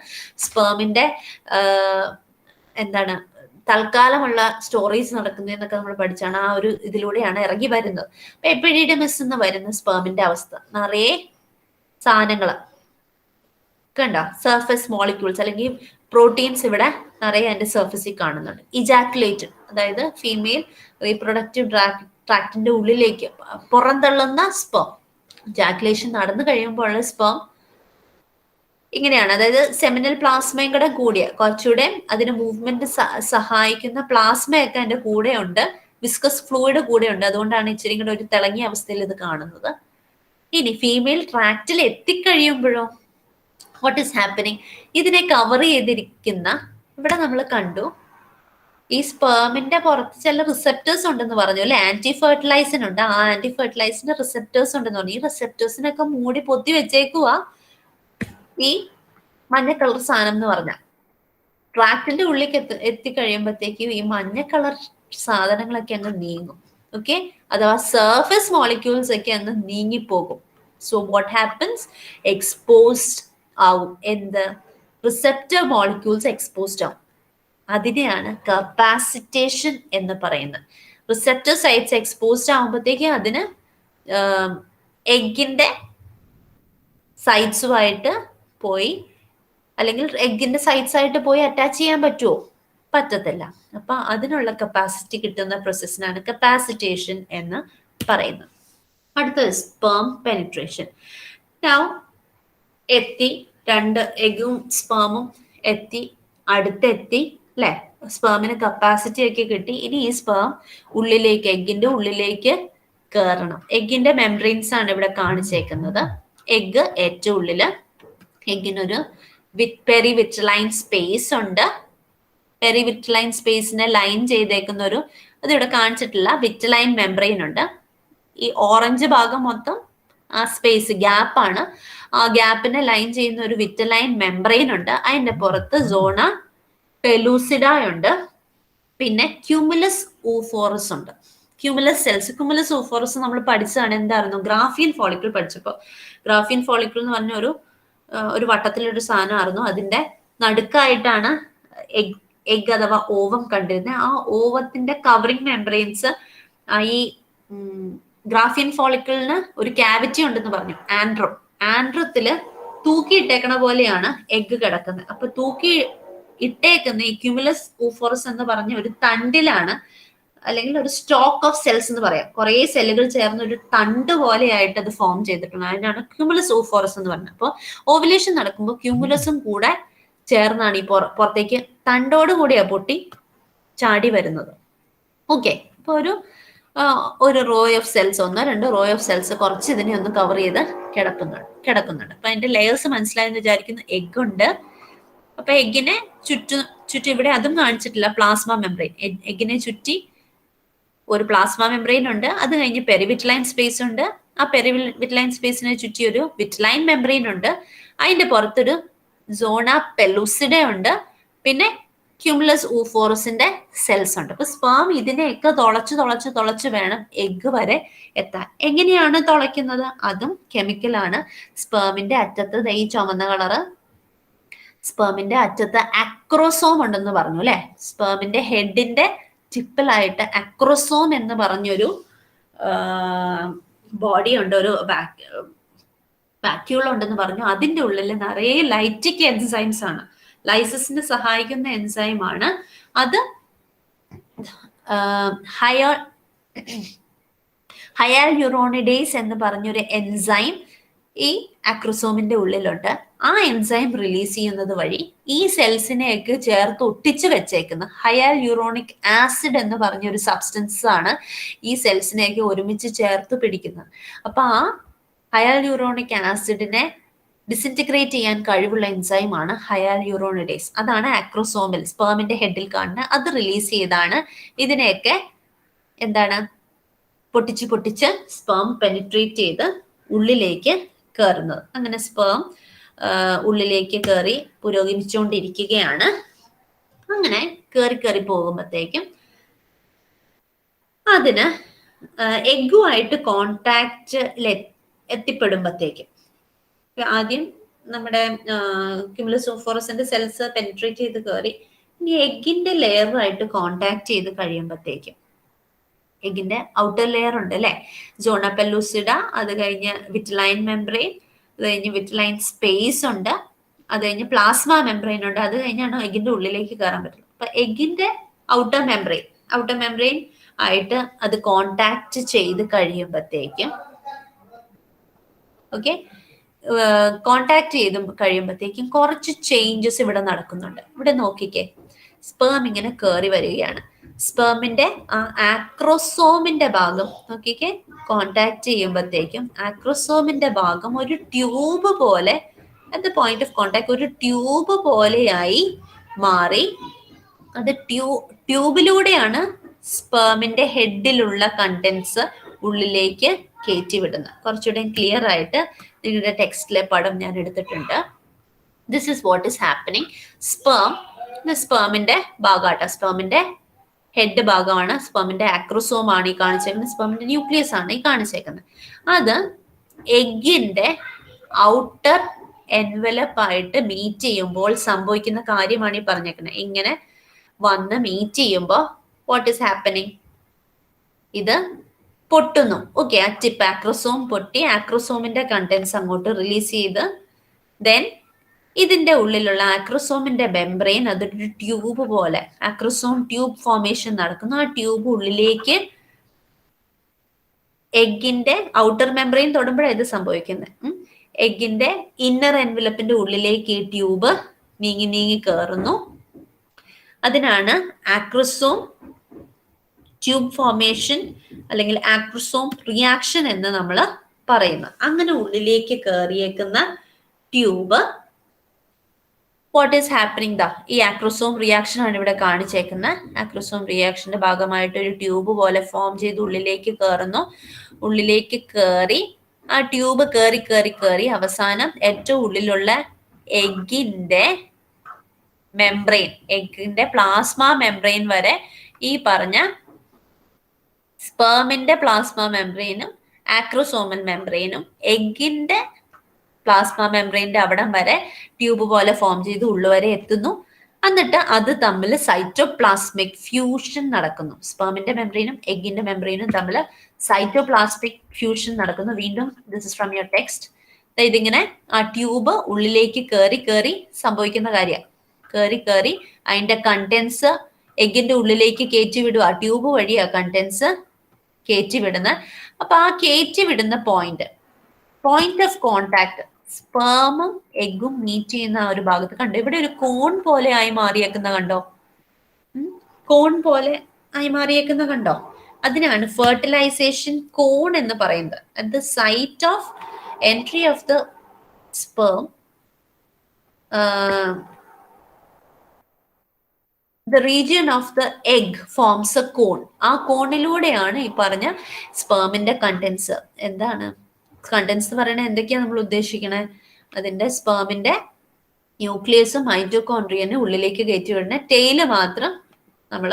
[SPEAKER 3] സ്പേമിന്റെ തൽക്കാലമുള്ള സ്റ്റോറീസ് നടക്കുന്നതെന്നൊക്കെ നമ്മൾ പഠിച്ചാണ്. ആ ഒരു ഇതിലൂടെയാണ് ഇറങ്ങി വരുന്നത്. അപ്പൊ എപ്പിഡിഡമിസ് എന്ന് വരുന്ന സ്പേമിന്റെ അവസ്ഥ നിറയെ സാധനങ്ങൾ കണ്ടോ, സർഫസ് മോളിക്യൂൾസ് അല്ലെങ്കിൽ പ്രോട്ടീൻസ് ഇവിടെ നിറയെ അതിന്റെ സർഫസിൽ കാണുന്നുണ്ട്. ഇജാക്കുലേറ്റഡ്, അതായത് ഫീമെയിൽ റീപ്രൊഡക്റ്റീവ് ട്രാക്ടിന്റെ ഉള്ളിലേക്ക് പുറന്തള്ളുന്ന സ്പേം. ഇജാക്കുലേഷൻ നടന്നു കഴിയുമ്പോഴുള്ള സ്പേം ഇങ്ങനെയാണ്. അതായത് സെമിനൽ പ്ലാസ്മയും കൂടെ കൂടിയ കുറച്ചുകൂടെ അതിന് മൂവ്മെന്റ് സഹായിക്കുന്ന പ്ലാസ്മയൊക്കെ അതിന്റെ കൂടെ ഉണ്ട്, വിസ്കസ് ഫ്ലൂയിഡ് കൂടെ ഉണ്ട്. അതുകൊണ്ടാണ് ഇച്ചിരി കൂടെ ഒരു തിളങ്ങിയ അവസ്ഥയിൽ ഇത് കാണുന്നത്. ഇനി ഫീമെയിൽ ട്രാക്റ്റിൽ എത്തിക്കഴിയുമ്പോഴോ വാട്ട് ഈസ് ഹാപ്പനിങ്? ഇതിനെ കവർ ചെയ്തിരിക്കുന്ന ഇവിടെ നമ്മൾ കണ്ടു ഈ സ്പേമിന്റെ പുറത്ത് ചില റിസെപ്റ്റേഴ്സ് ഉണ്ടെന്ന് പറഞ്ഞു അല്ലെ. ആന്റി ഫെർട്ടിലൈസിൻ ഉണ്ട്. ആ ആന്റി ഫെർട്ടിലൈസിന്റെ റിസെപ്റ്റേഴ്സ് ഉണ്ടെന്ന് പറഞ്ഞു. ഈ റിസെപ്റ്റേഴ്സിനൊക്കെ മൂടി പൊത്തി വെച്ചേക്കുക ഈ മഞ്ഞ കളർ സാധനം എന്ന് പറഞ്ഞ ട്രാക്റ്റിന്റെ ഉള്ളിലേക്ക് എത്തിക്കഴിയുമ്പോഴത്തേക്കും ഈ മഞ്ഞ കളർ സാധനങ്ങളൊക്കെ അങ്ങ് നീങ്ങും. ഓക്കെ, അഥവാ സർഫസ് മോളിക്യൂൾസ് ഒക്കെ അങ്ങ് നീങ്ങിപ്പോകും. So what happens? എക്സ്പോസ്ഡ് ആവും. എന്ത്? റിസെപ്റ്റർ മോളിക്യൂൾസ് എക്സ്പോസ്ഡ് ആവും. അതിനെയാണ് കപ്പാസിറ്റേഷൻ എന്ന് പറയുന്നത്. റിസെപ്റ്റർ സൈറ്റ്സ് എക്സ്പോസ്ഡ് ആകുമ്പോഴത്തേക്ക് അതിന് എഗ്ഗിന്റെ സൈറ്റ്സുമായിട്ട് പോയി അല്ലെങ്കിൽ എഗ്ഗിന്റെ സൈറ്റ്സ് ആയിട്ട് പോയി അറ്റാച്ച് ചെയ്യാൻ പറ്റുമോ? പറ്റത്തില്ല. അപ്പൊ അതിനുള്ള കപ്പാസിറ്റി കിട്ടുന്ന പ്രോസസ്സിനാണ് കപ്പാസിറ്റേഷൻ എന്ന് പറയുന്നത്. അടുത്തത് സ്പേം പെനിട്രേഷൻ. നൗ എത്തി, രണ്ട് എഗ്ഗും സ്പേമും എത്തി, അടുത്തെത്തി അല്ലെ. സ്പേമിന് കപ്പാസിറ്റി ഒക്കെ കിട്ടി. ഇനി ഈ സ്പേം ഉള്ളിലേക്ക്, എഗ്ഗിന്റെ ഉള്ളിലേക്ക് കയറണം. എഗ്ഗിന്റെ മെംബ്രെയിൻസ് ആണ് ഇവിടെ കാണിച്ചേക്കുന്നത്. എഗ്ഗ് ഏറ്റവും ഉള്ളില്, എഗ്ഗിനൊരു പെരിവിട്രലൈൻ സ്പേസ് ഉണ്ട്. പെരിവിട്രലൈൻ സ്പേസിനെ ലൈൻ ചെയ്തേക്കുന്ന ഒരു, അതിവിടെ കാണിച്ചിട്ടില്ല, വിട്രലൈൻ മെംബ്രെയിൻ ഉണ്ട്. ഈ ഓറഞ്ച് ഭാഗം മൊത്തം ആ സ്പേസ് ഗ്യാപ്പാണ്. ആ ഗ്യാപ്പിനെ ലൈൻ ചെയ്യുന്ന ഒരു വിട്രലൈൻ മെംബ്രെയിൻ ഉണ്ട്. അതിന്റെ പുറത്ത് സോണ പെലൂസിഡ ഉണ്ട്. പിന്നെ ക്യൂമുലസ് ഊഫോറസ് ഉണ്ട്. ക്യൂമുലസ് സെൽസ്, ക്യൂമുലസ് ഊഫോറസ് നമ്മൾ പഠിച്ചതാണ്. എന്തായിരുന്നു? ഗ്രാഫിയൻ ഫോളിക്കിൾ പഠിച്ചപ്പോൾ. ഗ്രാഫിയൻ ഫോളിക്കിൾ എന്ന് പറഞ്ഞ ഒരു വട്ടത്തിലൊരു സാധനമായിരുന്നു. അതിന്റെ നടുക്കായിട്ടാണ് എഗ് അഥവാ ഓവം കണ്ടിരുന്നത്. ആ ഓവത്തിന്റെ കവറിംഗ് മെംബ്രെയിൻസ് ഈ ഗ്രാഫിയൻ ഫോളിക്കിളിന് ഒരു ക്യാവിറ്റി ഉണ്ടെന്ന് പറഞ്ഞു. ആൻഡ്രത്തില് തൂക്കിയിട്ടേക്കണ പോലെയാണ് എഗ്ഗ് കിടക്കുന്നത്. അപ്പൊ തൂക്കി ഇട്ടേക്കുന്ന ഈ ക്യൂമുലസ് ഊഫോറസ് എന്ന് പറഞ്ഞ ഒരു തണ്ടിലാണ്, അല്ലെങ്കിൽ ഒരു സ്റ്റോക്ക് ഓഫ് സെൽസ് എന്ന് പറയാം. കുറെ സെല്ലുകൾ ചേർന്ന് ഒരു തണ്ട് പോലെയായിട്ട് അത് ഫോം ചെയ്തിട്ടുണ്ട്. അതിനാണ് ക്യൂമുലസ് ഊഫോറസ് എന്ന് പറഞ്ഞത്. അപ്പോൾ ഓവുലേഷൻ നടക്കുമ്പോൾ ക്യൂമുലസും കൂടെ ചേർന്നാണ് ഈ പുറത്തേക്ക് തണ്ടോട് കൂടിയാ പൊട്ടി ചാടി വരുന്നത്. ഓക്കെ, അപ്പൊ ഒരു റോ ഓഫ് സെൽസ്, ഒന്നോ രണ്ടോ റോ ഓഫ് സെൽസ് കുറച്ച് ഇതിനെ ഒന്ന് കവർ ചെയ്ത് കിടക്കുന്നുണ്ട്. അപ്പൊ അതിന്റെ ലെയേഴ്സ് മനസ്സിലായെന്ന് വിചാരിക്കുന്നു. എഗ് ഉണ്ട്. അപ്പൊ എഗ്ഗിനെ ചുറ്റും ഇവിടെ അതും കാണിച്ചിട്ടില്ല, പ്ലാസ്മ മെംബ്രെയിൻ. എഗ്ഗിനെ ചുറ്റി ഒരു പ്ലാസ്മ മെംബ്രെയിൻ ഉണ്ട്. അത് കഴിഞ്ഞ് പെരിവിട്രലൈൻ സ്പേസ് ഉണ്ട്. ആ പെരിവിട്രലൈൻ സ്പേസിനെ ചുറ്റി ഒരു വിട്രലൈൻ മെംബ്രെയിൻ ഉണ്ട്. അതിന്റെ പുറത്തൊരു സോണ പെലൂസിഡ ഉണ്ട്. പിന്നെ ക്യൂമുലസ് ഊഫോറസിന്റെ സെൽസ് ഉണ്ട്. അപ്പൊ സ്പേം ഇതിനെയൊക്കെ തുളച്ച് വേണം എഗ്ഗ് വരെ എത്താൻ. എങ്ങനെയാണ് തുളയ്ക്കുന്നത്? അതും കെമിക്കലാണ്. സ്പേമിന്റെ അറ്റത്ത് ഈ ചുമന്ന കളറ്, സ്പേമിന്റെ അറ്റത്ത് അക്രോസോം ഉണ്ടെന്ന് പറഞ്ഞു അല്ലെ. സ്പേമിന്റെ ഹെഡിന്റെ ടിപ്പിലായിട്ട് അക്രോസോം എന്ന് പറഞ്ഞൊരു ബോഡി ഉണ്ട്, ഒരു വാക്യൂൾ ഉണ്ടെന്ന് പറഞ്ഞു. അതിന്റെ ഉള്ളിൽ നിറയെ ലൈറ്റിക് എൻസൈംസ് ആണ്. ലൈസിസിന് സഹായിക്കുന്ന എൻസൈമാണ് അത്. ഹയാൽയൂറോണിഡേസ് എന്ന് പറഞ്ഞൊരു എൻസൈം ഈ അക്രോസോമിന്റെ ഉള്ളിലുണ്ട്. ആ എൻസൈം റിലീസ് ചെയ്യുന്നത് വഴി ഈ സെൽസിനെയൊക്കെ ചേർത്ത് ഒട്ടിച്ചു വെച്ചേക്കുന്ന ഹയാൽയൂറോണിക് ആസിഡ് എന്ന് പറഞ്ഞൊരു സബ്സ്റ്റൻസ് ആണ് ഈ സെൽസിനെയൊക്കെ ഒരുമിച്ച് ചേർത്ത് പിടിക്കുന്നത്. അപ്പൊ ആ ഹയാൽയൂറോണിക് ആസിഡിനെ ഡിസിൻറ്റിഗ്രേറ്റ് ചെയ്യാൻ കഴിവുള്ള എൻസൈമാണ് ഹയാൽയൂറോണിഡേസ്. അതാണ് അക്രോസോമിൽ സ്പേമിന്റെ ഹെഡിൽ കാണുന്നത്. അത് റിലീസ് ചെയ്താണ് ഇതിനെയൊക്കെ എന്താണ് പൊട്ടിച്ച് സ്പേം പെനിട്രേറ്റ് ചെയ്ത് ഉള്ളിലേക്ക് കയറുന്നത്. അങ്ങനെ സ്പേം ഉള്ളിലേക്ക് കയറി പുരോഗമിച്ചുകൊണ്ടിരിക്കുകയാണ്. അങ്ങനെ കയറി പോകുമ്പോഴത്തേക്കും അതിന് എഗ്ഗുമായിട്ട് കോണ്ടാക്റ്റിൽ എത്തിപ്പെടുമ്പോഴത്തേക്കും ആദ്യം നമ്മുടെ ക്യൂമുലസ് ഊഫോറസിന്റെ സെൽസ് പെനിട്രേറ്റ് ചെയ്ത് കയറി ഇനി എഗ്ഗിന്റെ ലെയറുമായിട്ട് കോണ്ടാക്ട് ചെയ്ത് കഴിയുമ്പോഴത്തേക്കും എഗ്ഗിന്റെ ഔട്ടർ ലെയർ ഉണ്ട് അല്ലെ, സോണ പെല്ലൂസിഡ, അത് കഴിഞ്ഞ് വിറ്റലൈൻ മെംബ്രെയിൻ, അത് കഴിഞ്ഞ് വിറ്റലൈൻ സ്പേസ് ഉണ്ട്, അത് കഴിഞ്ഞ് പ്ലാസ്മ മെംബ്രെയിൻ ഉണ്ട്, അത് കഴിഞ്ഞാണ് എഗ്ഗിന്റെ ഉള്ളിലേക്ക് കയറാൻ പറ്റുന്നത്. അപ്പൊ എഗ്ഗിന്റെ ഔട്ടർ മെംബ്രെയിൻ ആയിട്ട് അത് കോണ്ടാക്ട് ചെയ്ത് കഴിയുമ്പോഴത്തേക്കും ഓക്കെ, കോണ്ടാക്ട് ചെയ്ത് കഴിയുമ്പോഴത്തേക്കും കുറച്ച് ചേഞ്ചസ് ഇവിടെ നടക്കുന്നുണ്ട്. ഇവിടെ നോക്കിക്കേ, സ്പേം ഇങ്ങനെ കയറി വരികയാണ്. സ്പേമിന്റെ ആ ആക്രോസോമിന്റെ ഭാഗം നോക്കിക്കേ, കോണ്ടാക്ട് ചെയ്യുമ്പോഴത്തേക്കും ആക്രോസോമിന്റെ ഭാഗം ഒരു ട്യൂബ് പോലെ at the point of contact ഒരു ട്യൂബ് പോലെയായി മാറി. അത് ട്യൂബിലൂടെയാണ് സ്പേമിന്റെ ഹെഡിലുള്ള കണ്ടൻസ് ഉള്ളിലേക്ക് കയറ്റി വിടുന്നത്. കുറച്ചുകൂടെ ക്ലിയർ ആയിട്ട് നിങ്ങളുടെ ടെക്സ്റ്റിലെ പടം ഞാൻ എടുത്തിട്ടുണ്ട്. This is what is happening. സ്പേമിന്റെ ഭാഗമാട്ടോ, സ്പേമിന്റെ ഹെഡ് ഭാഗമാണ്, സ്പേമിന്റെ ആക്രോസോം ആണ് ഈ കാണിച്ചേക്കുന്നത്, സ്പേമിന്റെ ന്യൂക്ലിയസ് ആണ് ഈ കാണിച്ചേക്കുന്നത്. അത് എഗ്ഗിന്റെ ഔട്ടർ എൻവലപ്പ് ആയിട്ട് മീറ്റ് ചെയ്യുമ്പോൾ സംഭവിക്കുന്ന കാര്യമാണ് ഈ പറഞ്ഞേക്കുന്നത്. ഇങ്ങനെ വന്ന് മീറ്റ് ചെയ്യുമ്പോൾ വാട്ട് ഈസ് ഹാപ്പനിങ്, ഇത് പൊട്ടുന്നു. ഓക്കെ, ആ ടിപ്പ് ആക്രോസോം പൊട്ടി ആക്രോസോമിന്റെ കണ്ടൻസ് അങ്ങോട്ട് റിലീസ് ചെയ്ത് ദെൻ ഇതിന്റെ ഉള്ളിലുള്ള ആക്രോസോമിന്റെ മെംബ്രെയിൻ അതൊരു ട്യൂബ് പോലെ ആക്രോസോം ട്യൂബ് ഫോർമേഷൻ നടക്കുന്നു. ആ ട്യൂബ് ഉള്ളിലേക്ക് എഗ്ഗിന്റെ ഔട്ടർ മെംബ്രെയിൻ തൊടുമ്പോഴാണ് ഇത് സംഭവിക്കുന്നത്. എഗ്ഗിന്റെ ഇന്നർ എൻവലപ്പിന്റെ ഉള്ളിലേക്ക് ഈ ട്യൂബ് നീങ്ങി നീങ്ങി കയറുന്നു. അതിനാണ് ആക്രോസോം ട്യൂബ് ഫോർമേഷൻ അല്ലെങ്കിൽ ആക്രോസോം റിയാക്ഷൻ എന്ന് നമ്മൾ പറയുന്നത്. അങ്ങനെ ഉള്ളിലേക്ക് കയറിയേക്കുന്ന ട്യൂബ് വാട്ട് ഈസ് ഹാപ്പനിങ് ദാ ഈ ആക്രോസോം റിയാക്ഷൻ ആണ് ഇവിടെ കാണിച്ചേക്കുന്നത്. ആക്രോസോം റിയാക്ഷന്റെ ഭാഗമായിട്ട് ഒരു ട്യൂബ് പോലെ ഫോം ചെയ്ത് ഉള്ളിലേക്ക് കയറുന്നു. ഉള്ളിലേക്ക് കയറി ആ ട്യൂബ് കയറി കയറി കയറി അവസാനം ഏറ്റവും ഉള്ളിലുള്ള എഗ്ഗിന്റെ മെംബ്രെയിൻ, എഗ്ഗിന്റെ പ്ലാസ്മ മെംബ്രെയിൻ വരെ ഈ പറഞ്ഞ സ്പേമിന്റെ പ്ലാസ്മ മെംബ്രെയിനും ആക്രോസോമൽ മെംബ്രെയിനും എഗ്ഗിന്റെ പ്ലാസ്മ മെംബ്രെയിന്റെ അവിടം വരെ ട്യൂബ് പോലെ ഫോം ചെയ്ത് ഉള്ളുവരെ എത്തുന്നു. എന്നിട്ട് അത് തമ്മിൽ സൈറ്റോപ്ലാസ്മിക് ഫ്യൂഷൻ നടക്കുന്നു. സ്പേമിന്റെ മെംബ്രെയിനും എഗ്ഗിന്റെ മെംബ്രെയിനും തമ്മിൽ സൈറ്റോപ്ലാസ്മിക് ഫ്യൂഷൻ നടക്കുന്നു. വീണ്ടും this is from your text. ഇതിങ്ങനെ ആ ട്യൂബ് ഉള്ളിലേക്ക് കയറി കയറി സംഭവിക്കുന്ന കാര്യം. കയറി കയറി അതിന്റെ കണ്ടൻസ് എഗ്ഗിന്റെ ഉള്ളിലേക്ക് കയറ്റി വിടുക. ആ ട്യൂബ് വഴി ആ കണ്ടൻസ് കയറ്റി വിടുന്ന. അപ്പൊ ആ കയറ്റി വിടുന്ന പോയിന്റ് ഓഫ് കോണ്ടാക്ട് സ്പേമും എഗ്ഗും മീറ്റ് ചെയ്യുന്ന ആ ഒരു ഭാഗത്ത് കണ്ടോ, ഇവിടെ ഒരു കോൺ പോലെ ആയി മാറിയേക്കുന്ന കണ്ടോ, കോൺ പോലെ ആയി മാറിയേക്കുന്ന കണ്ടോ. അതിനാണ് ഫെർട്ടിലൈസേഷൻ കോൺ എന്ന് പറയുന്നത്. At the site of entry of the sperm the region of the egg forms a cone. ആ കോണിലൂടെയാണ് ഈ പറഞ്ഞ സ്പേമിന്റെ കണ്ടൻസ്. എന്താണ് കണ്ടൻസ് പറയണത്, എന്തൊക്കെയാണ് നമ്മൾ ഉദ്ദേശിക്കണേ? അതിന്റെ സ്പേമിന്റെ ന്യൂക്ലിയസും മൈറ്റോകോൺട്രിയനെ ഉള്ളിലേക്ക് കയറ്റി വിടുന്ന, ടെയില് മാത്രം നമ്മൾ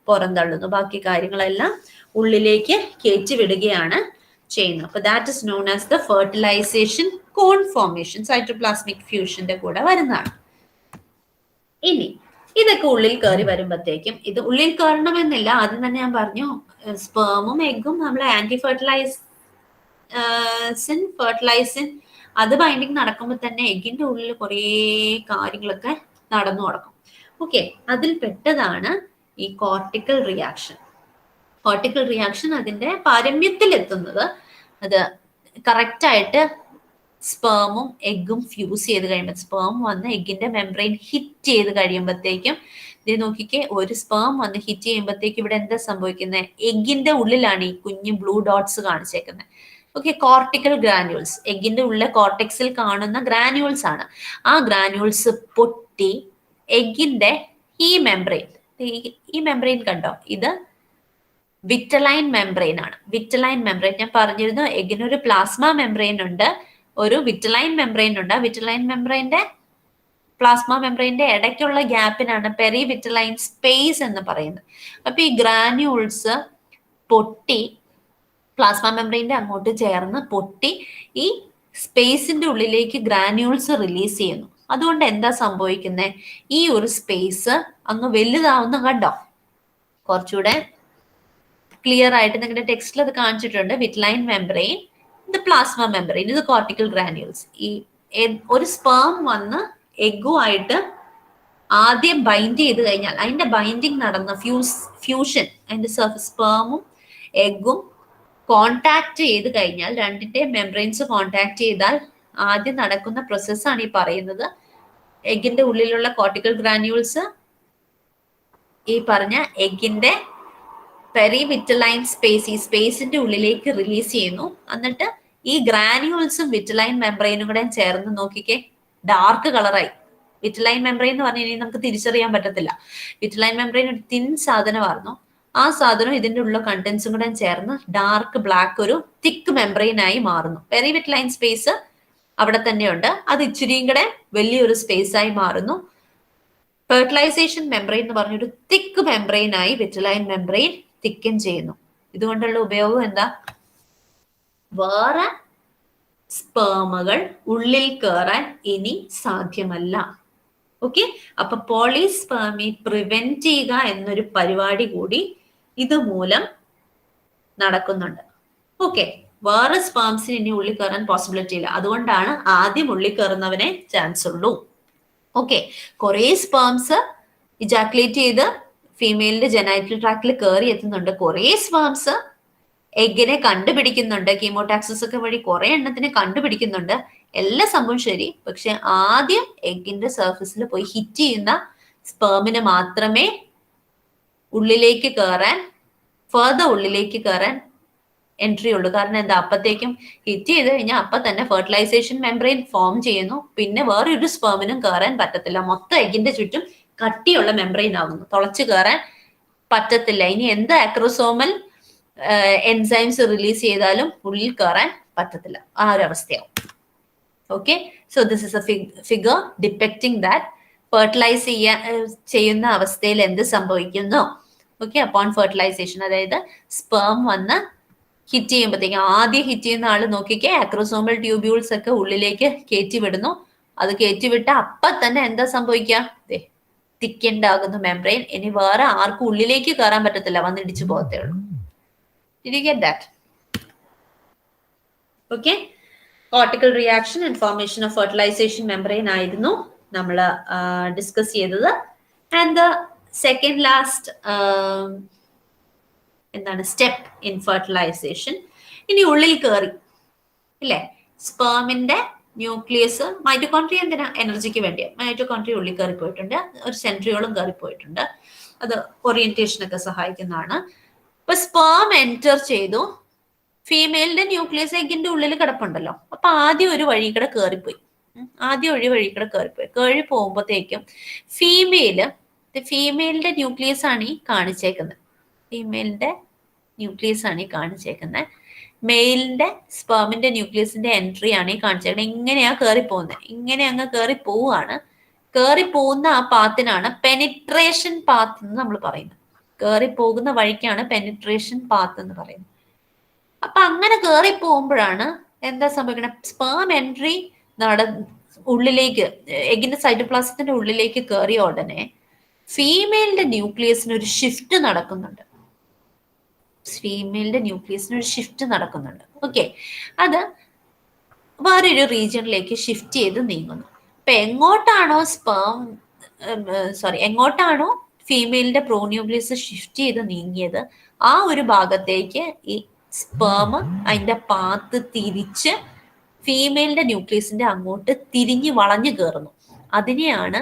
[SPEAKER 3] പുറന്തള്ളുന്നു. ബാക്കി കാര്യങ്ങളെല്ലാം ഉള്ളിലേക്ക് കയറ്റി വിടുകയാണ് ചെയ്യുന്നത്. അപ്പൊ that is known as the fertilisation cone formation. Cytoplasmic ഫ്യൂഷന്റെ കൂടെ വരുന്നതാണ്. ഇനി ഇതൊക്കെ ഉള്ളിൽ കയറി വരുമ്പോഴത്തേക്കും, ഇത് ഉള്ളിൽ കയറണമെന്നില്ല, ആദ്യം തന്നെ ഞാൻ പറഞ്ഞു സ്പേമും എഗ്ഗും നമ്മൾ ആന്റി ഫെർട്ടിലൈസിൻ അത് ബൈൻഡിങ് നടക്കുമ്പോൾ തന്നെ എഗ്ഗിന്റെ ഉള്ളിൽ കുറേ കാര്യങ്ങളൊക്കെ നടന്നു തുടങ്ങും. ഓക്കെ, അതിൽ പെട്ടതാണ് ഈ കോർട്ടിക്കൽ റിയാക്ഷൻ. കോർട്ടിക്കൽ റിയാക്ഷൻ അതിന്റെ പാരമ്യത്തിൽ എത്തുന്നത് അത് കറക്റ്റായിട്ട് സ്പേമും എഗ്ഗും ഫ്യൂസ് ചെയ്ത് കഴിയുമ്പോൾ, സ്പേം വന്ന് എഗ്ഗിന്റെ മെംബ്രെയിൻ ഹിറ്റ് ചെയ്ത് കഴിയുമ്പോഴത്തേക്കും ഇത് നോക്കിക്കേ, ഒരു സ്പേം വന്ന് ഹിറ്റ് ചെയ്യുമ്പോഴത്തേക്കും ഇവിടെ എന്താ സംഭവിക്കുന്നത്? എഗ്ഗിന്റെ ഉള്ളിലാണ് ഈ കുഞ്ഞു ബ്ലൂ ഡോട്ട്സ് കാണിച്ചേക്കുന്നത്. ഓക്കെ, കോർട്ടിക്കൽ ഗ്രാനുൾസ്, എഗ്ഗിന്റെ ഉള്ളിലെ കോർട്ടെക്സിൽ കാണുന്ന ഗ്രാനുൾസ് ആണ്. ആ ഗ്രാനുൾസ് പൊട്ടി എഗ്ഗിന്റെ ഈ മെംബ്രെയിൻ കണ്ടോ, ഇത് വിറ്റലൈൻ മെംബ്രെയിൻ ആണ്. വിറ്റലൈൻ മെംബ്രെയിൻ ഞാൻ പറഞ്ഞിരുന്നു, എഗ്ഗിനൊരു പ്ലാസ്മ മെംബ്രെയിൻ ഉണ്ട്, ഒരു വിറ്റലൈൻ മെംബ്രെയിൻ ഉണ്ട്. ആ വിറ്റലൈൻ മെംബ്രെയിന്റെ പ്ലാസ്മ മെംബ്രെയിന്റെ ഇടയ്ക്കുള്ള ഗ്യാപ്പിനാണ് പെരി വിറ്റലൈൻ സ്പേസ് എന്ന് പറയുന്നത്. അപ്പൊ ഈ ഗ്രാന്യൂൾസ് പൊട്ടി പ്ലാസ്മ മെംബ്രെയിന്റെ അങ്ങോട്ട് ചേർന്ന് പൊട്ടി ഈ സ്പേസിന്റെ ഉള്ളിലേക്ക് ഗ്രാന്യൂൾസ് റിലീസ് ചെയ്യുന്നു. അതുകൊണ്ട് എന്താ സംഭവിക്കുന്നത്, ഈ ഒരു സ്പേസ് അങ്ങ് വലുതാവുന്ന കണ്ടോ, കുറച്ചുകൂടെ ക്ലിയർ ആയിട്ട് നിങ്ങളുടെ ടെക്സ്റ്റിൽ അത് കാണിച്ചിട്ടുണ്ട്. വിറ്റ്ലൈൻ മെംബ്രെയിൻ, ഇത് പ്ലാസ്മ മെംബ്രെയിൻ, ഇത് കോർട്ടിക്കൽ ഗ്രാന്യൂൾസ്. ഈ ഒരു സ്പേം വന്ന് എഗ്ഗുമായിട്ട് ആദ്യം ബൈൻഡ് ചെയ്ത് കഴിഞ്ഞാൽ അതിന്റെ ബൈൻഡിങ് നടന്ന ഫ്യൂഷൻ, അതിന്റെ സർഫസ് സ്പേമും എഗ്ഗും കോണ്ടാക്ട് ചെയ്ത് കഴിഞ്ഞാൽ, രണ്ടിന്റെ മെംബ്രെയിൻസ് കോണ്ടാക്ട് ചെയ്താൽ ആദ്യം നടക്കുന്ന പ്രോസസ്സാണ് ഈ പറയുന്നത്. എഗ്ഗിന്റെ ഉള്ളിലുള്ള കോർട്ടിക്കൽ ഗ്രാന്യൂൾസ് ഈ പറഞ്ഞ എഗ്ഗിന്റെ പെരിവിറ്റലൈൻ സ്പേസ്, ഈ സ്പേസിന്റെ ഉള്ളിലേക്ക് റിലീസ് ചെയ്യുന്നു. എന്നിട്ട് ഈ ഗ്രാന്യൂൾസും വിറ്റലൈൻ മെംബ്രെയിനും കൂടെ ചേർന്ന് നോക്കിക്കേ, ഡാർക്ക് കളറായി. വിറ്റലൈൻ മെംബ്രെയിൻ എന്ന് പറഞ്ഞു കഴിഞ്ഞാൽ നമുക്ക് തിരിച്ചറിയാൻ പറ്റത്തില്ല. വിറ്റലൈൻ മെംബ്രെയിൻ ഒരു തിൻ സാധനമായിരുന്നു. ആ സാധനം ഇതിന്റെ ഉള്ള കണ്ടന്റ്സും കൂടെ ചേർന്ന് ഡാർക്ക് ബ്ലാക്ക് ഒരു തിക്ക് മെംബ്രെയിൻ ആയി മാറുന്നു. പെരിവിറ്റലൈൻ സ്പേസ് അവിടെ തന്നെയുണ്ട്, അത് ഇച്ചിരിയും കൂടെ വലിയൊരു സ്പേസ് ആയി മാറുന്നു. ഫെർട്ടിലൈസേഷൻ മെംബ്രെയിൻ എന്ന് പറഞ്ഞൊരു തിക്ക് മെംബ്രെയിൻ ആയി വിറ്റലൈൻ മെംബ്രെയിൻ തിക്കൻ ചെയ്യുന്നു. ഇതുകൊണ്ടുള്ള ഉപയോഗം എന്താ, വേറെ സ്പേമുകൾ ഉള്ളിൽ കയറാൻ ഇനി സാധ്യമല്ല. ഓക്കെ, അപ്പൊ പോളിസ്പെർമി പ്രിവെന്റ് ചെയ്യുക എന്നൊരു പരിപാടി കൂടി ഇതുമൂലം നടക്കുന്നുണ്ട്. ഓക്കെ, വേറെ സ്പേംസിന് ഇനി ഉള്ളിൽ കയറാൻ പോസിബിലിറ്റി ഇല്ല. അതുകൊണ്ടാണ് ആദ്യം ഉള്ളിൽ കയറുന്നവനെ ചാൻസ് ഉള്ളൂ. ഓക്കെ, കുറെ സ്പേംസ് ഇജാക്കുലേറ്റ് ചെയ്ത് ഫീമെയിലിന്റെ ജെനൈറ്റൽ ട്രാക്റ്റിൽ കയറി എത്തുന്നുണ്ട്. കുറെ സ്പേംസ് എഗ്ഗിനെ കണ്ടുപിടിക്കുന്നുണ്ട്. കീമോടാക്സിസ് ഒക്കെ വഴി കുറെ എണ്ണത്തിനെ കണ്ടുപിടിക്കുന്നുണ്ട്. എല്ലാ സംഭവം ശരി, പക്ഷെ ആദ്യം എഗ്ഗിന്റെ സർഫസിൽ പോയി ഹിറ്റ് ചെയ്യുന്ന സ്പേമിന് മാത്രമേ ഉള്ളിലേക്ക് കയറാൻ, ഫർദർ ഉള്ളിലേക്ക് കയറാൻ എൻട്രി ഉള്ളൂ. കാരണം എന്താ, അപ്പത്തേക്കും ഹിറ്റ് ചെയ്ത് കഴിഞ്ഞാൽ അപ്പൊ തന്നെ ഫെർട്ടിലൈസേഷൻ മെംബ്രെയിൻ ഫോം ചെയ്യുന്നു. പിന്നെ വേറൊരു സ്പേമിനും കയറാൻ പറ്റത്തില്ല. മൊത്തം എഗ്ഗിന്റെ ചുറ്റും കട്ടിയുള്ള മെംബ്രെയിൻ ആകുന്നു, തുളച്ചു കയറാൻ പറ്റത്തില്ല. ഇനി എന്ത് അക്രോസോമൽ എൻസൈംസ് റിലീസ് ചെയ്താലും ഉള്ളിൽ കയറാൻ പറ്റത്തില്ല. ആ ഒരു അവസ്ഥയാവും. Okay, so this is a figure depicting that fertilise ചെയ്യുന്ന അവസ്ഥയിൽ എന്ത് സംഭവിക്കുന്നു. ഓക്കെ, അപ്പോൺ ഫെർട്ടിലൈസേഷൻ, അതായത് സ്പേം വന്ന് ഹിറ്റ് ചെയ്യുമ്പോഴത്തേക്കും, ആദ്യം ഹിറ്റ് ചെയ്യുന്ന ആള് നോക്കിക്കേ, അക്രോസോമൽ ട്യൂബ്യൂൾസ് ഒക്കെ ഉള്ളിലേക്ക് കയറ്റി വിടുന്നു. അത് കയറ്റിവിട്ട അപ്പൊ തന്നെ എന്താ സംഭവിക്കുക, തിക്കൻഡ് ആകുന്നു മെംബ്രെയിൻ. ഇനി വേറെ ആർക്കും ഉള്ളിലേക്ക് കയറാൻ പറ്റത്തില്ല, വന്നിടിച്ചു പോകത്തേ ഉള്ളൂ. Did you get that? Okay, cortical reaction and formation of fertilization membrane ആയിരുന്നു നമ്മൾ ഡിസ്കസ് ചെയ്തത്. ആൻഡ് ദ സെക്കൻഡ് ലാസ്റ്റ് എന്താണ്, സ്റ്റെപ്പ് ഇൻ ഫെർട്ടിലൈസേഷൻ. ഇനി ഉള്ളിൽ കയറി ഇല്ലേ, സ്പേമിന്റെ ന്യൂക്ലിയസ്, മൈറ്റോകോൺട്രിയ എന്തിനാ, എനർജിക്ക് വേണ്ടിയാണ്. മൈറ്റോകോൺട്രിയ ഉള്ളിൽ കയറി പോയിട്ടുണ്ട്, ഒരു സെൻട്രിയോളും കയറി പോയിട്ടുണ്ട്. അത് ഓറിയന്റേഷനൊക്കെ സഹായിക്കുന്നതാണ്. ഇപ്പൊ സ്പേം എൻറ്റർ ചെയ്തു, ഫീമെയിലിന്റെ ന്യൂക്ലിയസ് എഗ്ഗിന്റെ ഉള്ളിൽ കിടപ്പുണ്ടല്ലോ. അപ്പൊ ആദ്യം ഒരു വഴി കൂടെ കയറിപ്പോയി, കയറി പോകുമ്പോഴത്തേക്കും ഫീമെയിലിന്റെ ന്യൂക്ലിയസ് ആണ് ഈ കാണിച്ചേക്കുന്നത്. മെയിലിന്റെ സ്പേമിന്റെ ന്യൂക്ലിയസിന്റെ എൻട്രി ആണ് ഈ കാണിച്ചേക്കുന്നത്. ഇങ്ങനെയാ കയറി പോകുന്നത്, ഇങ്ങനെ അങ്ങ് കയറി പോവാണ്. കയറി പോകുന്ന ആ പാത്തിനാണ് പെനിട്രേഷൻ പാത്ത് എന്ന് നമ്മൾ പറയുന്നത്. കയറി പോകുന്ന വഴിക്കാണ് പെനിട്രേഷൻ പാത്ത് എന്ന് പറയുന്നത്. അപ്പൊ അങ്ങനെ കയറി പോകുമ്പോഴാണ് എന്താ സംഭവിക്കുന്നത്, സ്പേം എൻട്രി ഉള്ളിലേക്ക്, എഗ്ഗിന്റെ സൈറ്റോപ്ലാസത്തിന്റെ ഉള്ളിലേക്ക് കയറിയ ഉടനെ ഫീമെയിലിന്റെ ന്യൂക്ലിയസിന് ഒരു ഷിഫ്റ്റ് നടക്കുന്നുണ്ട്. ഓക്കെ, അത് വേറൊരു റീജിയനിലേക്ക് ഷിഫ്റ്റ് ചെയ്ത് നീങ്ങുന്നു. അപ്പൊ എങ്ങോട്ടാണോ ഫീമെയിലിന്റെ പ്രോന്യൂക്ലിയസ് ഷിഫ്റ്റ് ചെയ്ത് നീങ്ങിയത്, ആ ഒരു ഭാഗത്തേക്ക് ഈ സ്പേം അതിന്റെ പാത്ത് തിരിച്ച് ഫീമെയിലിന്റെ ന്യൂക്ലിയസിന്റെ അങ്ങോട്ട് തിരിഞ്ഞു വളഞ്ഞു കയറുന്നു. അതിനെയാണ്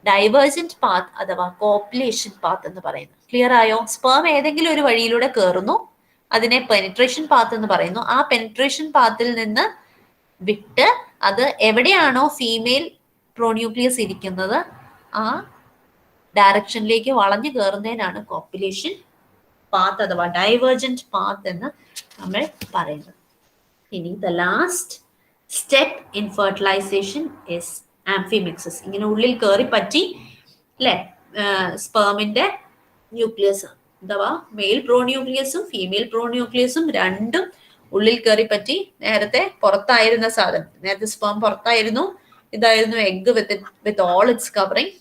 [SPEAKER 3] ഡൈവേർജന്റ് പാത്ത് അഥവാ കോപ്പുലേഷൻ പാത്ത് എന്ന് പറയുന്നത്. ക്ലിയർ ആയോ? സ്പേം ഏതെങ്കിലും ഒരു വഴിയിലൂടെ കയറുന്നു, അതിനെ പെനിട്രേഷൻ പാത്ത് എന്ന് പറയുന്നു. ആ പെനിട്രേഷൻ പാത്തിൽ നിന്ന് വിട്ട് അത് എവിടെയാണോ ഫീമെയിൽ പ്രോന്യൂക്ലിയസ് ഇരിക്കുന്നത് ആ ഡയറക്ഷനിലേക്ക് വളഞ്ഞു കയറുന്നതിനാണ് കോപ്പുലേഷൻ പാത്ത് അഥവാ ഡൈവേർജന്റ് പാത്ത് എന്ന് നമ്മൾ പറയുന്നത്. ഇനി the last step in fertilisation is amphimixis. ഇങ്ങനെ ഉള്ളിൽ കയറി പറ്റി അല്ലെ, സ്പേമിന്റെ ന്യൂക്ലിയസ് അഥവാ മെയിൽ പ്രോന്യൂക്ലിയസും ഫീമെയിൽ പ്രോന്യൂക്ലിയസും രണ്ടും ഉള്ളിൽ കയറി പറ്റി. നേരത്തെ പുറത്തായിരുന്ന സാധനം, നേരത്തെ സ്പേം പുറത്തായിരുന്നു, ഇതായിരുന്നു egg with all it's covering.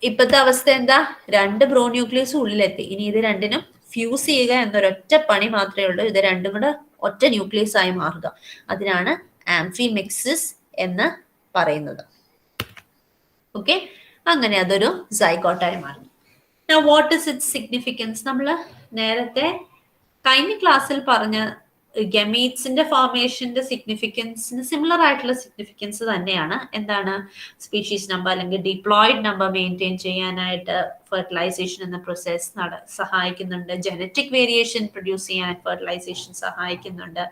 [SPEAKER 3] ഇപ്പോഴത്തെ അവസ്ഥ എന്താ? 2 ബ്രോന്യൂക്ലിയസ് ഉള്ളിലെത്തി. ഇനി ഇത് രണ്ടിനും ഫ്യൂസ് ചെയ്യുക എന്നൊരൊറ്റ പണി മാത്രമേ ഉള്ളൂ. ഇത് രണ്ടും കൂടെ ഒറ്റ ന്യൂക്ലിയസ് ആയി മാറുക. അതിനാണ് ആംഫിമെക്സിസ് എന്ന് പറയുന്നത്. ഓക്കെ, അങ്ങനെ അതൊരു സൈഗോട്ടായി മാറുന്നു. Now what is its significance? നമ്മൾ നേരത്തെ കഴിഞ്ഞ ക്ലാസ്സിൽ പറഞ്ഞ ഗമീറ്റ്സിന്റെ ഫോർമേഷന്റെ സിഗ്നിഫിക്കൻസിന് സിമിലർ ആയിട്ടുള്ള സിഗ്നിഫിക്കൻസ് തന്നെയാണ്. എന്താണ്? സ്പീഷീസ് നമ്പർ അല്ലെങ്കിൽ ഡിപ്ലോയിഡ് നമ്പർ മെയിൻറ്റെയിൻ ചെയ്യാനായിട്ട് ഫെർട്ടിലൈസേഷൻ എന്ന പ്രോസസ് സഹായിക്കുന്നുണ്ട്. ജനറ്റിക് വേരിയേഷൻ പ്രൊഡ്യൂസ് ചെയ്യാൻ ഫെർട്ടിലൈസേഷൻ സഹായിക്കുന്നുണ്ട്.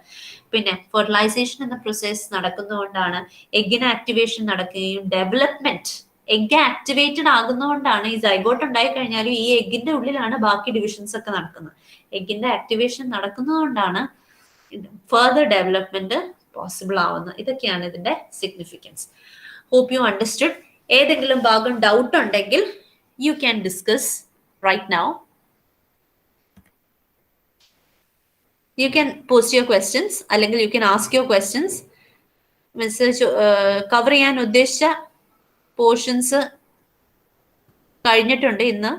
[SPEAKER 3] പിന്നെ ഫെർട്ടിലൈസേഷൻ എന്ന പ്രോസസ് നടക്കുന്നതുകൊണ്ടാണ് എഗ്ഗിന് ആക്ടിവേഷൻ നടക്കുകയും ഡെവലപ്മെന്റ് എഗ് ആക്ടിവേറ്റഡ് ആകുന്നതുകൊണ്ടാണ് ഈ സൈഗോട്ട് ഉണ്ടായി കഴിഞ്ഞാലും ഈ എഗ്ഗിന്റെ ഉള്ളിലാണ് ബാക്കി ഡിവിഷൻസ് ഒക്കെ നടക്കുന്നത്. എഗ്ഗിന്റെ ആക്ടിവേഷൻ നടക്കുന്നതുകൊണ്ടാണ് ഫർദർ ഡെവലപ്മെന്റ് പോസിബിൾ ആവുന്നത്. ഇതൊക്കെയാണ് ഇതിന്റെ സിഗ്നിഫിക്കൻസ്. Hope you understood. ഏതെങ്കിലും ഭാഗം ഡൗട്ട് ഉണ്ടെങ്കിൽ you can discuss right now. You can post your questions അല്ലെങ്കിൽ you can ask your questions. Message cover ചെയ്യാൻ ഉദ്ദേശിച്ച പോർഷൻസ് കഴിഞ്ഞിട്ടുണ്ട്. ഇന്ന്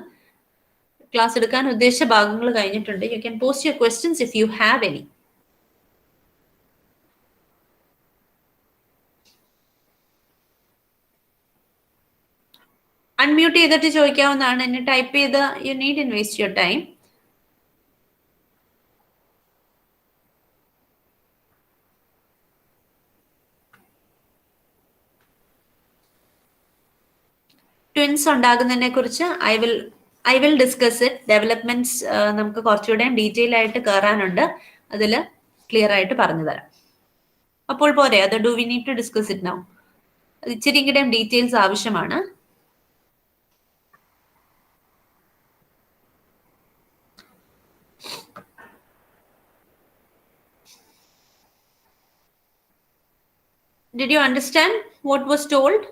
[SPEAKER 3] ക്ലാസ് എടുക്കാൻ ഉദ്ദേശിച്ച ഭാഗങ്ങൾ കഴിഞ്ഞിട്ടുണ്ട്. You can post your questions if you have any. Unmute ചെയ്തിട്ട് ചോദിക്കാവുന്നതാണ്. എന്നെ ടൈപ്പ് ചെയ്ത് you need in waste your time. Twins ഉണ്ടാകുന്നതിനെ കുറിച്ച് I will discuss it. Developments നമുക്ക് കുറച്ചുകൂടെ ഡീറ്റെയിൽ ആയിട്ട് കയറാനുണ്ട്. അതിൽ ക്ലിയർ ആയിട്ട് പറഞ്ഞു തരാം. അപ്പോൾ പോരെ? അത് do we need to discuss it now? ഇച്ചിരി കൂടെയും ഡീറ്റെയിൽസ് ആവശ്യമാണ്. Did you understand what was told?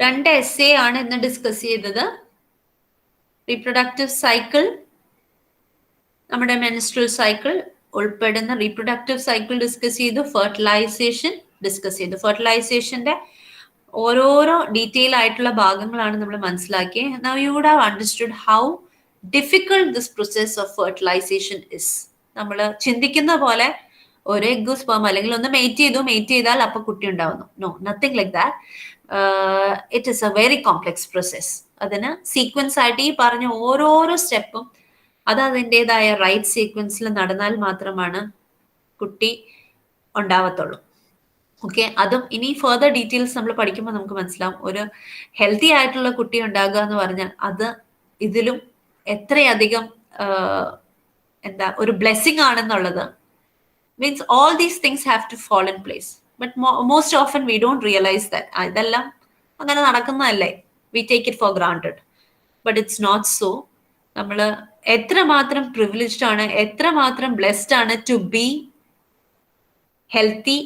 [SPEAKER 3] 2 essay ആണ് ഇന്ന് ഡിസ്കസ് ചെയ്തത്. റീപ്രൊഡക്റ്റീവ് സൈക്കിൾ, നമ്മുടെ മെൻസ്ട്രൽ സൈക്കിൾ ഉൾപ്പെടുന്ന റീപ്രൊഡക്റ്റീവ് സൈക്കിൾ ഡിസ്കസ് ചെയ്തു. ഫെർട്ടിലൈസേഷൻ ഡിസ്കസ് ചെയ്തു. ഫെർട്ടിലൈസേഷന്റെ ഓരോരോ ഡീറ്റെയിൽ ആയിട്ടുള്ള ഭാഗങ്ങളാണ് നമ്മൾ മനസ്സിലാക്കിയത്. Now you would have understood how difficult this process of fertilization is. നമ്മൾ ചിന്തിക്കുന്ന പോലെ ഒരു എഗ് സ്പേം അല്ലെങ്കിൽ ഒന്ന് മേറ്റ് ചെയ്താൽ അപ്പൊ കുട്ടി ഉണ്ടാവുന്നു. No, nothing like that. It is a very complex process. അതിന് സീക്വൻസ് ആയിട്ട് ഈ പറഞ്ഞ ഓരോരോ സ്റ്റെപ്പും അത് അതിൻ്റെതായ റൈറ്റ് സീക്വൻസിൽ നടന്നാൽ മാത്രമാണ് കുട്ടി ഉണ്ടാവത്തുള്ളൂ. ഓക്കെ, അതും ഇനി ഫർദർ ഡീറ്റെയിൽസ് നമ്മൾ പഠിക്കുമ്പോൾ നമുക്ക് മനസ്സിലാവും. ഒരു ഹെൽത്തി ആയിട്ടുള്ള കുട്ടി ഉണ്ടാകുക എന്ന് പറഞ്ഞാൽ അത് ഇതിലും എത്രയധികം ഒരു ബ്ലെസ്സിങ് ആണെന്നുള്ളത്. Means all these things have to fall in place, but most often we don't realize that. ഇതെല്ലാം അങ്ങനെ നടക്കുന്നതല്ലേ, we take it for granted, but it's not so. നമ്മൾ എത്രമാത്രം പ്രിവിലേജ്ഡ് ആണ്, എത്രമാത്രം ബ്ലെസ്ഡ് ആണ് ടു ബി ഹെൽത്തി,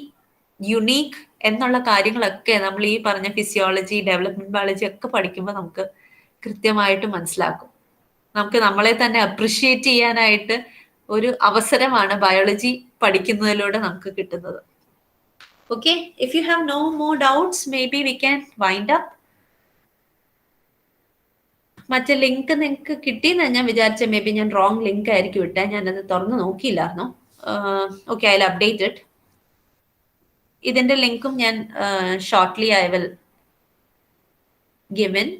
[SPEAKER 3] യുണീക്ക് എന്നുള്ള കാര്യങ്ങളൊക്കെ നമ്മൾ ഈ പറഞ്ഞ ഫിസിയോളജി, ഡെവലപ്മെന്റ് ബയോളജി ഒക്കെ പഠിക്കുമ്പോൾ നമുക്ക് കൃത്യമായിട്ട് മനസ്സിലാക്കും. നമുക്ക് നമ്മളെ തന്നെ അപ്രിഷിയേറ്റ് ചെയ്യാനായിട്ട് ഒരു അവസരമാണ് ബയോളജി പഠിക്കുന്നതിലൂടെ നമുക്ക് കിട്ടുന്നത്. Okay, if you have no more doubts maybe we can wind up. മറ്റേ ലിങ്ക് നിങ്ങൾക്ക് കിട്ടിയെന്ന് ഞാൻ വിചാരിച്ച, മേ ബി ഞാൻ റോങ് ലിങ്ക് ആയിരിക്കും ഇട്ടേ, ഞാനത് തുറന്ന് നോക്കിയില്ലായിരുന്നു. ഓക്കെ, ഐ വിൽ അപ്ഡേറ്റ് ഇറ്റ്. ഇതിന്റെ ലിങ്കും ഞാൻ shortly I will give in.